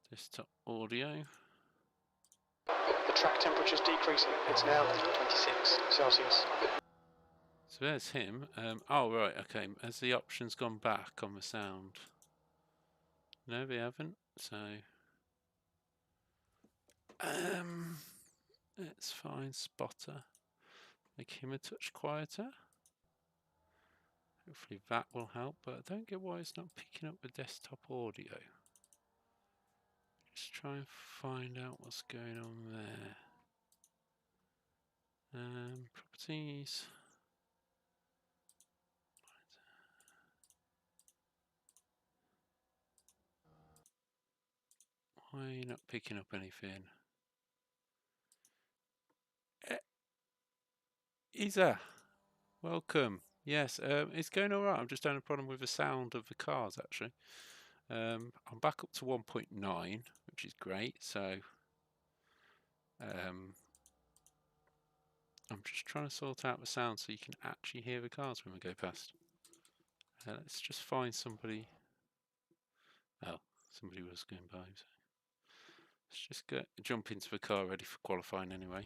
desktop audio. The track temperature's decreasing. It's now 26 Celsius. So there's him. Oh, right, okay. Has the options gone back on the sound? No, they haven't. So, let's find Spotter. Make him a touch quieter. Hopefully that will help, but I don't get why it's not picking up the desktop audio. Just try and find out what's going on there. Properties. Why are you not picking up anything? Isa, welcome. Yes, it's going all right. I'm just having a problem with the sound of the cars, actually. I'm back up to 1.9, which is great. So I'm just trying to sort out the sound so you can actually hear the cars when we go past. Let's just find somebody. Oh, somebody was going by. So let's just jump into the car ready for qualifying anyway.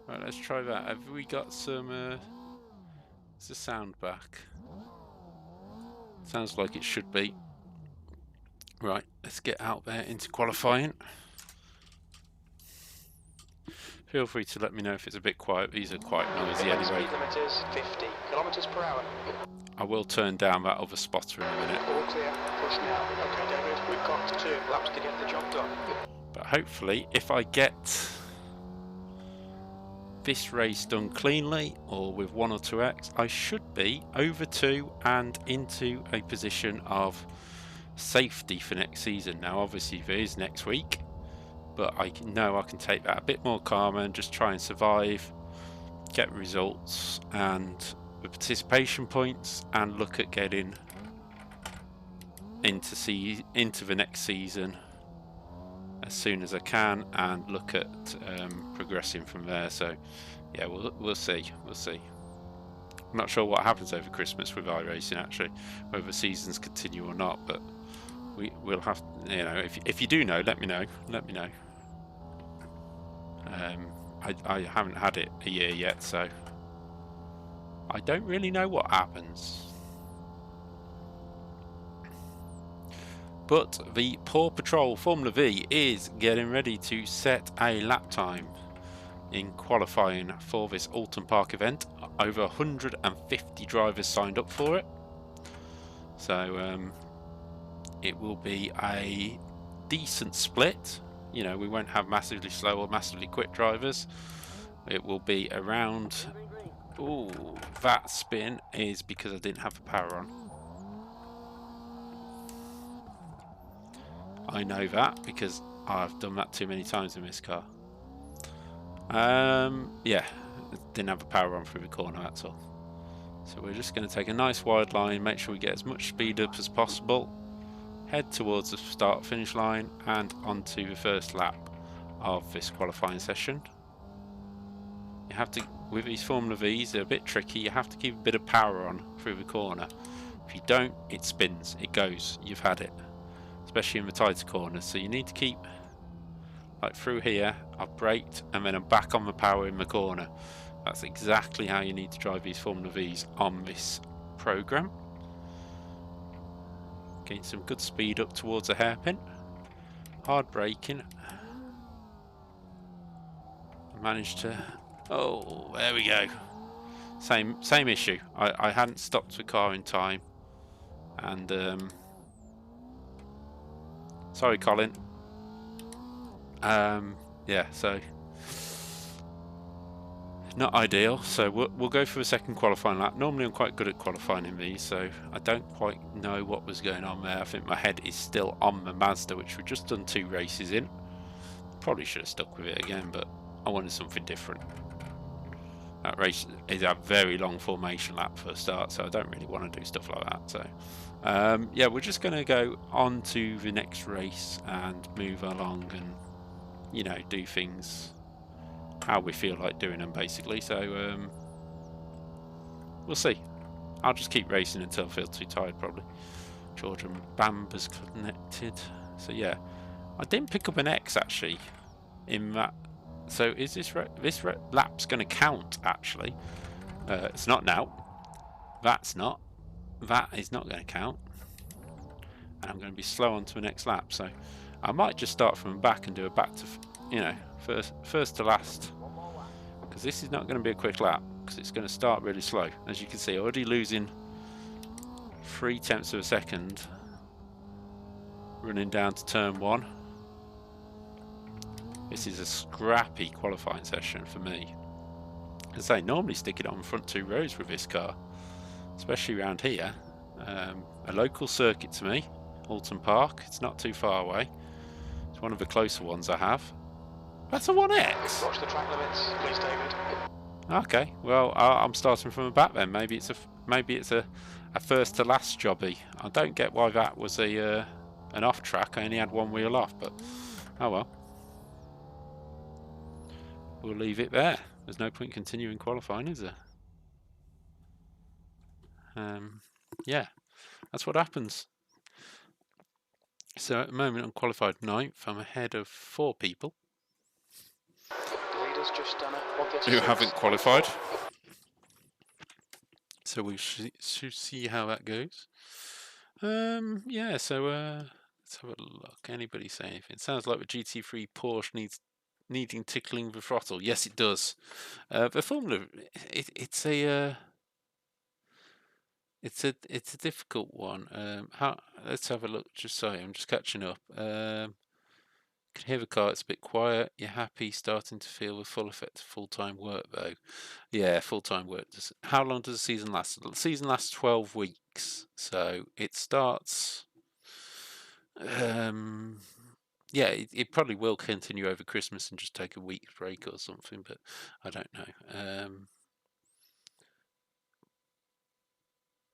Right, let's try that. Have we got some... is the sound back? Sounds like it should be. Right, let's get out there into qualifying. Feel free to let me know if it's a bit quiet. These are quite noisy anyway. Speed limit is 50 kilometers per hour. I will turn down that other spotter in a minute. All clear. Push now. Okay, David, we've got 2 laps to get the job done. But hopefully, if I get this race done cleanly or with 1 or 2x, I should be over 2 and into a position of safety for next season. Now, obviously, there is next week, but I know I can take that a bit more calmer and just try and survive, get results and the participation points, and look at getting into the next season as soon as I can, and look at progressing from there. So yeah, we'll see. I'm not sure what happens over Christmas with iRacing, actually, whether seasons continue or not, but we'll have, you know, if you do know, let me know. I haven't had it a year yet, so I don't really know what happens. But the Paw Patrol Formula V is getting ready to set a lap time in qualifying for this Alton Park event. Over 150 drivers signed up for it. So it will be a decent split. You know, we won't have massively slow or massively quick drivers. It will be around... Ooh, that spin is because I didn't have the power on. I know that because I've done that too many times in this car. Yeah, didn't have the power on through the corner, that's all. So we're just going to take a nice wide line, make sure we get as much speed up as possible, head towards the start finish line and onto the first lap of this qualifying session. You have to, with these Formula Vs, they're a bit tricky. You have to keep a bit of power on through the corner. If you don't, it spins, it goes, you've had it, especially in the tighter corners. So you need to keep, like through here, I've braked and then I'm back on the power in the corner. That's exactly how you need to drive these Formula Vs on this program. Gain some good speed up towards a hairpin. Hard braking. I managed to... Oh, there we go. Same issue. I hadn't stopped the car in time. And... sorry, Colin. Yeah, so... Not ideal, so we'll go for a second qualifying lap. Normally I'm quite good at qualifying in these, so I don't quite know what was going on there. I think my head is still on the Mazda, which we've just done 2 races in. Probably should have stuck with it again, but I wanted something different. That race is a very long formation lap for a start, so I don't really want to do stuff like that. So yeah, we're just going to go on to the next race and move along and, you know, do things how we feel like doing them, basically. So we'll see. I'll just keep racing until I feel too tired, probably. George and Bamber's connected. So yeah, I didn't pick up an X actually in that. So is this lap's going to count actually? It's not now. That's not. That is not going to count. And I'm going to be slow on to the next lap. So I might just start from the back and do a back to, you know, first to last, because this is not going to be a quick lap, because it's going to start really slow. As you can see, already losing 0.3 of a second running down to turn 1. This is a scrappy qualifying session for me. As I say, normally stick it on front 2 rows with this car, especially around here. A local circuit to me, Alton Park. It's not too far away. It's one of the closer ones I have. That's a 1X. Watch the track limits, please, David. Okay, well I'm starting from the back then. Maybe it's a first to last jobby. I don't get why that was an off track. I only had one wheel off, but oh well. We'll leave it there. There's no point continuing qualifying, is there? Yeah, that's what happens. So at the moment I'm qualified 9th. I'm ahead of 4 people Leaders just done it. who haven't qualified. So we should see how that goes. Yeah, so let's have a look. Anybody say anything? It sounds like the GT3 Porsche needing tickling the throttle. Yes, it does. The Formula, it's a difficult one. Let's have a look. Just sorry, I'm just catching up. Can hear the car. It's a bit quiet. You're happy. Starting to feel the full effect of full-time work, though. Yeah, full-time work. How long does the season last? The season lasts 12 weeks, so it starts. Yeah, it probably will continue over Christmas and just take a week's break or something, but I don't know.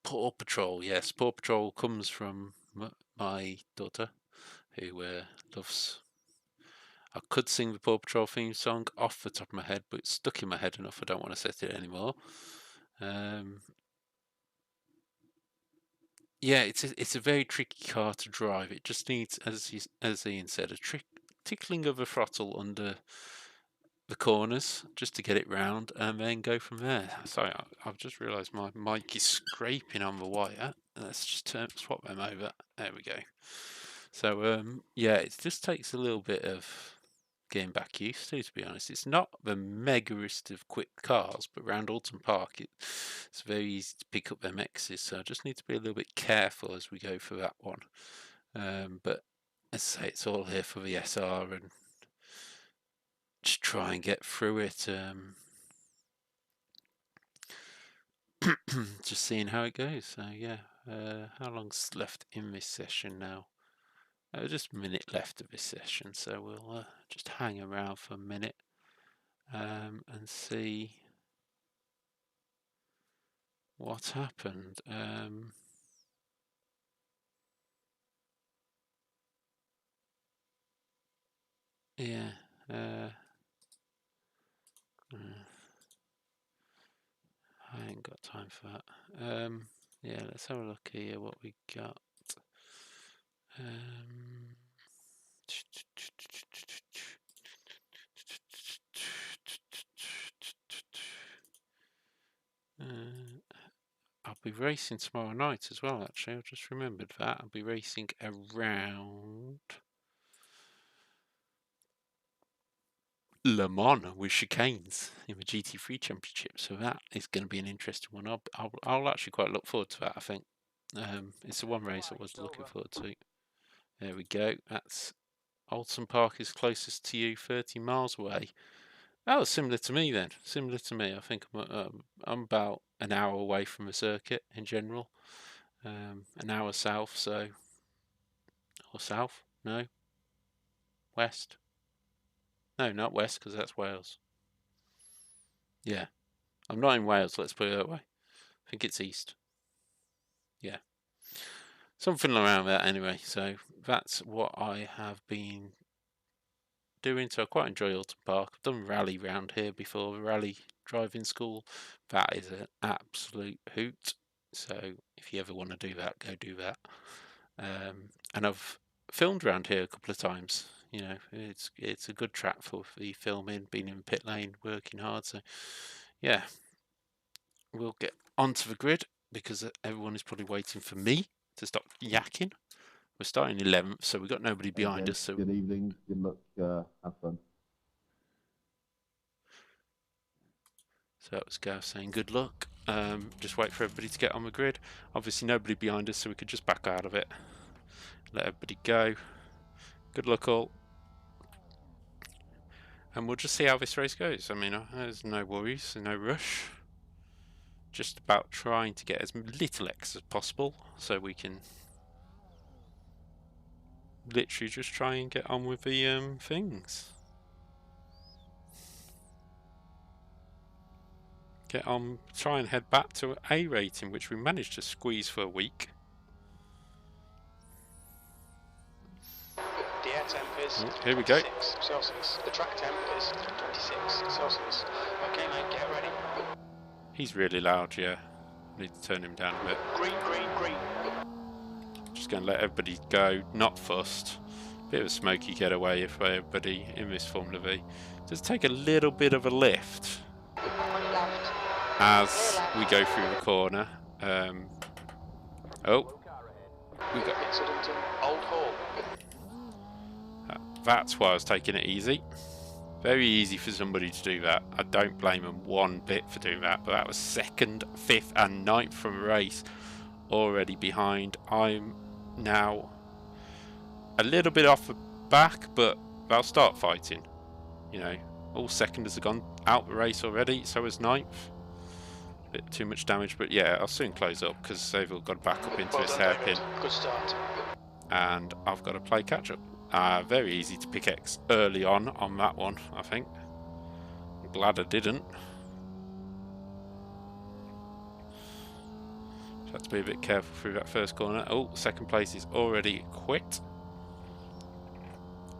Paw Patrol, yes, Paw Patrol comes from my daughter, who loves. I could sing the Paw Patrol theme song off the top of my head, but it's stuck in my head enough I don't want to set it anymore. Yeah, it's a very tricky car to drive. It just needs, as Ian said, a tickling of the throttle under the corners just to get it round, and then go from there. Sorry, I've just realised my mic is scraping on the wire. Let's just swap them over. There we go. So yeah, it just takes a little bit of getting back used to be honest. It's not the megaest of quick cars, but around Alton Park it's very easy to pick up them X's, so I just need to be a little bit careful as we go for that one. But as I say, it's all here for the SR and just try and get through it. Just seeing how it goes. So yeah, how long's left in this session now? Just a minute left of this session, so we'll just hang around for a minute and see what happened. Yeah. I ain't got time for that. Yeah, let's have a look here what we got. I'll be racing tomorrow night as well, actually. I just remembered that. I'll be racing around Le Mans with chicanes in the GT3 Championship, so that is going to be an interesting one. I'll actually quite look forward to that, I think. It's the one race I was looking forward to. There we go. That's Alton Park is closest to you, 30 miles away. That was similar to me then. Similar to me. I think I'm about an hour away from the circuit in general. An hour south, so. Or south? No. West? No, not west, because that's Wales. Yeah. I'm not in Wales, let's put it that way. I think it's east. Yeah. Something around that anyway. So that's what I have been doing. So I quite enjoy Alton Park. I've done rally round here before, rally driving school. That is an absolute hoot. So if you ever want to do that, go do that. And I've filmed around here a couple of times. You know, it's a good track for the filming, being in pit lane, working hard. So yeah, we'll get onto the grid because everyone is probably waiting for me to stop yakking. We're starting 11th, so we've got nobody behind us. So good evening, good luck, have fun. So that was Gav saying good luck. Just wait for everybody to get on the grid. Obviously nobody behind us, so we could just back out of it. Let everybody go. Good luck all. And we'll just see how this race goes. I mean, there's no worries, no rush. Just about trying to get as little X as possible so we can literally just try and get on with the things. Get on, try and head back to A rating, which we managed to squeeze for a week. The air temp is Here we go. 26 Celsius. The track temp is 26 Celsius. Okay, mate, get ready. He's really loud, yeah. Need to turn him down a bit. Green, green, green. Just going to let everybody go, not fussed. Bit of a smoky getaway for everybody in this Formula V. Just take a little bit of a lift as we go through the corner. Oh, we got Incident in Old Hall. That's why I was taking it easy. Very easy for somebody to do that. I don't blame them one bit for doing that. But that was 2nd, 5th and 9th from a race. Already behind. I'm now a little bit off the back, but they'll start fighting. You know, all seconders have gone out the race already. So is 9th. Bit too much damage, but yeah, I'll soon close up because they've all got back up into this hairpin. Good start. And I've got to play catch up. Very easy to pick X early on that one, I think. I'm glad I didn't. Just have to be a bit careful through that first corner. Oh, 2nd place is already quit.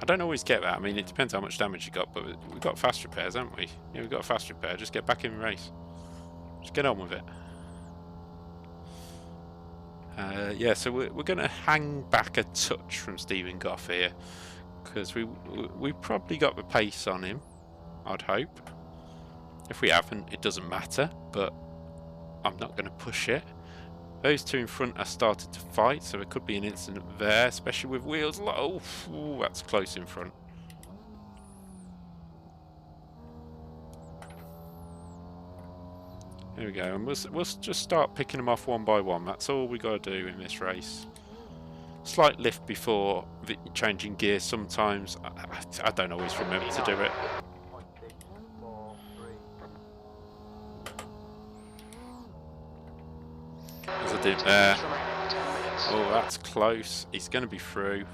I don't always get that. I mean, it depends how much damage you got, but we've got fast repairs, haven't we? Yeah, we've got a fast repair. Just get back in the race. Just get on with it. Yeah, so we're going to hang back a touch from Stephen Goff here, because we probably got the pace on him, I'd hope. If we haven't, it doesn't matter, but I'm not going to push it. Those two in front are starting to fight, so there could be an incident there, especially with wheels low. Oh, that's close in front. There we go, and we'll just start picking them off one by one. That's all we got to do in this race. Slight lift before changing gear sometimes. I don't always remember to do it. As I did there. Oh, that's close. He's going to be through.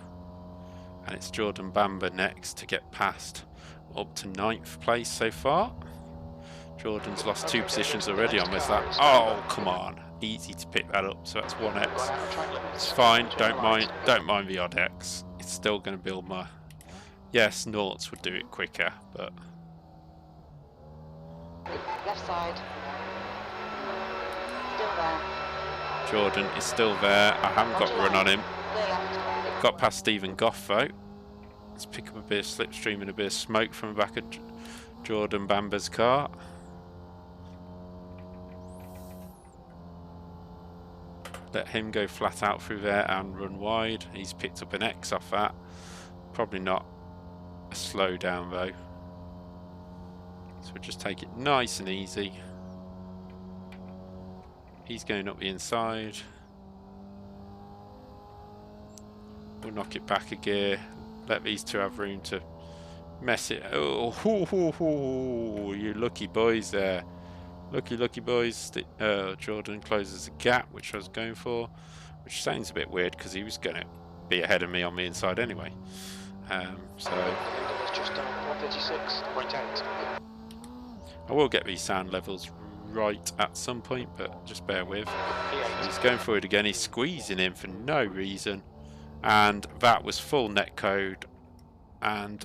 And it's Jordan Bamber next to get past. Up to 9th place so far. Jordan's lost 2 positions already on this lap. Oh, come on. Easy to pick that up, so that's 1x. It's fine, don't mind the odd X. It's still going to build my... Yes, noughts would do it quicker, but... Left side. Still there. Jordan is still there. I haven't got a run on him. Clear left. Got past Stephen Goff though. Let's pick up a bit of slipstream and a bit of smoke from the back of Jordan Bamber's car. Let him go flat out through there and run wide. He's picked up an X off that. Probably not a slow down though. So we'll just take it nice and easy. He's going up the inside. We'll knock it back a gear. Let these two have room to mess it. Oh, hoo, hoo, hoo. You lucky boys there. Lucky boys. Jordan closes the gap, which I was going for, which sounds a bit weird because he was going to be ahead of me on the inside anyway. So Just 136.8. I will get these sound levels right at some point, but just bear with. He's going for it again. He's squeezing in for no reason, and that was full net code, and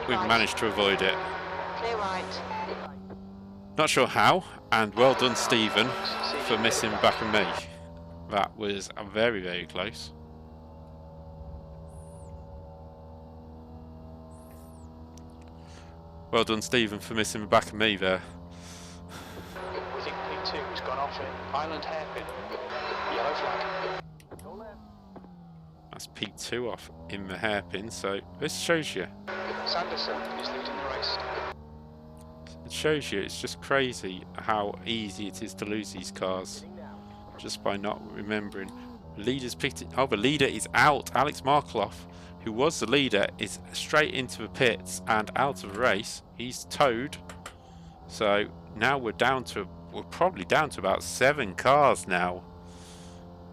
we've managed to avoid it. Clear right. Not sure how, and well done Stephen for missing back of me. That was very, very close. Well done Stephen for missing the back of me there. We think P2 has gone off in Island hairpin. Yellow flag. That's P2 off in the hairpin, so this shows you. Sanderson is leading the race. It shows you, it's just crazy how easy it is to lose these cars just by not remembering. Leader's picked it. Oh, the leader is out. Alex Markloff, who was the leader, is straight into the pits and out of the race. He's towed. So now we're probably down to about 7 cars now.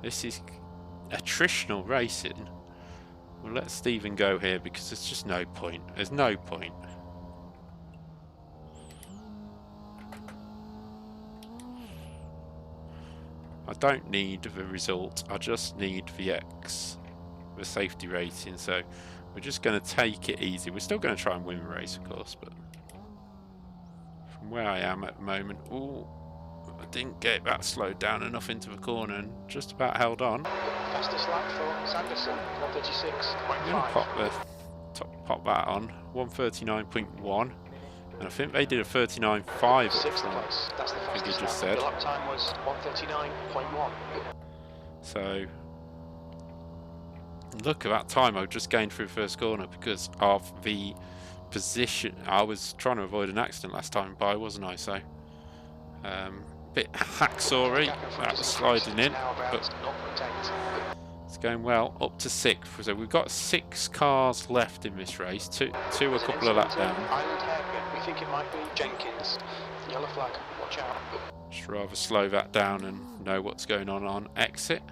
This is attritional racing. We'll let Stephen go here because there's just no point. There's no point. I don't need the result, I just need the safety rating, so we're just going to take it easy. We're still going to try and win the race, of course, but from where I am at the moment, ooh, I didn't get that slowed down enough into the corner and just about held on. Fastest lap for Sanderson, 136.5. I'm going to pop that on, 139.1. And I think they did a 39.5. Sixth place. That's the fastest you just lap. said. The lap time was 139.1. So look at that time I just gained through first corner because of the position. I was trying to avoid an accident last time by, wasn't I? So bit hacksawy. That was sliding in, but it's going well. Up to 6th. So we've got 6 cars left in this race. Two a couple of laps down. Island hairpin. We think it might be Jenkins. Yellow flag. Watch out. Just rather slow that down and know what's going on exit.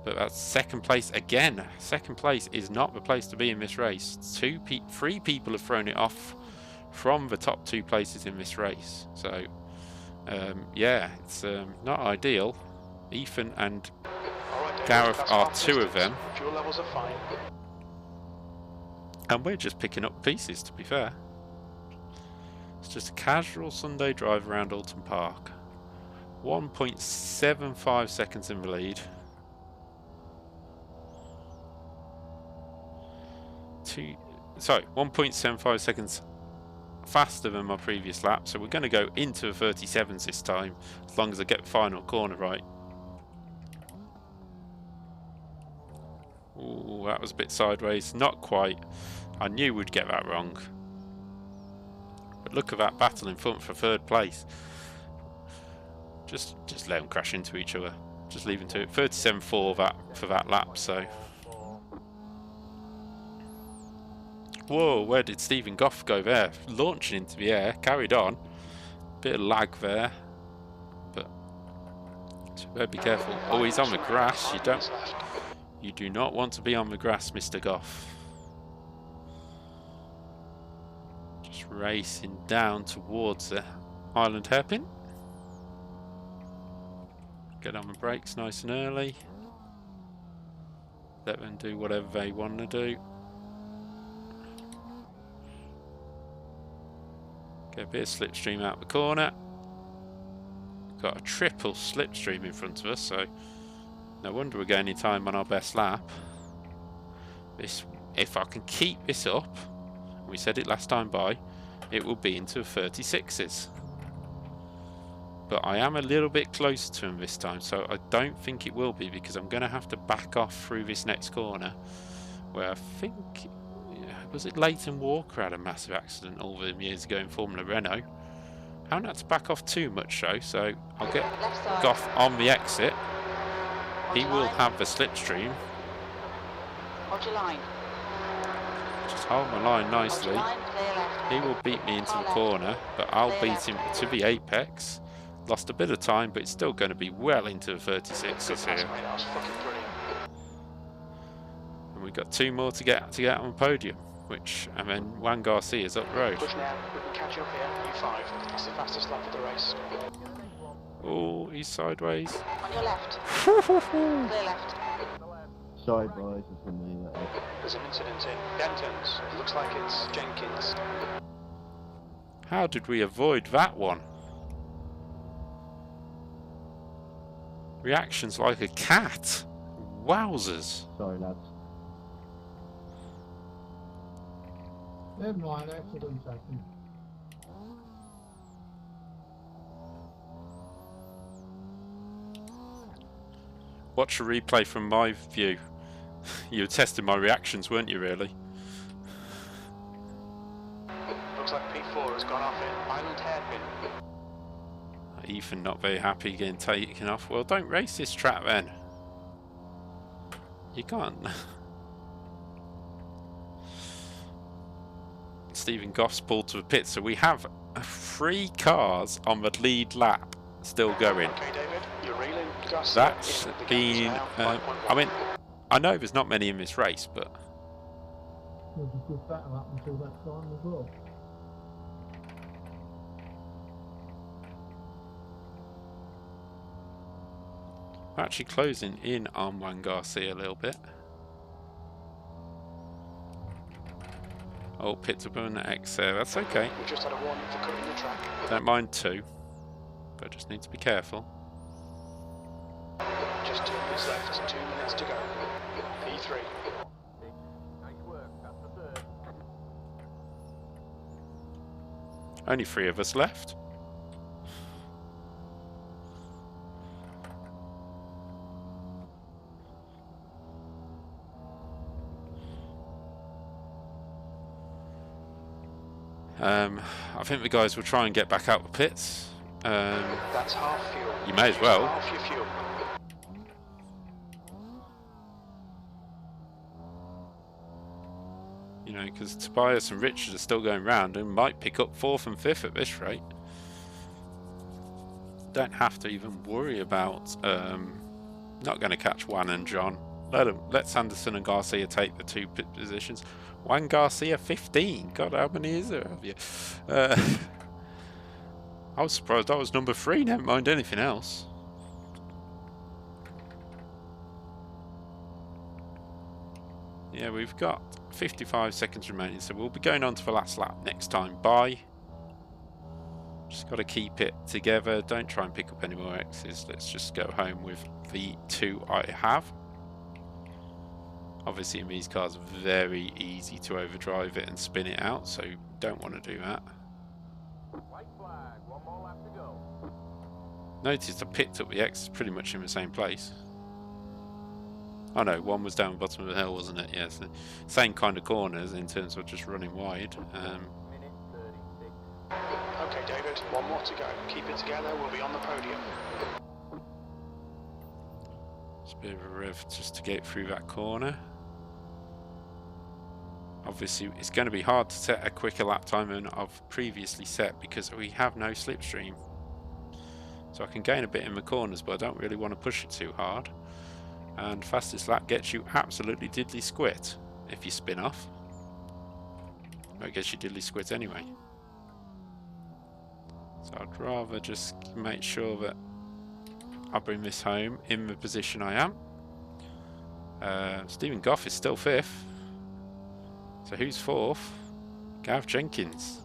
But that's 2nd place again. 2nd place is not the place to be in this race. 3 people have thrown it off from the top 2 places in this race. So yeah, it's not ideal. Ethan and Gareth are 2 of them. Fuel levels are fine. And we're just picking up pieces, to be fair. It's just a casual Sunday drive around Alton Park. 1.75 seconds in the lead. 1.75 seconds faster than my previous lap. So we're going to go into the 37s this time, as long as I get the final corner right. Ooh, that was a bit sideways. Not quite. I knew we'd get that wrong. But look at that battle in front for 3rd place. Just let them crash into each other. Just leave them to it. 37.4 for that lap. So, whoa! Where did Stephen Goff go there? Launching into the air. Carried on. Bit of lag there. But better be careful. Oh, he's on the grass. You do not want to be on the grass, Mr. Goff. Just racing down towards the island hairpin. Get on the brakes nice and early. Let them do whatever they want to do. Get a bit of slipstream out the corner. Got a triple slipstream in front of us, so no wonder we're gaining time on our best lap. If I can keep this up, we said it last time by, it will be into 36s. But I am a little bit closer to him this time, so I don't think it will be, because I'm going to have to back off through this next corner, where I think, was it Leighton Walker had a massive accident all them years ago in Formula Renault. I haven't had to back off too much though, so I'll get Goff on the exit. He will have the slipstream. Hold your line. Just hold my line nicely. He will beat me into the corner, but I'll beat him to the apex. Lost a bit of time, but it's still going to be well into the 36s here. And we've got 2 more to get on the podium, and then Juan Garcia's up the road. Push now, we can catch up here. U5, that's the fastest lap of the race. Oh, he's sideways. On your left. Clear left. Sideways or something like that. There's an incident in Denton's. It looks like it's Jenkins. How did we avoid that one? Reactions like a cat. Wowzers. Sorry, lads. Never mind, excellent second. Watch a replay from my view. You were testing my reactions, weren't you, really? Looks like P4 has gone off in Ethan not very happy getting taken off. Well, don't race this track then. You can't. Stephen Goff's pulled to the pit, so we have 3 cars on the lead lap still going. Okay, David, you're reeling. That's been. I mean, I know there's not many in this race, but. There's a good battle up until that time as well. We're actually closing in on Juan Garcia a little bit. Oh, pits up on the X there. That's okay. We just had a warning for cutting the track. Don't mind 2, but just need to be careful. Just 2 minutes left. 2 minutes to go. P3. Nice work. That's the third. Only 3 of us left. I think the guys will try and get back out the pits. That's half fuel. You may as well. Half your fuel. You know, because Tobias and Richard are still going round and might pick up 4th and 5th at this rate. Don't have to even worry about not going to catch Juan and John. Let Sanderson and Garcia take the 2 pit positions. Juan Garcia 15. God, how many is there of you? I was surprised I was number 3. Never mind anything else. Yeah, we've got 55 seconds remaining, so we'll be going on to the last lap next time. Bye. Just got to keep it together. Don't try and pick up any more X's. Let's just go home with the 2 I have. Obviously in these cars, very easy to overdrive it and spin it out, so don't want to do that. White flag. 1 more lap to go. Notice I picked up the X pretty much in the same place. Oh no, 1 was down the bottom of the hill, wasn't it? Yes, yeah, same kind of corners in terms of just running wide. Minute 36. Okay, David, 1 more to go. Keep it together. We'll be on the podium. Just a bit of a rev just to get through that corner. Obviously, it's going to be hard to set a quicker lap time than I've previously set because we have no slipstream. So I can gain a bit in the corners, but I don't really want to push it too hard. And fastest lap gets you absolutely diddly squit if you spin off. Well, it gets you diddly squit anyway. So I'd rather just make sure that I bring this home in the position I am. Stephen Goff is still 5th. So who's 4th? Gareth Jenkins.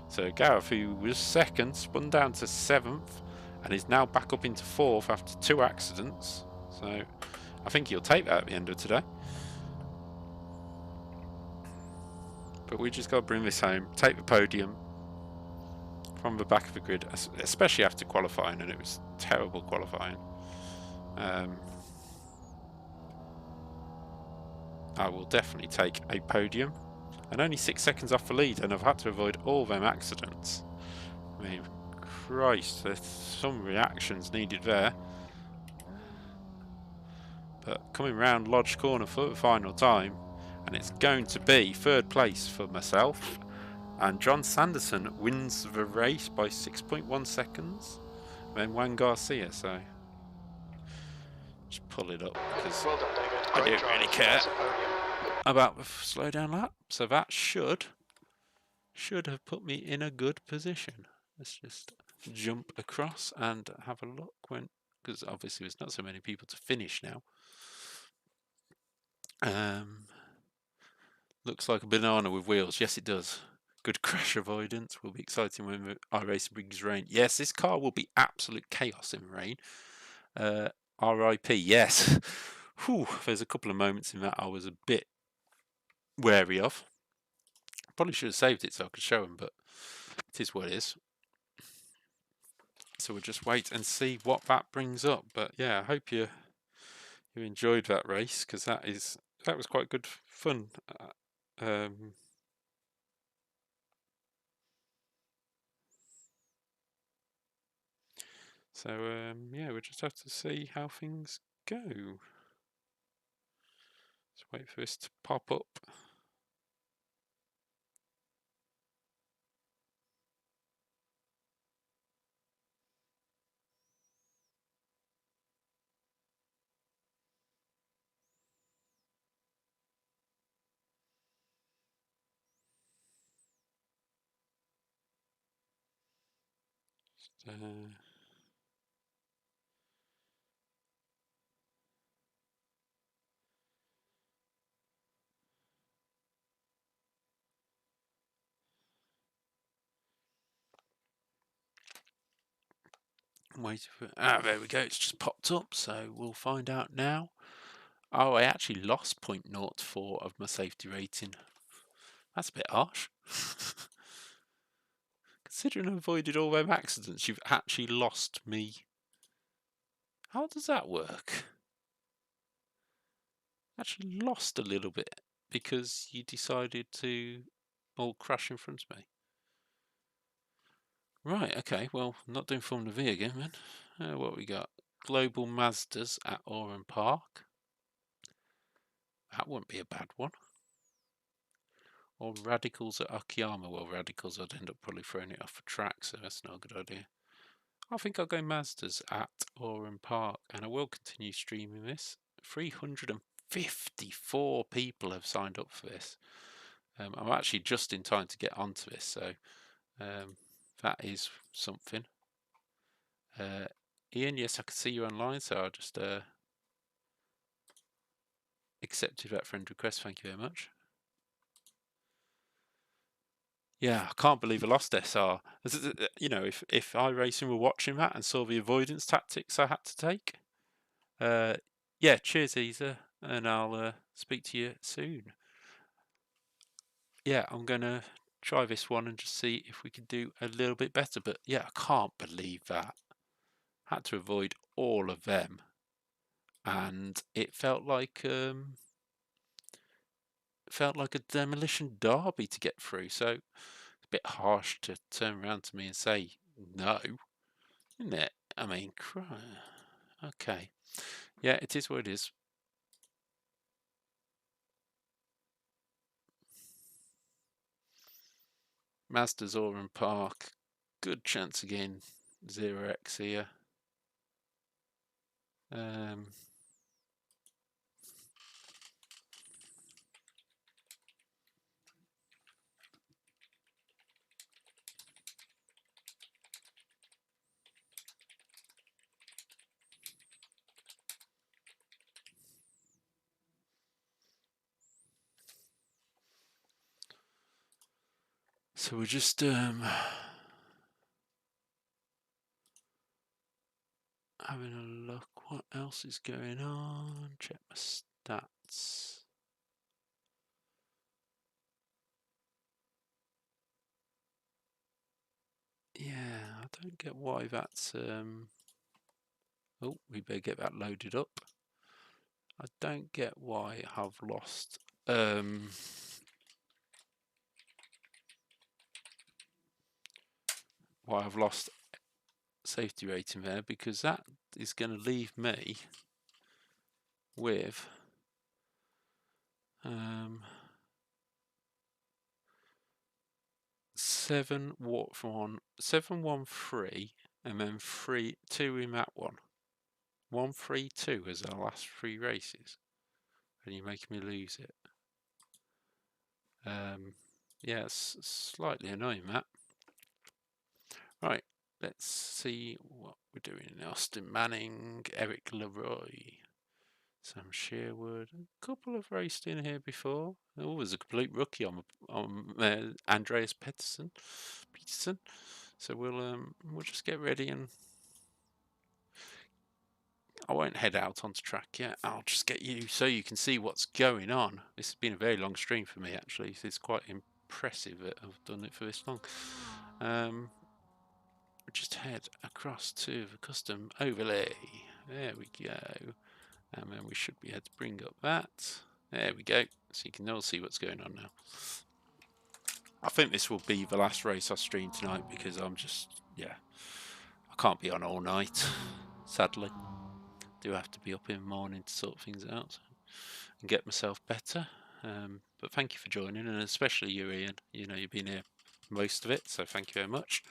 So Gareth, who was 2nd, spun down to 7th and is now back up into 4th after 2 accidents. So I think he'll take that at the end of today. But we just got to bring this home, take the podium from the back of the grid, especially after qualifying, and it was terrible qualifying. I will definitely take a podium, and only 6 seconds off the lead, and I've had to avoid all them accidents. I mean, Christ, there's some reactions needed there. But coming round Lodge Corner for the final time, and it's going to be 3rd place for myself, and John Sanderson wins the race by 6.1 seconds, then Juan Garcia. So just pull it up because Well done, David. I Great don't really drive. care That's a podium. about the slow down lap. So that should have put me in a good position. Let's just jump across and have a look when, because obviously there's not so many people to finish now. Looks like a banana with wheels. Yes, it does. Good crash avoidance. Will be exciting when the iRacing brings rain. Yes, this car will be absolute chaos in rain. RIP, yes. Whew, there's a couple of moments in that I was a bit wary of. Probably should have saved it so I could show them, but it is what it is. So we'll just wait and see what that brings up. But yeah, I hope you enjoyed that race, because that was quite good fun. So yeah, we'll just have to see how things go. Let's wait for this to pop up. Waiting for there we go. It's just popped up, so we'll find out now. Oh, I actually lost 0.04 of my safety rating. That's a bit harsh. Considering I avoided all them accidents, you've actually lost me. How does that work? Actually lost a little bit because you decided to all crash in front of me. Right, okay, well, not doing Formula V again, man. What we got? Global Mazdas at Oran Park. That wouldn't be a bad one. Or Radicals at Akiyama. Well, Radicals, I'd end up probably throwing it off a track, so that's not a good idea. I think I'll go Mazdas at Oran Park, and I will continue streaming this. 354 people have signed up for this. I'm actually just in time to get onto this, so that is something. Ian, yes, I can see you online, so I'll just accepted that friend request. Thank you very much. Yeah, I can't believe I lost SR. You know, if iRacing were watching that and saw the avoidance tactics I had to take, yeah, cheers, Isa, and I'll speak to you soon. Yeah, I'm gonna try this one and just see if we can do a little bit better. But yeah, I can't believe that. Had to avoid all of them, and it felt like a demolition derby to get through. So it's a bit harsh to turn around to me and say no, isn't it? I mean, okay, yeah, it is what it is. Mazda's Oran Park, good chance again. 0x here. So we're just having a look. What else is going on? Check my stats. Yeah, I don't get why that's oh, we better get that loaded up. I don't get why I've lost safety rating there, because that is going to leave me with 713 and then 2 in that one. 132 as our last 3 races, and you're making me lose it. Yeah, it's slightly annoying, that. Right, let's see what we're doing. Austin Manning, Eric Leroy, Sam Sherwood. A couple have raced in here before. Oh, there's a complete rookie on Andreas Peterson. So we'll just get ready, and I won't head out onto track yet. I'll just get you so you can see what's going on. This has been a very long stream for me, actually. It's quite impressive that I've done it for this long. We'll just head across to the custom overlay. There we go. And then we should be able to bring up that. There we go. So you can all see what's going on now. I think this will be the last race I stream tonight, because I'm just, yeah, I I can't be on all night, sadly. Do have to be up in the morning to sort things out and get myself better. But thank you for joining, and especially you, Ian. You know, you've been here most of it, so thank you very much.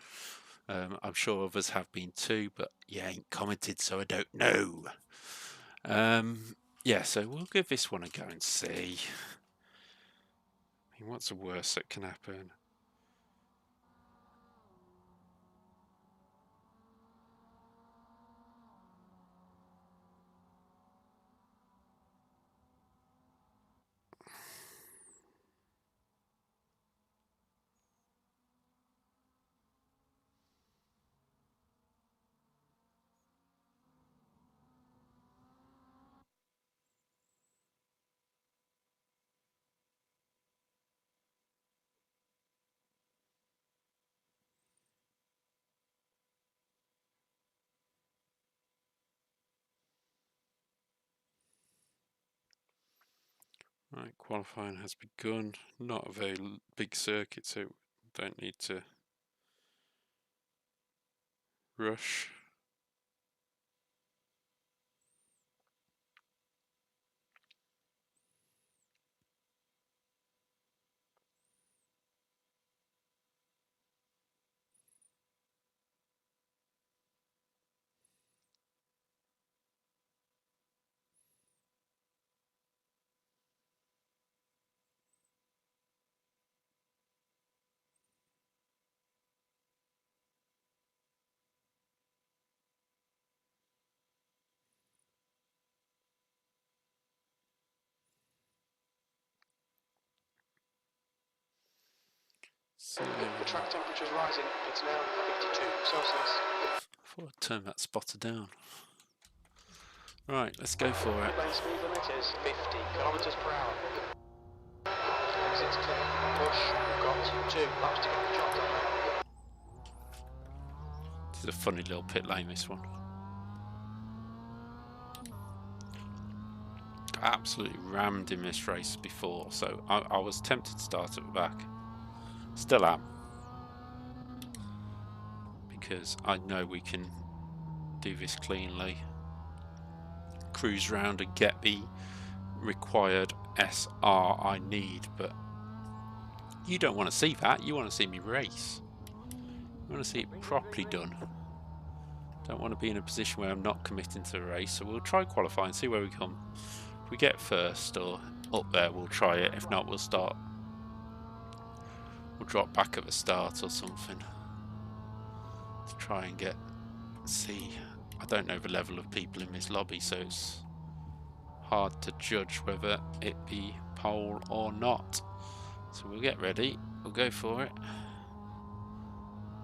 I'm sure others have been too, but you ain't commented, so I don't know. Yeah, so we'll give this one a go and see. I mean, what's the worst that can happen? Right, qualifying has begun. Not a very big circuit, so don't need to rush. So, The track temperature is rising. It's now 52 Celsius. I thought I'd turn that spotter down. Right, let's go for it. Lane speed limit is 50 kilometers per hour. Exit's clear. Push. We've got 2 laps to get the job done. This is a funny little pit lane, this one. Absolutely rammed in this race before, so I was tempted to start at the back. Still am. Because I know we can do this cleanly. Cruise round and get the required SR I need, but you don't want to see that. You want to see me race. You want to see it properly done. Don't want to be in a position where I'm not committing to the race, so we'll try qualify and see where we come. If we get first or up there, we'll try it. If not, we'll start. We'll drop back at the start or something to try and see. I don't know the level of people in this lobby, so it's hard to judge whether it be pole or not. So we'll get ready. We'll go for it.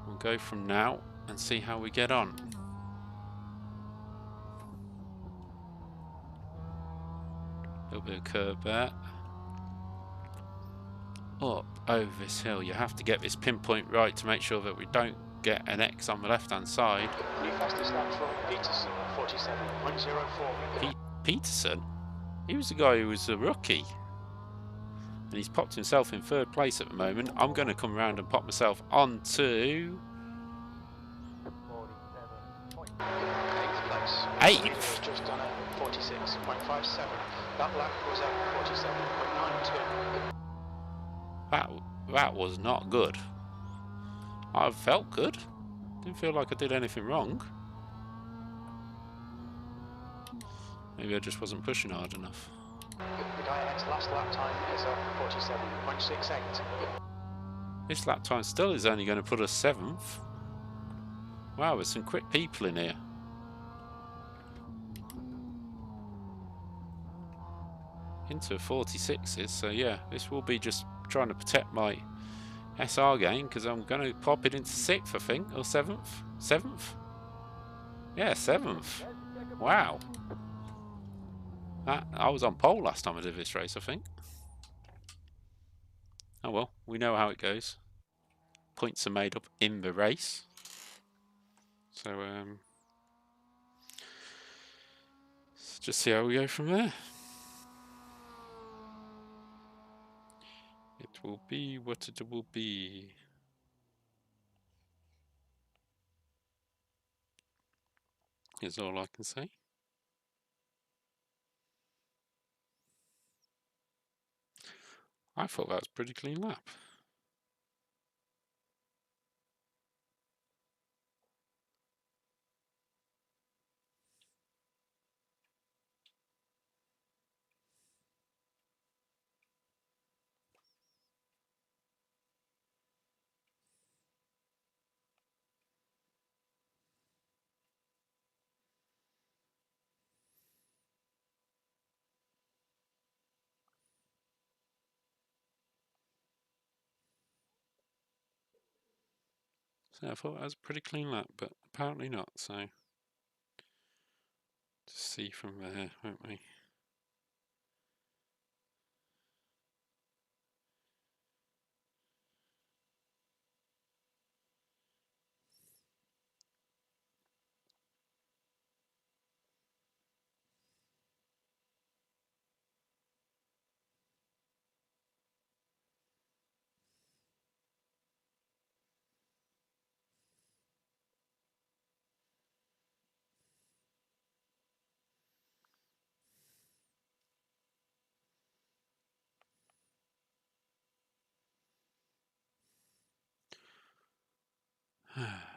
We'll go from now and see how we get on. A little bit of curve there. Up over this hill. You have to get this pinpoint right to make sure that we don't get an X on the left hand side. New fastest lap from Peterson, 47.04. Peterson? He was the guy who was a rookie. And he's popped himself in 3rd place at the moment. I'm going to come around and pop myself onto 8th place. 8th? Just done at 46.57. That lap was at 47.92. That was not good. I felt good. Didn't feel like I did anything wrong. Maybe I just wasn't pushing hard enough. The guy at last lap time is at 47.68. This lap time still is only going to put us 7th. Wow, there's some quick people in here. Into 46s, so yeah, this will be just trying to protect my SR game, because I'm going to pop it into 6th, I think, or 7th? 7th? Yeah, 7th. Wow. I was on pole last time I did this race, I think. Oh well, we know how it goes. Points are made up in the race. So, let's just see how we go from there. It will be what it will be. is all I can say. I thought that was a pretty clean lap. So I thought that was a pretty clean lap, but apparently not, so just see from there, won't we?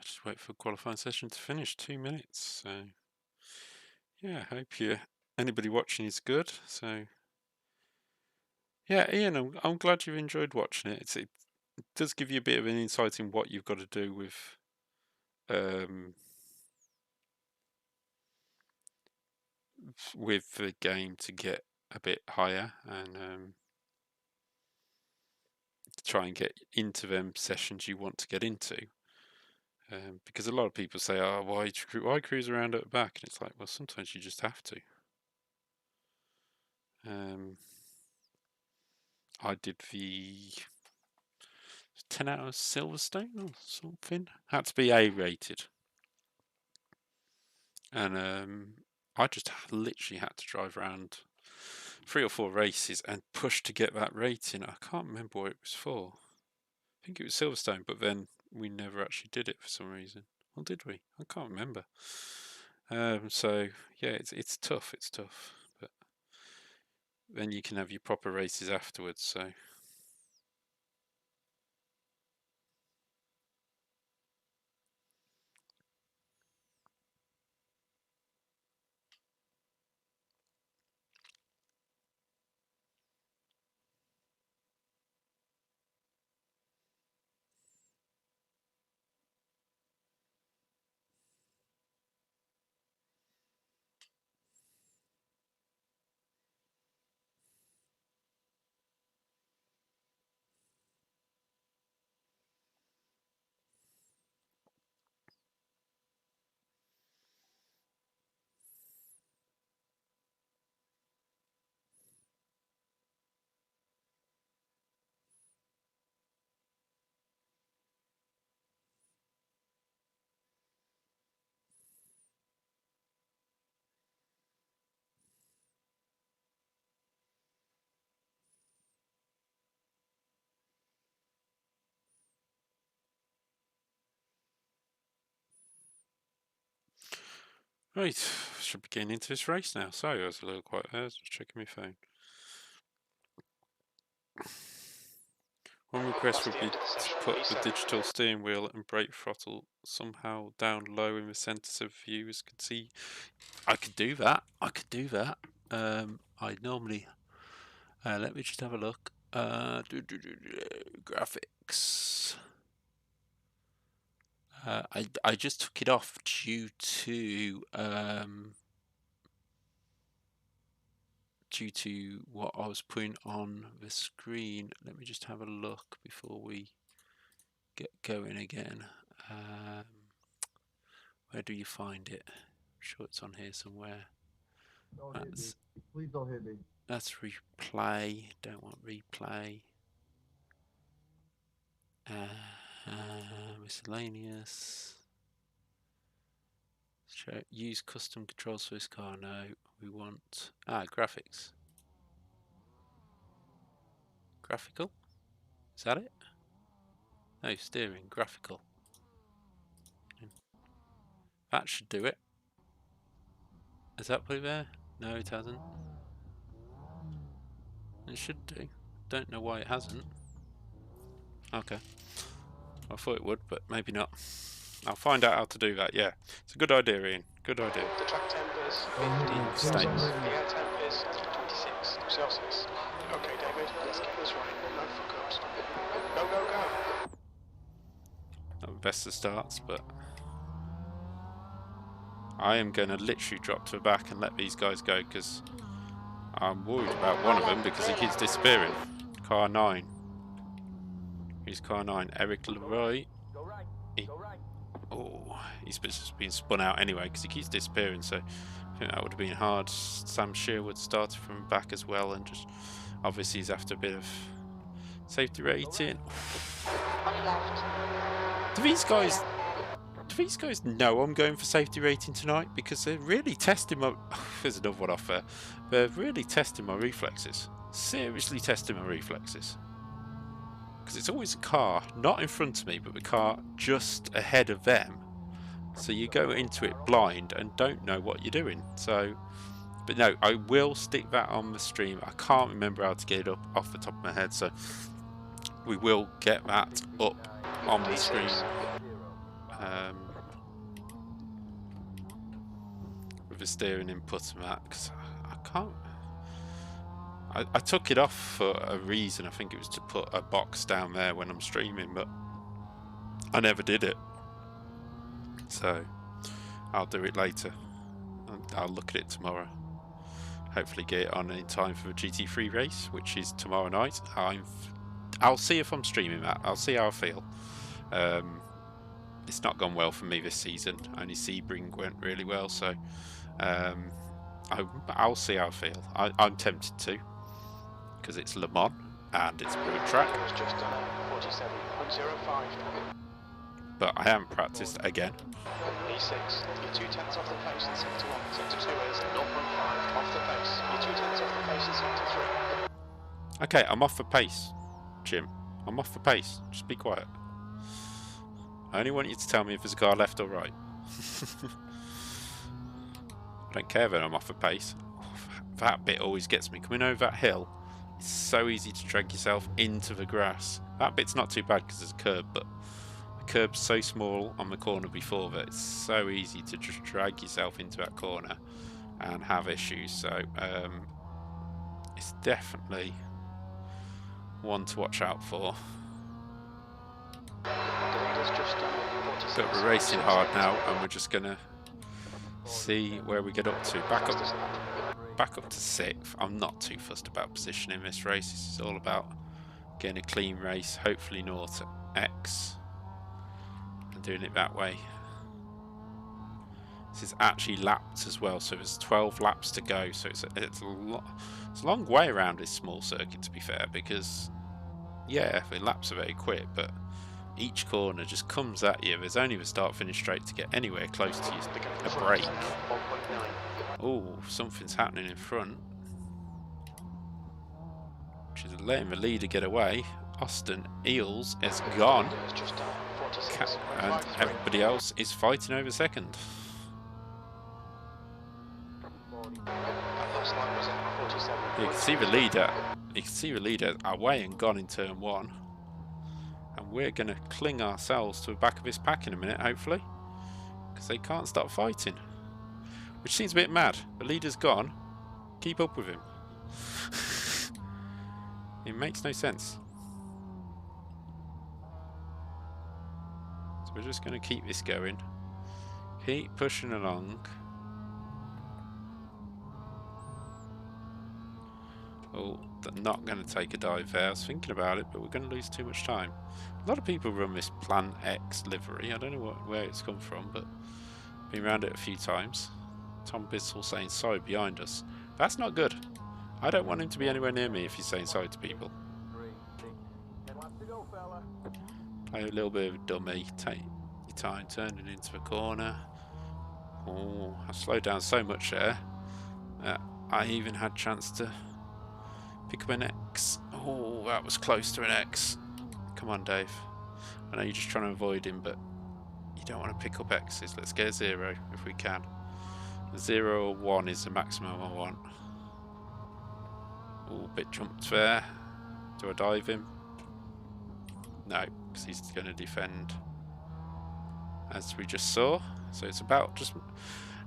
Just wait for qualifying session to finish, 2 minutes, so yeah, I hope anybody watching is good, so yeah, Ian, I'm glad you've enjoyed watching it. It does give you a bit of an insight in what you've got to do with the game to get a bit higher and try and get into them sessions you want to get into. Because a lot of people say, "Oh, why cruise around at the back?" And it's like, well, sometimes you just have to. I did the 10 out of Silverstone or something. Had to be A-rated. And I just literally had to drive around 3 or 4 races and push to get that rating. I can't remember what it was for. I think it was Silverstone, but then we never actually did it for some reason. Or did we? I can't remember. So yeah, it's tough. It's tough, but then you can have your proper races afterwards. So. Right, should be getting into this race now. Sorry, I was a little quiet there. I was just checking my phone. One request would be to put the digital steering wheel and brake throttle somehow down low in the centre so viewers could see. I could do that. I could do that. I normally. Let me just have a look. Graphics. I just took it off due to what I was putting on the screen. Let me just have a look before we get going again. Where do you find it? I'm sure it's on here somewhere. Don't hit me. Please don't hit me. That's replay. Don't want replay. Miscellaneous. Use custom controls for this car. No, we want graphics. Graphical? Is that it? No, steering. Graphical. That should do it. Has that put it there? No, it hasn't. It should do. Don't know why it hasn't. Okay. I thought it would, but maybe not. I'll find out how to do that, yeah. It's a good idea, Ian. Good idea. The track temp is Oh, 50 Stay. Celsius. The air temp is 26 Celsius. Okay, David, let's get this right. No fuck-ups. Go, go, go. Not the best of starts, but I am going to literally drop to the back and let these guys go because I'm worried about one of them because he keeps disappearing. Car 9. Who's car 9? Eric Leroy. Go right. He- Go right. Oh, he's just been spun out anyway because he keeps disappearing, so I think that would have been hard. Sam Sherwood started from back as well, and just obviously he's after a bit of safety rating. On your left. Do these guys know I'm going for safety rating tonight? Because they're really testing my... There's another one off there. They're really testing my reflexes. Seriously testing my reflexes. Because it's always a car, not in front of me, but the car just ahead of them. So you go into it blind and don't know what you're doing. So, but no, I will stick that on the stream. I can't remember how to get it up off the top of my head, so we will get that up on the screen. With the steering input and that, because I can't. I took it off for a reason. I think it was to put a box down there when I'm streaming, but I never did it. So I'll do it later. I'll look at it tomorrow. Hopefully get it on in time for the GT3 race, which is tomorrow night. I'll see if I'm streaming that. I'll see how I feel. It's not gone well for me this season. Only Sebring went really well, so I'll see how I feel. I'm tempted to, because it's Le Mans and it's a good track. It was just 47.05. But I haven't practiced again. E6, you're 2 tenths off the pace in sector 1. Sector 2 is 0.5 off the pace. You're 2 tenths off the pace in sector 3. Okay, I'm off the pace, Jim. I'm off the pace. Just be quiet. I only want you to tell me if there's a car left or right. I don't care that I'm off the pace. That bit always gets me. Coming over that hill, it's so easy to drag yourself into the grass. That bit's not too bad because there's a curb, but the curb's so small on the corner before that it's so easy to just drag yourself into that corner and have issues. So it's definitely one to watch out for. But we're racing hard now, and we're just gonna see where we get up to. Back up to 6th. I'm not too fussed about position in this race. This is all about getting a clean race, hopefully north to X, and doing it that way. This is actually lapped as well, so there's 12 laps to go. So it's a long way around this small circuit, to be fair, because yeah, the laps are very quick, but each corner just comes at you. There's only the start-finish straight to get anywhere close to a break. Oh, something's happening in front, which is letting the leader get away. Austin Eels is gone, and everybody else is fighting over second. You can see the leader. You can see the leader away and gone in turn 1. And we're going to cling ourselves to the back of his pack in a minute, hopefully. Because they can't stop fighting. Which seems a bit mad. The leader's gone. Keep up with him. It makes no sense. So we're just going to keep this going. Keep pushing along. Oh, they're not going to take a dive there. I was thinking about it, but we're going to lose too much time. A lot of people run this Plan X livery. I don't know where it's come from, but been around it a few times. Tom Bissell saying sorry behind us. That's not good. I don't want him to be anywhere near me if he's saying sorry to people. 3, 6, 10 laps to go, fella. Play a little bit of a dummy. Take your time turning into a corner. Oh, I slowed down so much there. I even had a chance to pick up an X. Oh, that was close to an X. Come on, Dave. I know you're just trying to avoid him, but you don't want to pick up X's. Let's get a 0 if we can. 0 or 1 is the maximum I want. Oh, bit jumped there. Do I dive him? No, because he's going to defend, as we just saw. So it's about just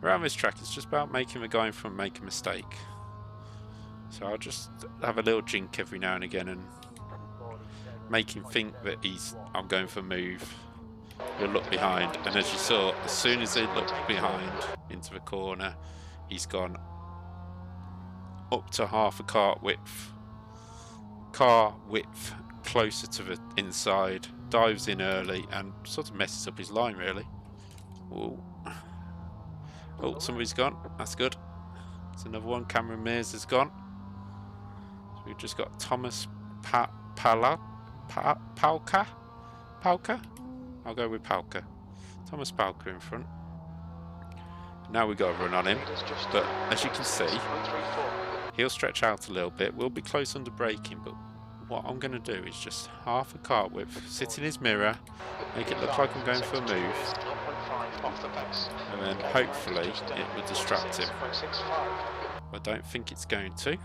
around this track. It's just about making the guy in front make a mistake. So I'll just have a little jink every now and again and make him think that I'm going for a move. He'll look behind, and as you saw, as soon as he looked behind into the corner, he's gone up to half a car width closer to the inside, dives in early and sort of messes up his line really. Ooh. Oh, somebody's gone. That's good. It's another one. Cameron Mears has gone. So we've just got Thomas Palka. I'll go with Palka. Thomas Palka in front. Now we've got to run on him. But as you can see, he'll stretch out a little bit. We'll be close under braking, but what I'm going to do is just half a car width, sit in his mirror, make it look like I'm going for a move, and then hopefully it will distract him. I don't think it's going to.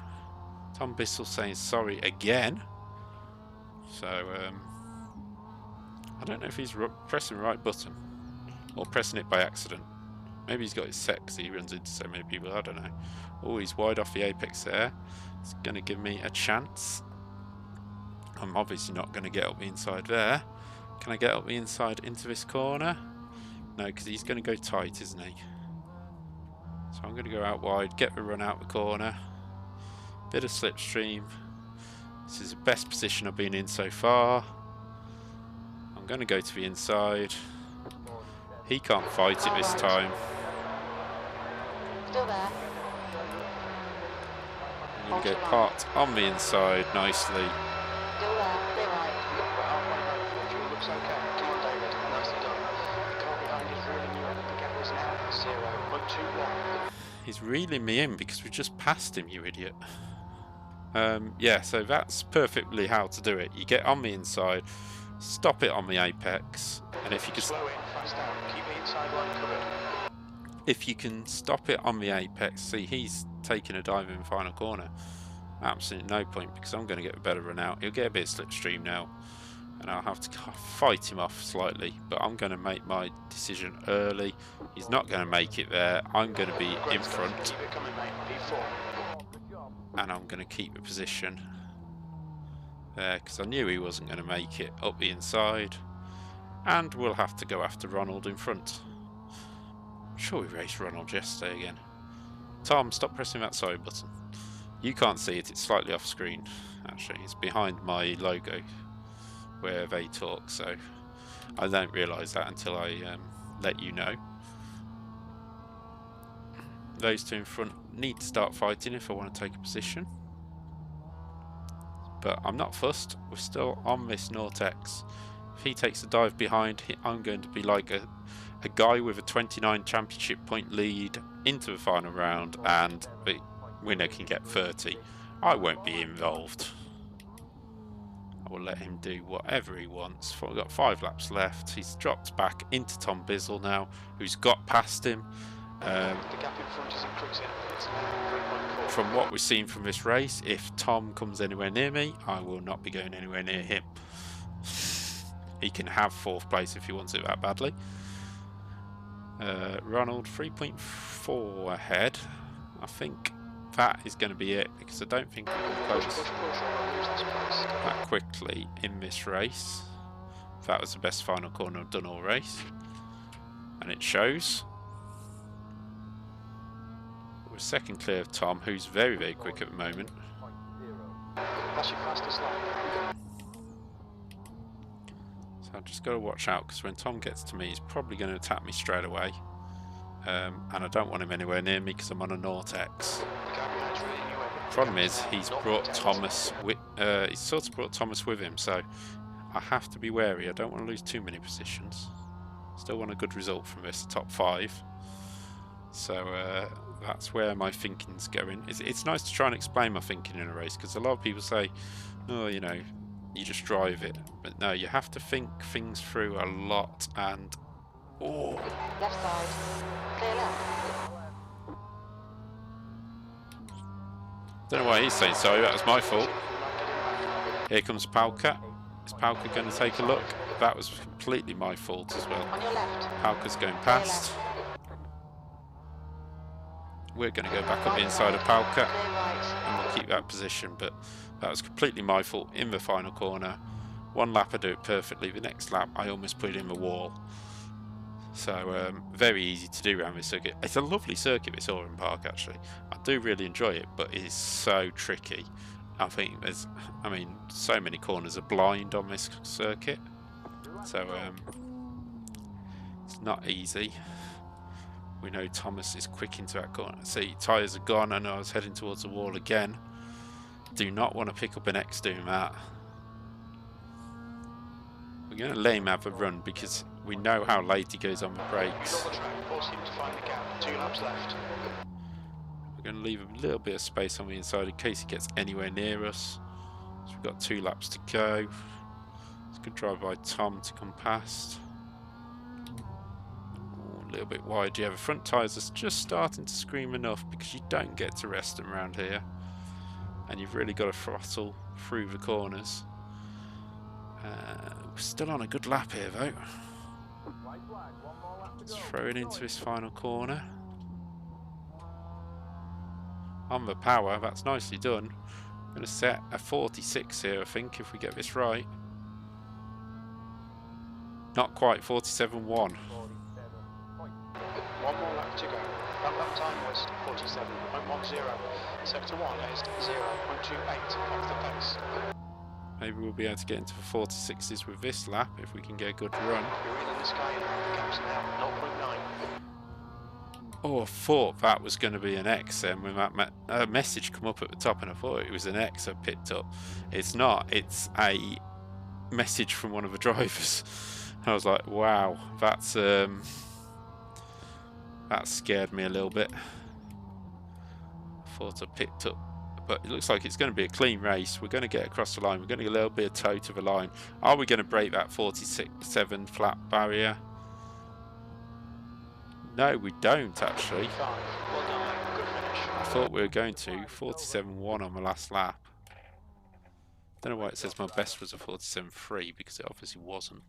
Tom Bissell saying sorry again. So I don't know if he's pressing the right button or pressing it by accident. Maybe he's got it set because he runs into so many people. I don't know. Oh, he's wide off the apex there. It's going to give me a chance. I'm obviously not going to get up the inside there. Can I get up the inside into this corner? No, because he's going to go tight, isn't he? So I'm going to go out wide, get the run out the corner. Bit of slipstream. This is the best position I've been in so far. I'm going to go to the inside. He can't fight it this time. Still there. I'm going to get parked on the inside nicely. Still there. Clear right. Looks okay. Come on, David. Nicely done. The car behind is reeling you in. The gap is now 0.21. He's reeling me in because we just passed him, you idiot. Yeah, so that's perfectly how to do it. You get on the inside, stop it on the apex, and if you can slow in, fast out, keep the inside line covered. If you can stop it on the apex, see he's taking a dive in the final corner. Absolutely no point because I'm going to get a better run out. He'll get a bit of slipstream now, and I'll have to fight him off slightly. But I'm going to make my decision early. He's not going to make it there. I'm going to be in front. Keep it coming, mate. P4. And I'm going to keep the position there because I knew he wasn't going to make it up the inside, and we'll have to go after Ronald in front. I'm sure we raced Ronald yesterday again. Tom, stop pressing that sorry button. You can't see it, it's slightly off screen actually. It's behind my logo where they talk, so I don't realise that until I let you know. Those two in front need to start fighting if I want to take a position. But I'm not fussed. We're still on this Nortex. If he takes a dive behind, I'm going to be like a guy with a 29 championship point lead into the final round, and the winner can get 30. I won't be involved. I will let him do whatever he wants. We've got 5 laps left. He's dropped back into Tom Bissell now, who's got past him. The gap in front is increasing. It's now 3.4. From what we've seen from this race, if Tom comes anywhere near me, I will not be going anywhere near him. He can have 4th place if he wants it that badly. Ronald 3.4 ahead. I think that is going to be it because I don't think we can close that quickly in this race. That was the best final corner I've done all race, and it shows. We're second clear of Tom, who's very, very quick at the moment. That's your fastest lap. So I've just got to watch out because when Tom gets to me, he's probably going to attack me straight away. And I don't want him anywhere near me because I'm on a Nortex. Problem is, he's brought Thomas with, he's sort of brought Thomas with him, so I have to be wary. I don't want to lose too many positions. Still want a good result from this, top 5. So that's where my thinking's going. It's nice to try and explain my thinking in a race because a lot of people say, oh, you know, you just drive it. But no, you have to think things through a lot. And oh, Left side. Clear left. Don't know why he's saying sorry, that was my fault. Here comes Palka. Is Palka going to take a look? That was completely my fault as well. On your left. Palka's going past. We're going to go back up the inside of Palka and we'll keep that position, but that was completely my fault in the final corner. One lap I do it perfectly, the next lap I almost put it in the wall. So very easy to do around this circuit. It's a lovely circuit, this Oran Park, actually. I do really enjoy it, but it is so tricky. I think there's, I mean, so many corners are blind on this circuit. So it's not easy. We know Thomas is quick into that corner. See, tyres are gone. I know I was heading towards the wall again. Do not want to pick up an X doing that. We're going to let him have a run because we know how late he goes on the brakes. We're going to leave a little bit of space on the inside in case he gets anywhere near us. So we've got 2 laps to go. It's a good drive by Tom to come past. Ooh, a little bit wide. Yeah, the front tyres are just starting to scream enough because you don't get to rest them around here. And you've really got to throttle through the corners. We're still on a good lap here though. Let's throw it into his final corner. On the power, that's nicely done. I'm going to set a 46 here, I think, if we get this right. Not quite, 47.1. 1 more lap to go. That lap time was 47.10. Sector 1 is 0.28 off the pace. Maybe we'll be able to get into the 46s with this lap if we can get a good run. You're in the sky. The gap's now 0.9. Oh, I thought that was going to be an X then when that message come up at the top, and I thought it was an X I picked up. It's not. It's a message from one of the drivers. I was like, wow, that scared me a little bit. I thought I picked up, but it looks like it's going to be a clean race. We're going to get across the line. We're going to get a little bit of toe to the line. Are we going to break that 47 flat barrier? No, we don't actually. I thought we were going to. 47.1 on the last lap. Don't know why it says my best was a 47.3 because it obviously wasn't.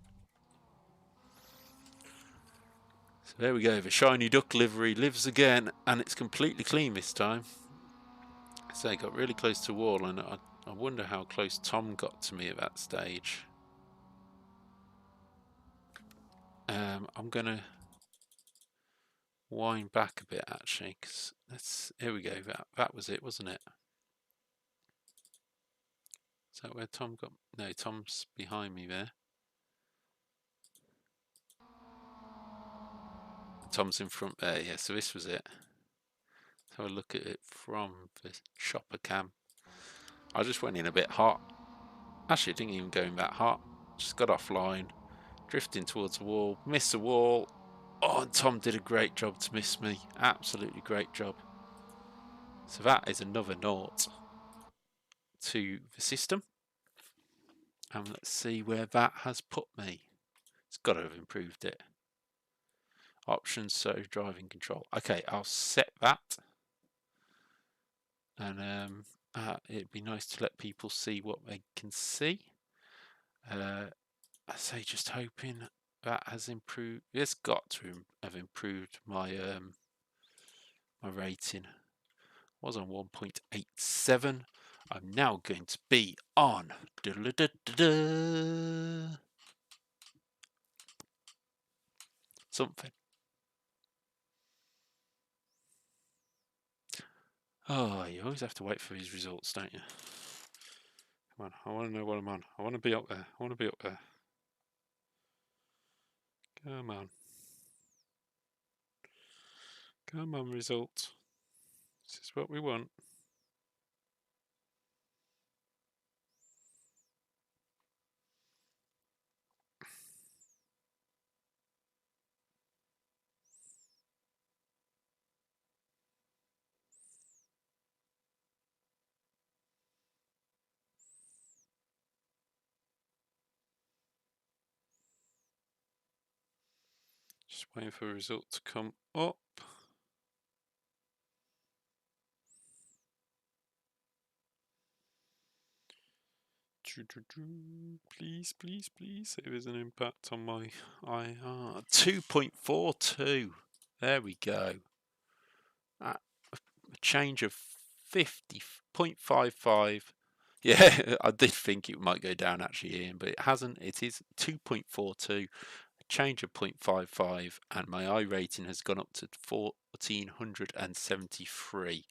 So there we go. The shiny duck livery lives again, and it's completely clean this time. So I got really close to the wall, and I wonder how close Tom got to me at that stage. I'm gonna wind back a bit actually, because here we go. That was it, wasn't it? Is that where Tom got? No, Tom's behind me there. Tom's in front there. Yeah, so this was it. Let's have a look at it from the chopper cam. I just went in a bit hot. Actually, it didn't even go in that hot. Just got offline, drifting towards the wall, missed the wall. Oh, and Tom did a great job to miss me. Absolutely great job. So that is another naught to the system. And let's see where that has put me. It's got to have improved it. Options, so driving control. Okay, I'll set that. And it'd be nice to let people see what they can see. I say just hoping that has improved. It's got to have improved my my rating. Was on 1.87. I'm now going to be on something. Oh, you always have to wait for these results, don't you? Come on, I want to know what I'm on. I want to be up there. I want to be up there. Come on. Come on, results. This is what we want. Just waiting for a result to come up. Please, please, please. There is an impact on my IR. 2.42. There we go. A change of 50.55. Yeah, I did think it might go down actually, Ian, but it hasn't. It is 2.42. Change of 0.55, and my I rating has gone up to 1473.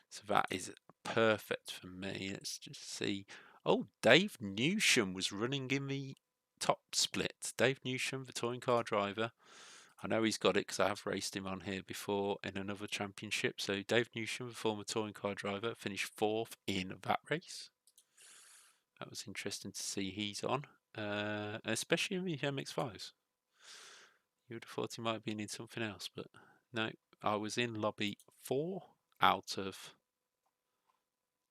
So that is perfect for me. Let's just see. Oh, Dave Newsham was running in the top split. Dave Newsham, the touring car driver. I know he's got it because I have raced him on here before in another championship. So Dave Newsham, the former touring car driver, finished 4th in that race. That was interesting to see he's on, especially in the MX-5s. You would have thought he might have been in something else, but no. I was in lobby 4 out of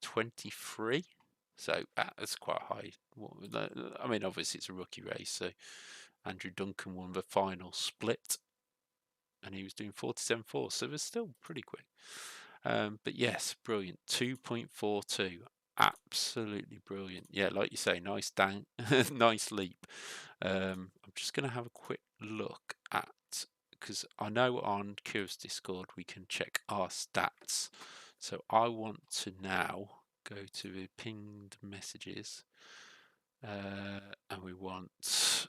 23, so that's quite high. I mean, obviously it's a rookie race, so Andrew Duncan won the final split, and he was doing 47.4, so it was still pretty quick. But yes, brilliant. 2.42, absolutely brilliant. Yeah, like you say, nice down, nice leap. I'm just going to have a quick look at, because I know on Curious Discord we can check our stats. So I want to now go to the pinged messages, and we want. Just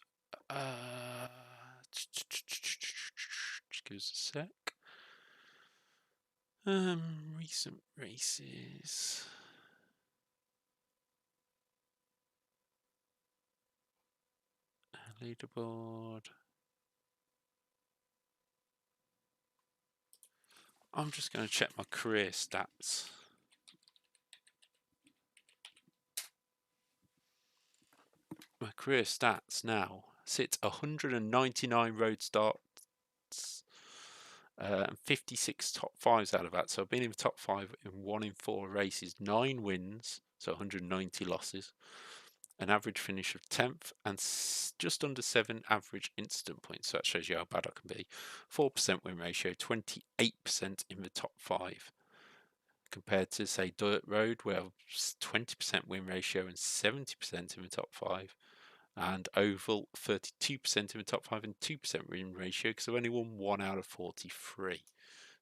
give us a sec. Recent races. Leaderboard. I'm just going to check my career stats. My career stats now sit 199 road starts, and 56 top 5s out of that. So I've been in the top 5 in 1 in 4 races, 9 wins, so 190 losses, an average finish of 10th, and just under 7 average incident points. So that shows you how bad I can be. 4% win ratio, 28% in the top 5. Compared to, say, Dirt Road, where 20% win ratio and 70% in the top 5. And Oval, 32% in the top 5 and 2% win ratio, because I've only won 1 out of 43.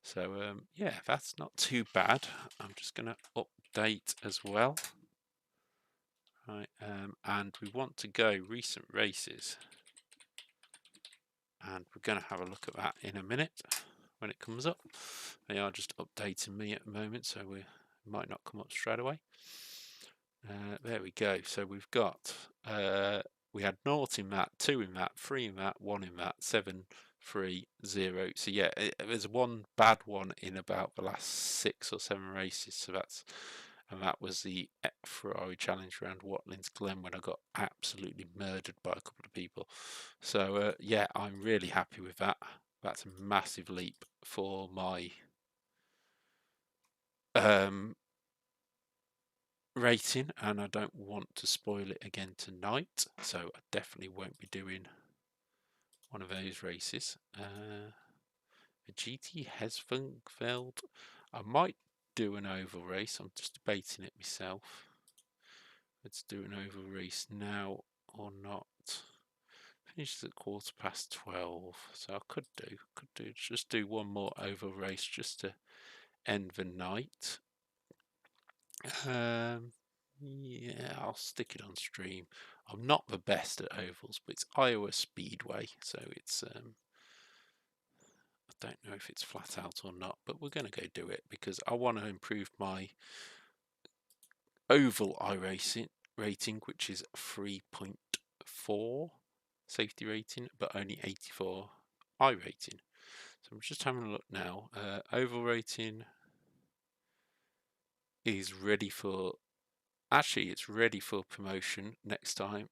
So, yeah, that's not too bad. I'm just going to update as well. Right, and we want to go recent races. And we're going to have a look at that in a minute when it comes up. They are just updating me at the moment, so we might not come up straight away. There we go. So we've got, we had 0 in that, 2 in that, 3 in that, 1 in that, 7, 3, 0. So yeah, there's one bad one in about the last 6 or 7 races. So that's, and that was the Ferrari Challenge around Watlins Glen when I got absolutely murdered by a couple of people. So yeah, I'm really happy with that. That's a massive leap for my rating, and I don't want to spoil it again tonight, so I definitely won't be doing one of those races. A GT Hesfeld, I might do an oval race. I'm just debating it myself. Let's do an oval race now or not. Finishes at 12:15, so I could just do one more oval race just to end the night. Yeah, I'll stick it on stream. I'm not the best at ovals, but it's Iowa Speedway, so it's I don't know if it's flat out or not, but we're going to go do it because I want to improve my oval iRacing rating, which is 3.4 safety rating, but only 84 I rating. So I'm just having a look now. Oval rating is ready for, actually it's ready for promotion next time.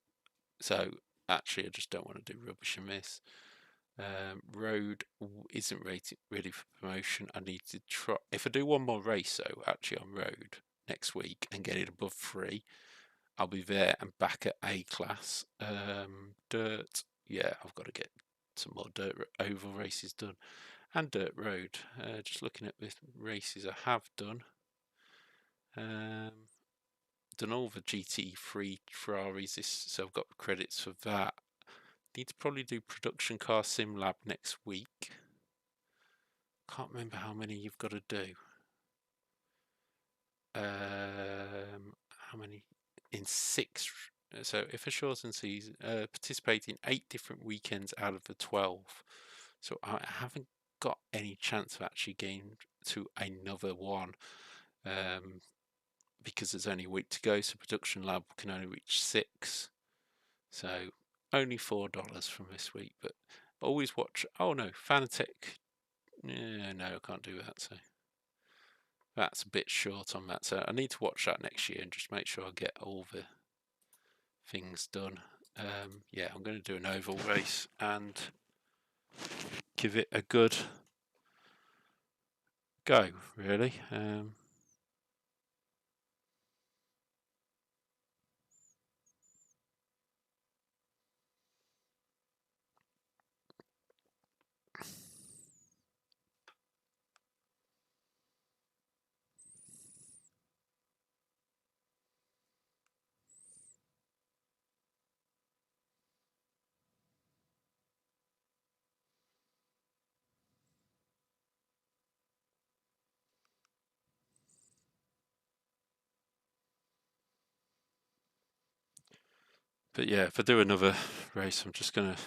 So actually I just don't want to do rubbish and miss. Road isn't ready for promotion. I need to try, if I do one more race though, actually on road next week and get it above 3, I'll be there and back at A class. Dirt, yeah, I've got to get some more dirt oval races done, and dirt road. Just looking at the races I have done. done all the GT3 Ferraris, so I've got credits for that. Need to probably do Production Car Sim Lab next week. Can't remember how many you've got to do. How many? In 6. So if a shortened season, participate in 8 different weekends out of the 12. So I haven't got any chance of actually getting to another one, because there's only a week to go. So Production Lab can only reach 6. So only $4 from this week. But always watch. Oh no, Fanatec. Yeah, no, I can't do that. So that's a bit short on that. So I need to watch that next year and just make sure I get all the things done. Yeah, I'm going to do an oval race and give it a good go, really. But yeah, if I do another race, I'm just going to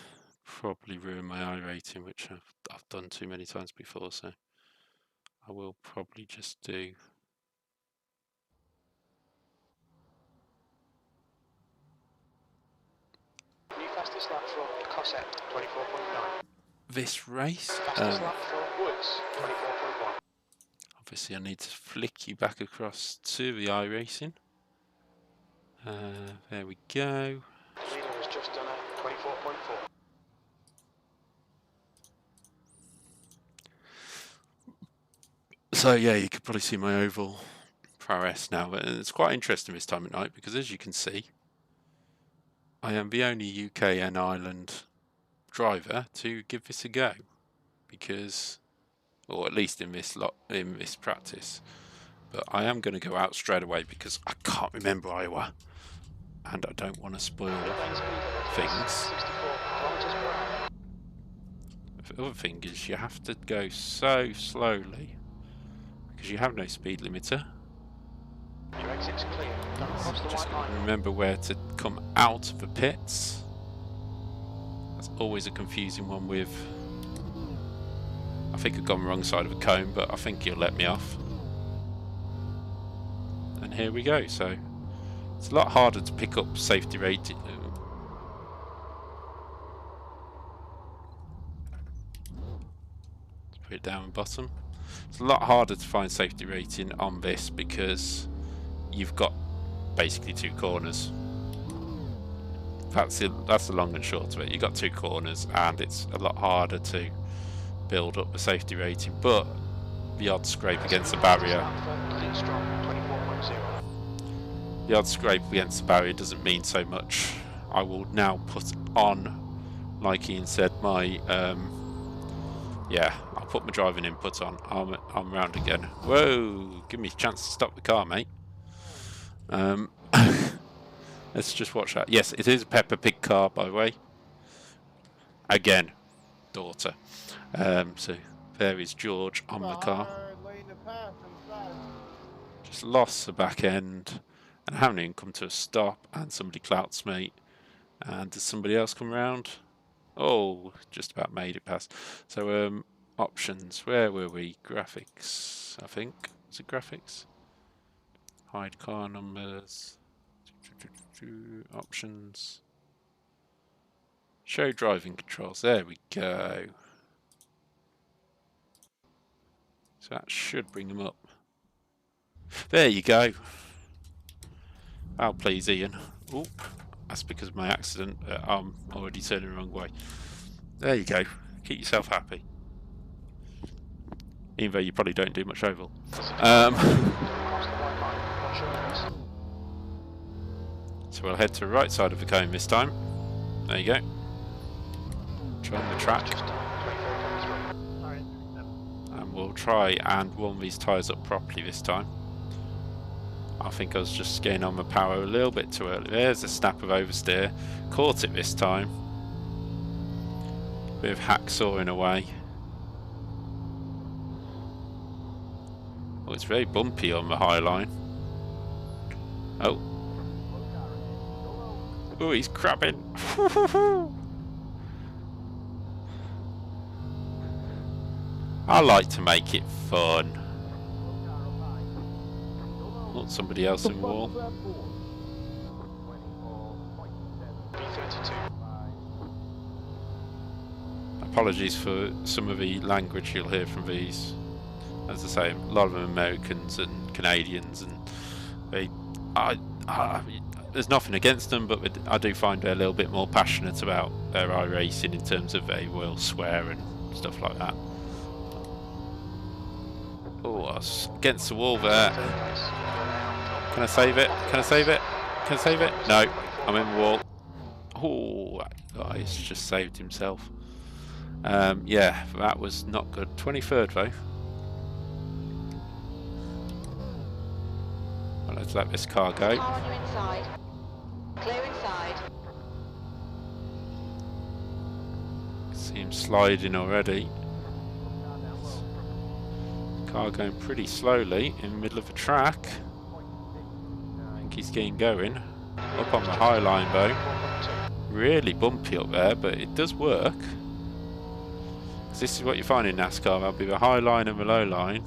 probably ruin my iRating, which I've done too many times before, so I will probably just do... New fastest lap from Cosset, 24.9. this race. Fastest lap from Woods, 24.1. Obviously I need to flick you back across to the iRacing. There we go. Leader has just done a 24.4. So yeah, you could probably see my oval prowess now, but it's quite interesting this time of night because, as you can see, I am the only UK and Ireland driver to give this a go, because, or at least in this practice. But I am going to go out straight away because I can't remember Iowa, and I don't want to spoil things. The other thing is you have to go so slowly because you have no speed limiter. Your exit's clear. Don't cross the Just white line. remember where to come out of the pits. That's always a confusing one with... I think I've gone the wrong side of a cone, but I think you'll let me off. And here we go. So it's a lot harder to pick up safety rating. Let's put it down bottom. It's a lot harder to find safety rating on this because you've got basically 2 corners. That's the long and short of it. You've got 2 corners and it's a lot harder to build up the safety rating, but the odd scrape against the barrier. The odd scrape against the barrier doesn't mean so much. I will now put on, like Ian said, my yeah, I'll put my driving input on. I'm round again. Whoa, give me a chance to stop the car, mate. Let's just watch that. Yes, it is a Peppa Pig car, by the way. Again, daughter. So there is George on the car. Just lost the back end and haven't even come to a stop, and somebody clouts me. And does somebody else come round? Oh, just about made it past. So options, where were we? Graphics, I think. Was it graphics? Hide car numbers. Options. Show driving controls. There we go. So that should bring them up. There you go. Oh, please, Ian. Oh, that's because of my accident. I'm already turning the wrong way. There you go. Keep yourself happy. Even though you probably don't do much oval. So we'll head to the right side of the cone this time. There you go. Join the track. And we'll try and warm these tyres up properly this time. I think I was just getting on my power a little bit too early. There's a snap of oversteer. Caught it this time. Bit of hacksawing away. Oh, it's very bumpy on the high line. Oh. Oh, he's crabbing. I like to make it fun. Not somebody else in the wall. Apologies for some of the language you'll hear from these. As I say, a lot of them Americans and Canadians, and they, there's nothing against them, but I do find they're a little bit more passionate about their iRacing in terms of they will swear and stuff like that. Oh, I was against the wall there. Can I save it? Can I save it? Can I save it? No, I'm in the wall. Oh, that guy's just saved himself. Yeah, that was not good. 23rd though. Well, let's let this car go. Car on your inside. Clear inside. See him sliding already. Car going pretty slowly in the middle of the track. I think he's getting going. Up on the high line though. Really bumpy up there, but it does work. This is what you find in NASCAR. There'll be the high line and the low line,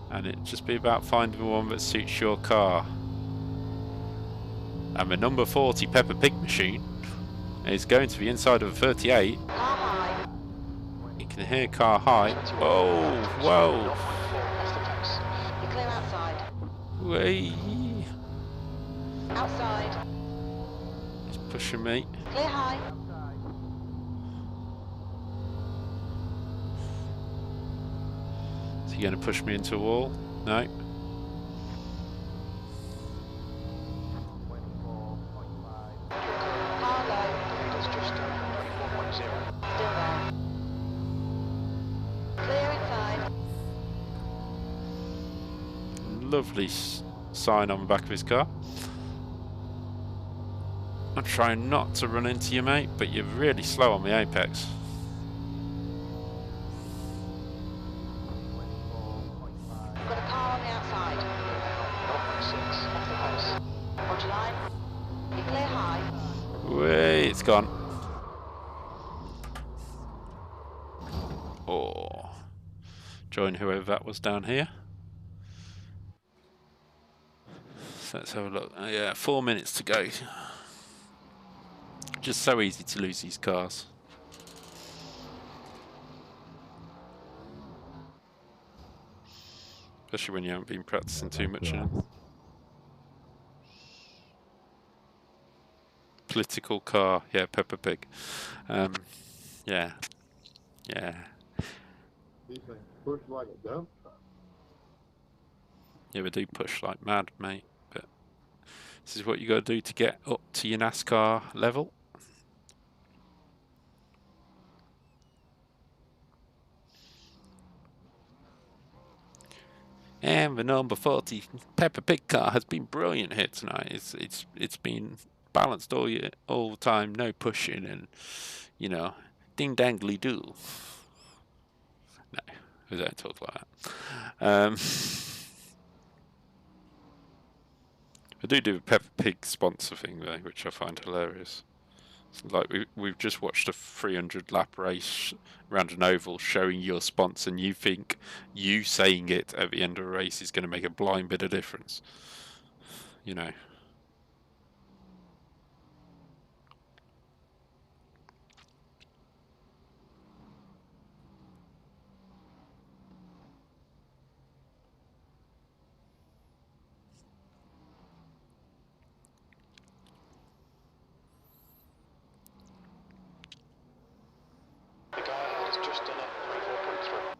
and it'll just be about finding the one that suits your car. And the number 40 Peppa Pig machine is going to the inside of the 38. Car high. You can hear car high. Oh, whoa! You're clear outside. Whee! Outside. He's pushing me. Clear high. Is he going to push me into a wall? No. Car low. Still there. Clear inside. Lovely sign on the back of his car. I'm trying not to run into you, mate, but you're really slow on the apex. Got a car on the outside. 0.6 off the pace. Hold your line. You're clear high. Wait, it's gone. Oh. Join whoever that was down here. So let's have a look. Yeah, 4 minutes to go. Just so easy to lose these cars. Especially when you haven't been practicing too much. You know? Political car, yeah, Peppa Pig. Yeah. Yeah. These things push like a dump truck. Yeah, we do push like mad, mate. But this is what you got to do to get up to your NASCAR level. And the number 40 Peppa Pig car has been brilliant here tonight. It's been balanced all the time, no pushing, and you know, ding dangly do. No, we don't talk like that. I do a Peppa Pig sponsor thing though, which I find hilarious. It's like we've just watched a 300 lap race around an oval showing your sponsor, and you think you saying it at the end of a race is going to make a blind bit of difference. You know. The guy ahead has just done it. 24.3.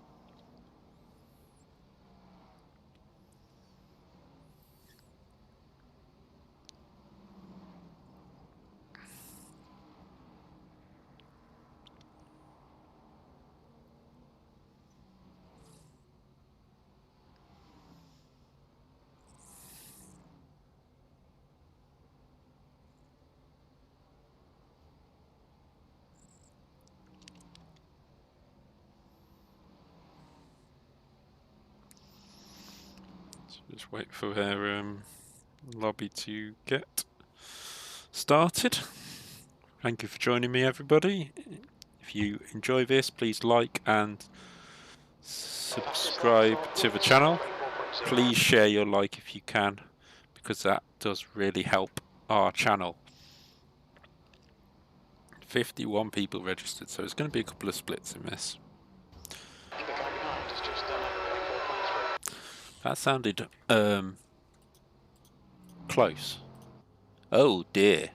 So just wait for their lobby to get started. Thank you for joining me, everybody. If you enjoy this, please like and subscribe to the channel. Please share your like if you can, because that does really help our channel. 51 people registered, so it's going to be a couple of splits in this. That sounded close. Oh dear,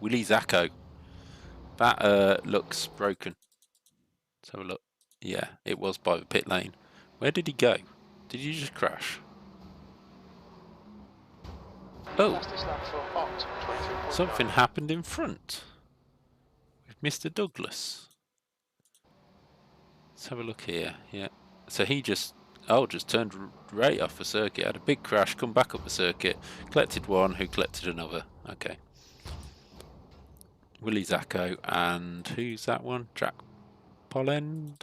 Willy Zacco. That looks broken. Let's have a look. Yeah, it was by the pit lane. Where did he go? Did he just crash? Oh, something happened in front with Mr. Douglas. Let's have a look here. Yeah, so he just turned right off the circuit, had a big crash, come back up the circuit, collected one, who collected another. Okay. Willy Zacco, and who's that one? Jack Polland.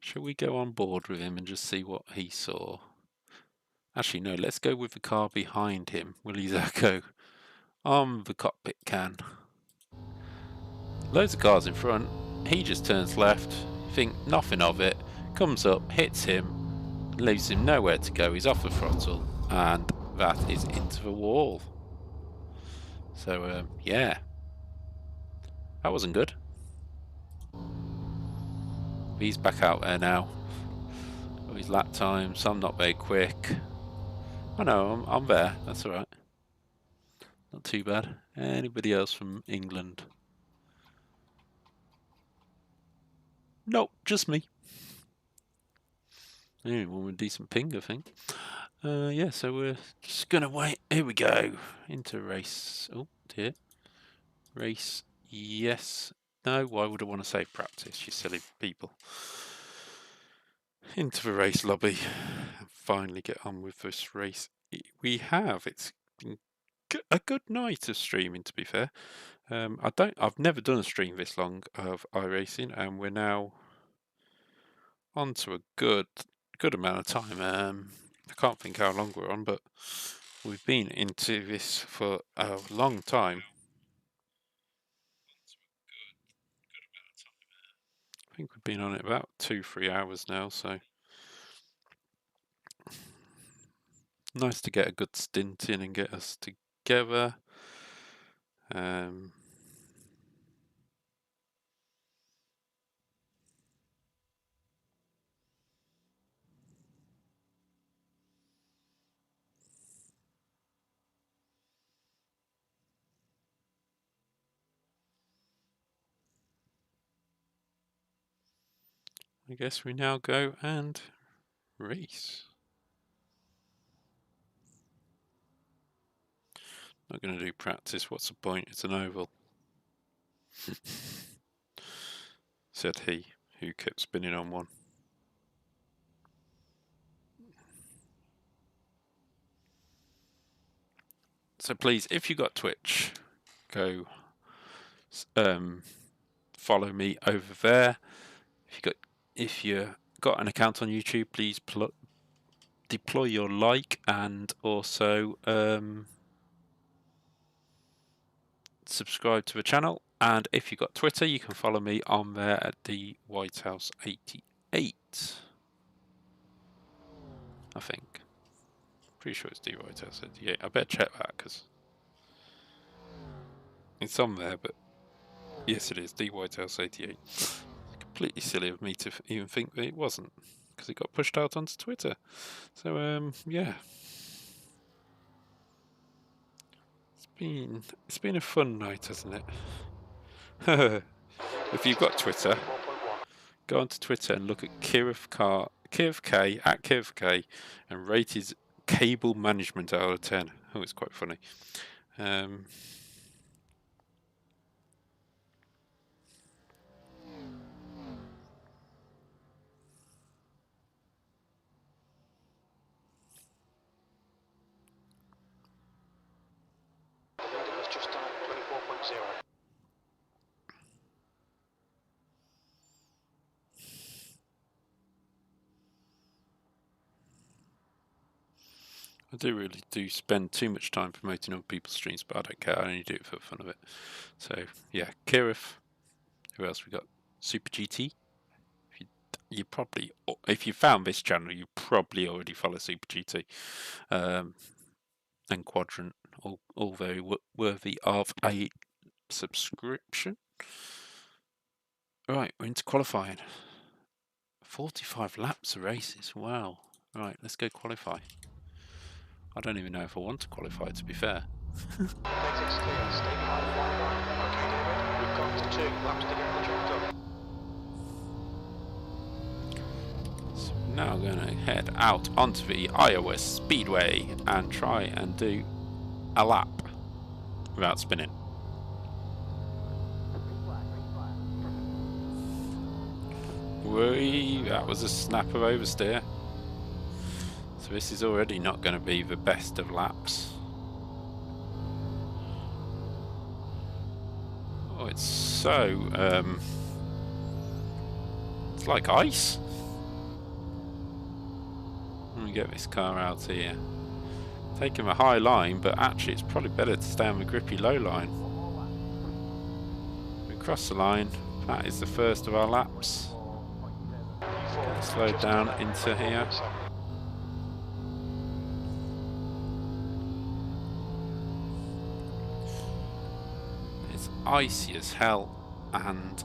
Shall we go on board with him and just see what he saw? Actually, no, let's go with the car behind him, Willy Zacco, on the cockpit can. Loads of cars in front. He just turns left, think nothing of it, comes up, hits him, leaves him nowhere to go. He's off the throttle, and that is into the wall. So, yeah, that wasn't good. He's back out there now. Oh, his lap times, I'm not very quick. Oh no, I'm there, that's alright. Not too bad. Anybody else from England? Nope, just me. Anyone with a decent ping, I think. Yeah, so we're just gonna wait. Here we go. Into race. Oh dear. Race. Yes. No, why would I want to say practice, you silly people? Into the race lobby. And finally get on with this race. We have. It's been a good night of streaming, to be fair. I've never done a stream this long of iRacing, and we're now on to a good amount of time. I can't think how long we're on, but we've been into this for a long time. I think we've been on it about 2-3 hours now, so nice to get a good stint in and get us together. I guess we now go and race. Not going to do practice, what's the point? It's an oval. Said he, who kept spinning on one. So please, if you got Twitch, go follow me over there. If you got an account on YouTube, please deploy your like and also subscribe to the channel. And if you got Twitter, you can follow me on there at the White House 88. I think. Pretty sure it's the White House 88. I better check that because it's on there, but yes, it is the White House 88. It's completely silly of me to even think that it wasn't, because it got pushed out onto Twitter. So yeah, it's been a fun night, hasn't it? If you've got Twitter, go onto Twitter and look at Kiev K at Kiev K and rate his cable management out of 10. Oh, it's quite funny. Just done 24.0. I really do spend too much time promoting other people's streams, but I don't care. I only do it for the fun of it. So yeah, Kirith. Who else we got? Super GT. You probably, if you found this channel, you probably already follow Super GT. And Quadrant, all very worthy of a subscription. Right, we're into qualifying. 45 laps of races. Wow. Right, let's go qualify. I don't even know if I want to qualify, to be fair. Exit's clear. Stay behind the white line. Okay, David. We've got 2 laps to get the job done. So now we're going to head out onto the Iowa Speedway and try and do a lap without spinning. Whee, that was a snap of oversteer. So this is already not going to be the best of laps. Oh, it's so, it's like ice. Let me get this car out here. Taking a high line, but actually it's probably better to stay on the grippy low line. We cross the line. That is the first of our laps. Slow down into here. It's icy as hell, and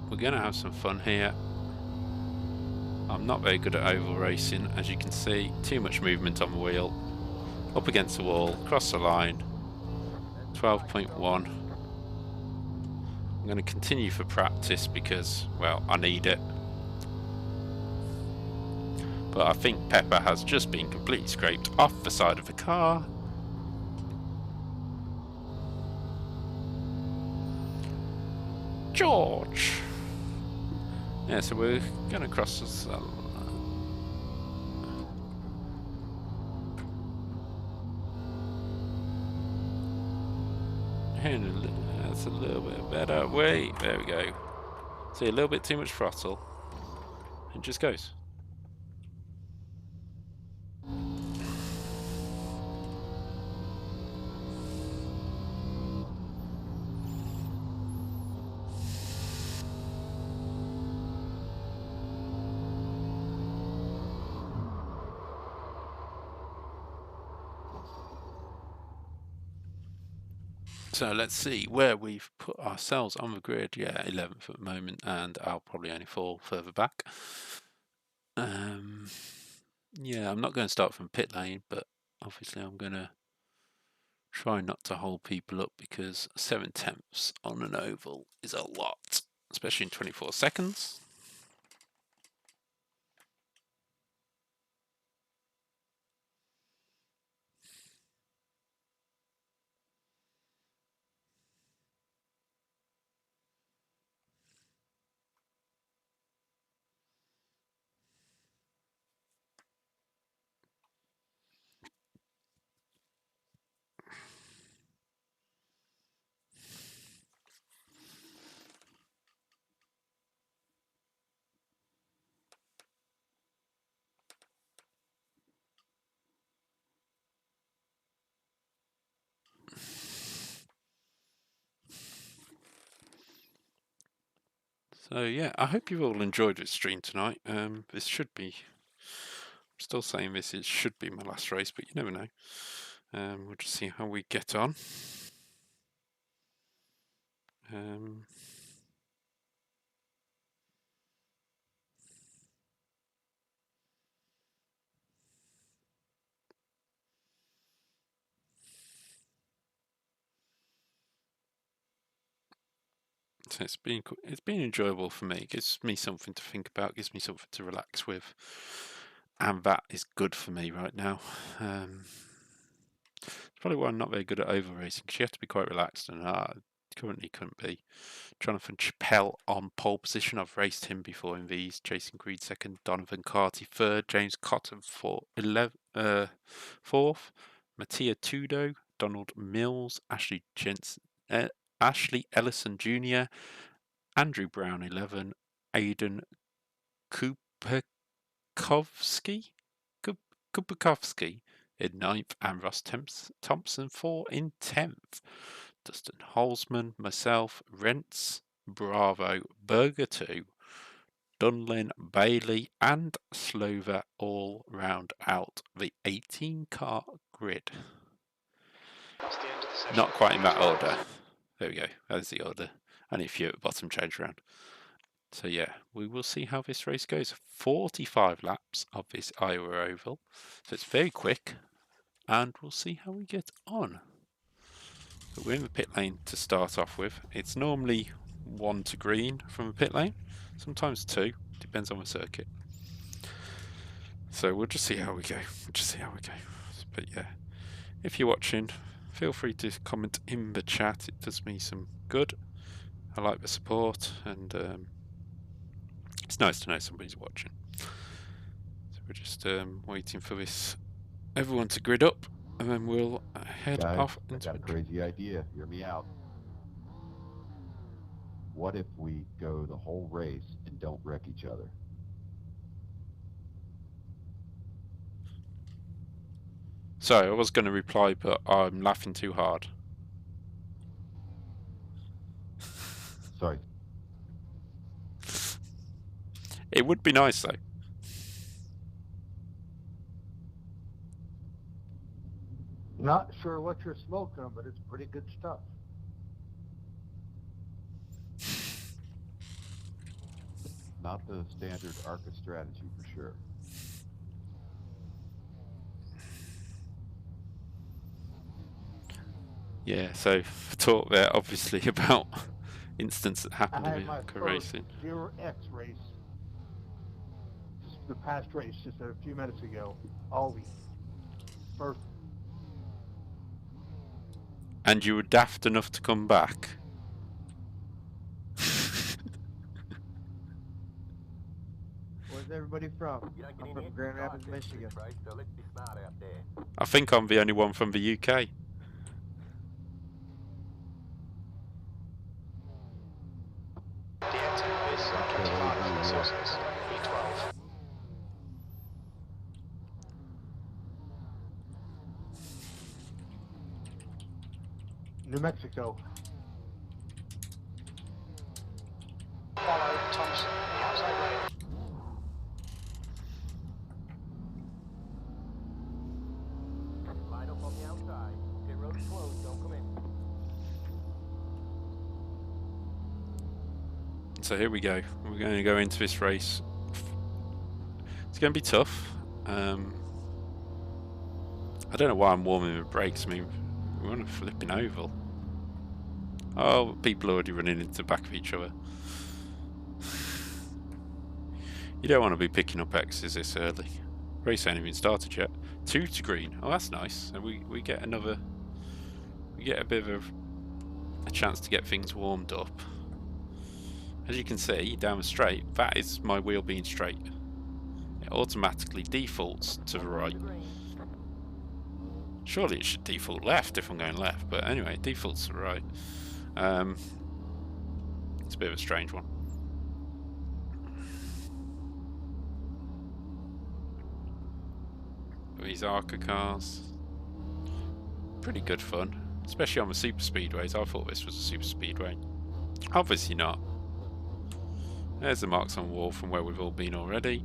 we're going to have some fun here. I'm not very good at oval racing, as you can see. Too much movement on the wheel. Up against the wall, cross the line. 12.1. I'm going to continue for practice because, well, I need it. But I think Pepper has just been completely scraped off the side of the car. George! Yeah, so we're going to cross this. That's a little bit better. Wait, there we go. See, a little bit too much throttle. It just goes. So let's see where we've put ourselves on the grid. Yeah, 11th at the moment, and I'll probably only fall further back. Yeah, I'm not going to start from pit lane, but obviously I'm going to try not to hold people up because 7/10ths on an oval is a lot, especially in 24 seconds. So yeah, I hope you've all enjoyed this stream tonight. This should be, I'm still saying this should be my last race, but you never know. We'll just see how we get on. So it's been enjoyable for me. It gives me something to think about, gives me something to relax with, and that is good for me right now. It's probably why I'm not very good at oval racing, because you have to be quite relaxed, and I currently couldn't be. Jonathan Chappell on pole position. I've raced him before in these. Jason Creed second, Donovan Carty third, James Cotton fourth, Mattia Tudo, Donald Mills, Ashley Ellison Jr., Andrew Brown 11, Aidan Kupakovsky, in 9th and Ross Thompson 4 in 10th. Dustin Holzman, myself, Rents, Bravo, Berger 2, Dunlin, Bailey and Slover all round out the 18-car grid. That's the end of the session. Not quite in that order. There we go, that's the order. Only a few at the bottom change around. So yeah, we will see how this race goes. 45 laps of this Iowa Oval. So it's very quick. And we'll see how we get on. So we're in the pit lane to start off with. It's normally 1 to green from the pit lane. Sometimes 2. Depends on the circuit. So we'll just see how we go. But yeah, if you're watching, feel free to comment in the chat. It does me some good. I like the support, and it's nice to know somebody's watching. So we're just waiting for this everyone to grid up, and then we'll head off into I got a crazy idea. Hear me out. What if we go the whole race and don't wreck each other? Sorry, I was going to reply, but I'm laughing too hard. Sorry. It would be nice, though. Not sure what you're smoking, but it's pretty good stuff. Not the standard ARCA strategy for sure. Yeah, so talk there obviously about incidents that happened I had in my ARCA first racing. 0x race, just the past race, just a few minutes ago. Always. First. And you were daft enough to come back. Where's everybody from? I'm from Grand Rapids, Michigan. I think I'm the only one from the UK. The N2 is 25 Celsius, E12. New Mexico. Follow Thompson, outside lane. Line up on the outside. Pit road's closed, don't come in. So here we go. We're going to go into this race. It's going to be tough. I don't know why I'm warming the brakes. I mean, we're on a flipping oval. Oh, people are already running into the back of each other. You don't want to be picking up X's this early. Race ain't even started yet. 2 to green. Oh, that's nice. And we get another. We get a bit of a chance to get things warmed up. As you can see down the straight, that is my wheel being straight. It automatically defaults to the right. Surely it should default left if I'm going left, but anyway, it defaults to the right. It's a bit of a strange one. These ARCA cars, pretty good fun, especially on the super speedways. I thought this was a super speedway. Obviously not. There's the marks on the wall from where we've all been already.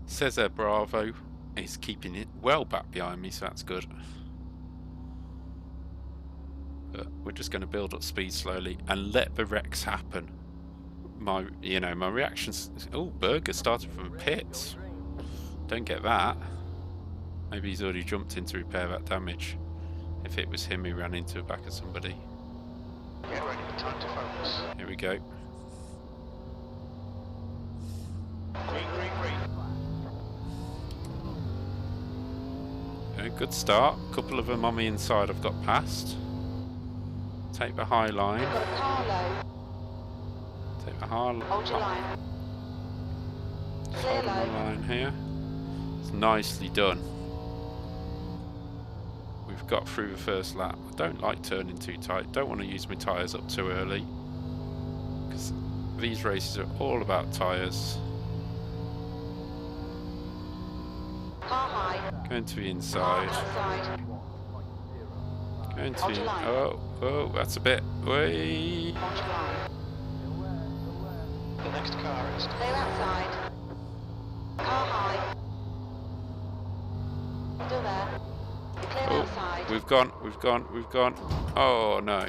Cesar Bravo is keeping it well back behind me, so that's good. But we're just going to build up speed slowly and let the wrecks happen. My reactions. Oh, Berger started from pits. Don't get that. Maybe he's already jumped in to repair that damage. If it was him who ran into the back of somebody. Get ready, time to focus. Here we go. Green, green, green. A good start. A couple of them on the inside I've got past. Take the high line. Got a car low. Take the high line. Hold your line. Clear Hold the low. line here. It's nicely done. We've got through the first lap. I don't like turning too tight. Don't want to use my tyres up too early. Because these races are all about tyres. Car high. Going to the inside. Outside. Going to Hold your the... line. Oh, that's a bit... Way... Hold your line. The next car is Clear outside. Car high. Still there. You're clear Oh, outside. we've gone. Oh, no.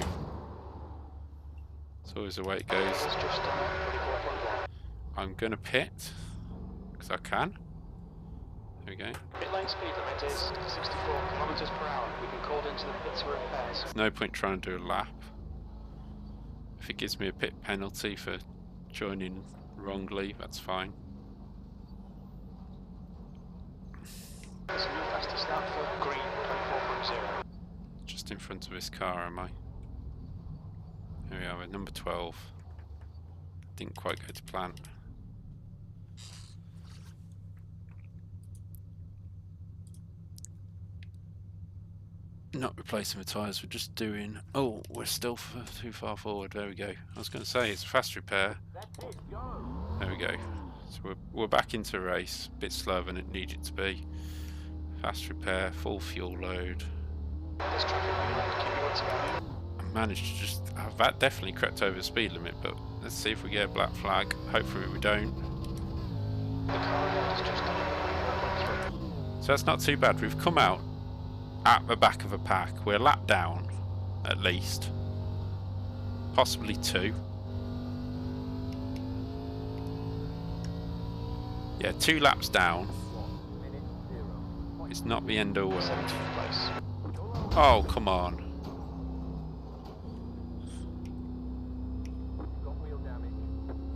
It's always the way it goes. just 24.1. I'm going to pit, because I can. There we go. Pit lane speed limit is 64 kilometers per hour. We've been called into the pits for repairs. There's no point trying to do a lap. If it gives me a pit penalty for joining wrongly, that's fine. There's a new fastest lap for green 24.0. Just in front of this car, am I? Here we are with number 12. Didn't quite go to plan. Not replacing the tyres, we're just doing... Oh, we're still too far forward. There we go. I was going to say, it's a fast repair. There we go. So we're back into a race. A bit slower than it needed to be. Fast repair, full fuel load. There's traffic on your left, keep your wits about you. I managed to just... that definitely crept over the speed limit, but let's see if we get a black flag. Hopefully we don't. The car ahead is just done 24.3. So that's not too bad. We've come out at the back of a pack. We're a lap down, at least. Possibly 2. Yeah, 2 laps down. It's not the end of the world. 17th place. Oh, come on.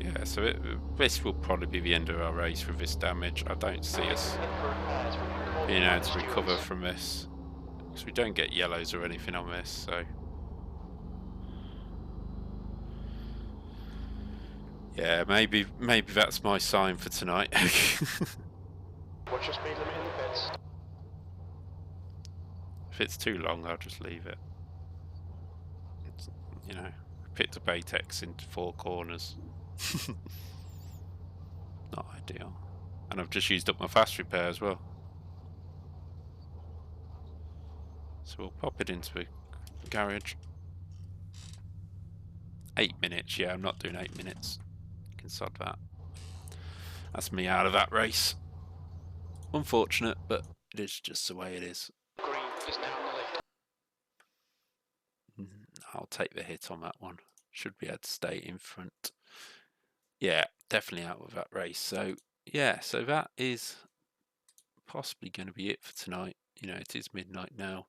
Yeah, so this will probably be the end of our race with this damage. I don't see us being able to recover from this. Because we don't get yellows or anything on this, so... Yeah, maybe that's my sign for tonight. What's your speed limit in the pits? If it's too long, I'll just leave it. It's, you know, pit to Baytex into 4 corners. Not ideal. And I've just used up my fast repair as well. So we'll pop it into the garage. 8 minutes, yeah, I'm not doing 8 minutes. You can sod that. That's me out of that race. Unfortunate, but it is just the way it is. Green is now in the lead. I'll take the hit on that one. Should be able to stay in front. Yeah, definitely out of that race. So, yeah, so that is possibly going to be it for tonight. You know, it is midnight now.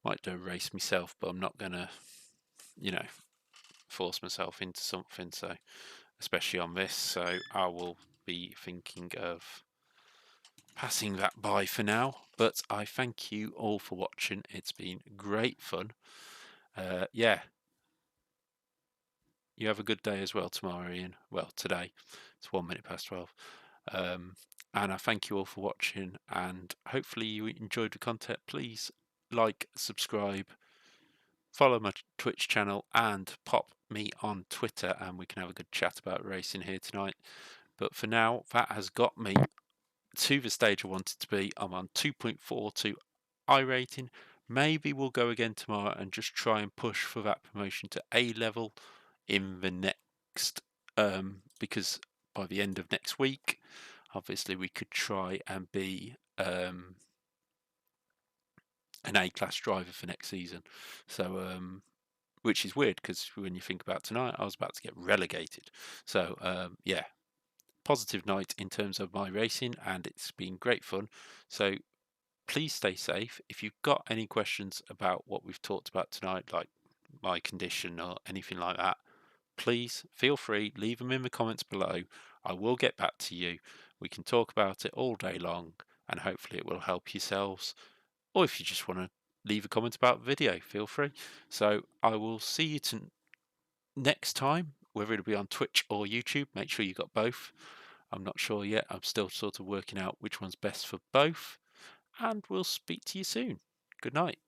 Might do a race myself, but I'm not going to, you know, force myself into something. So, especially on this. So, I will be thinking of passing that by for now. But I thank you all for watching. It's been great fun. Yeah. You have a good day as well tomorrow, Ian. Well, today. It's 1 minute past 12. And I thank you all for watching, and hopefully you enjoyed the content. Please like, subscribe, follow my Twitch channel, and pop me on Twitter, and we can have a good chat about racing here tonight. But for now, that has got me to the stage I wanted to be. I'm on 2.42 iRating. Maybe we'll go again tomorrow and just try and push for that promotion to A level in the next, because by the end of next week, obviously we could try and be an A-class driver for next season. So, which is weird because when you think about tonight, I was about to get relegated. So, yeah, positive night in terms of my racing, and it's been great fun. So please stay safe. If you've got any questions about what we've talked about tonight, like my condition or anything like that, please feel free, leave them in the comments below. I will get back to you. We can talk about it all day long, and hopefully it will help yourselves. Or if you just want to leave a comment about the video, feel free. So I will see you next time, whether it'll be on Twitch or YouTube. Make sure you got both. I'm not sure yet. I'm still sort of working out which one's best for both. And we'll speak to you soon. Good night.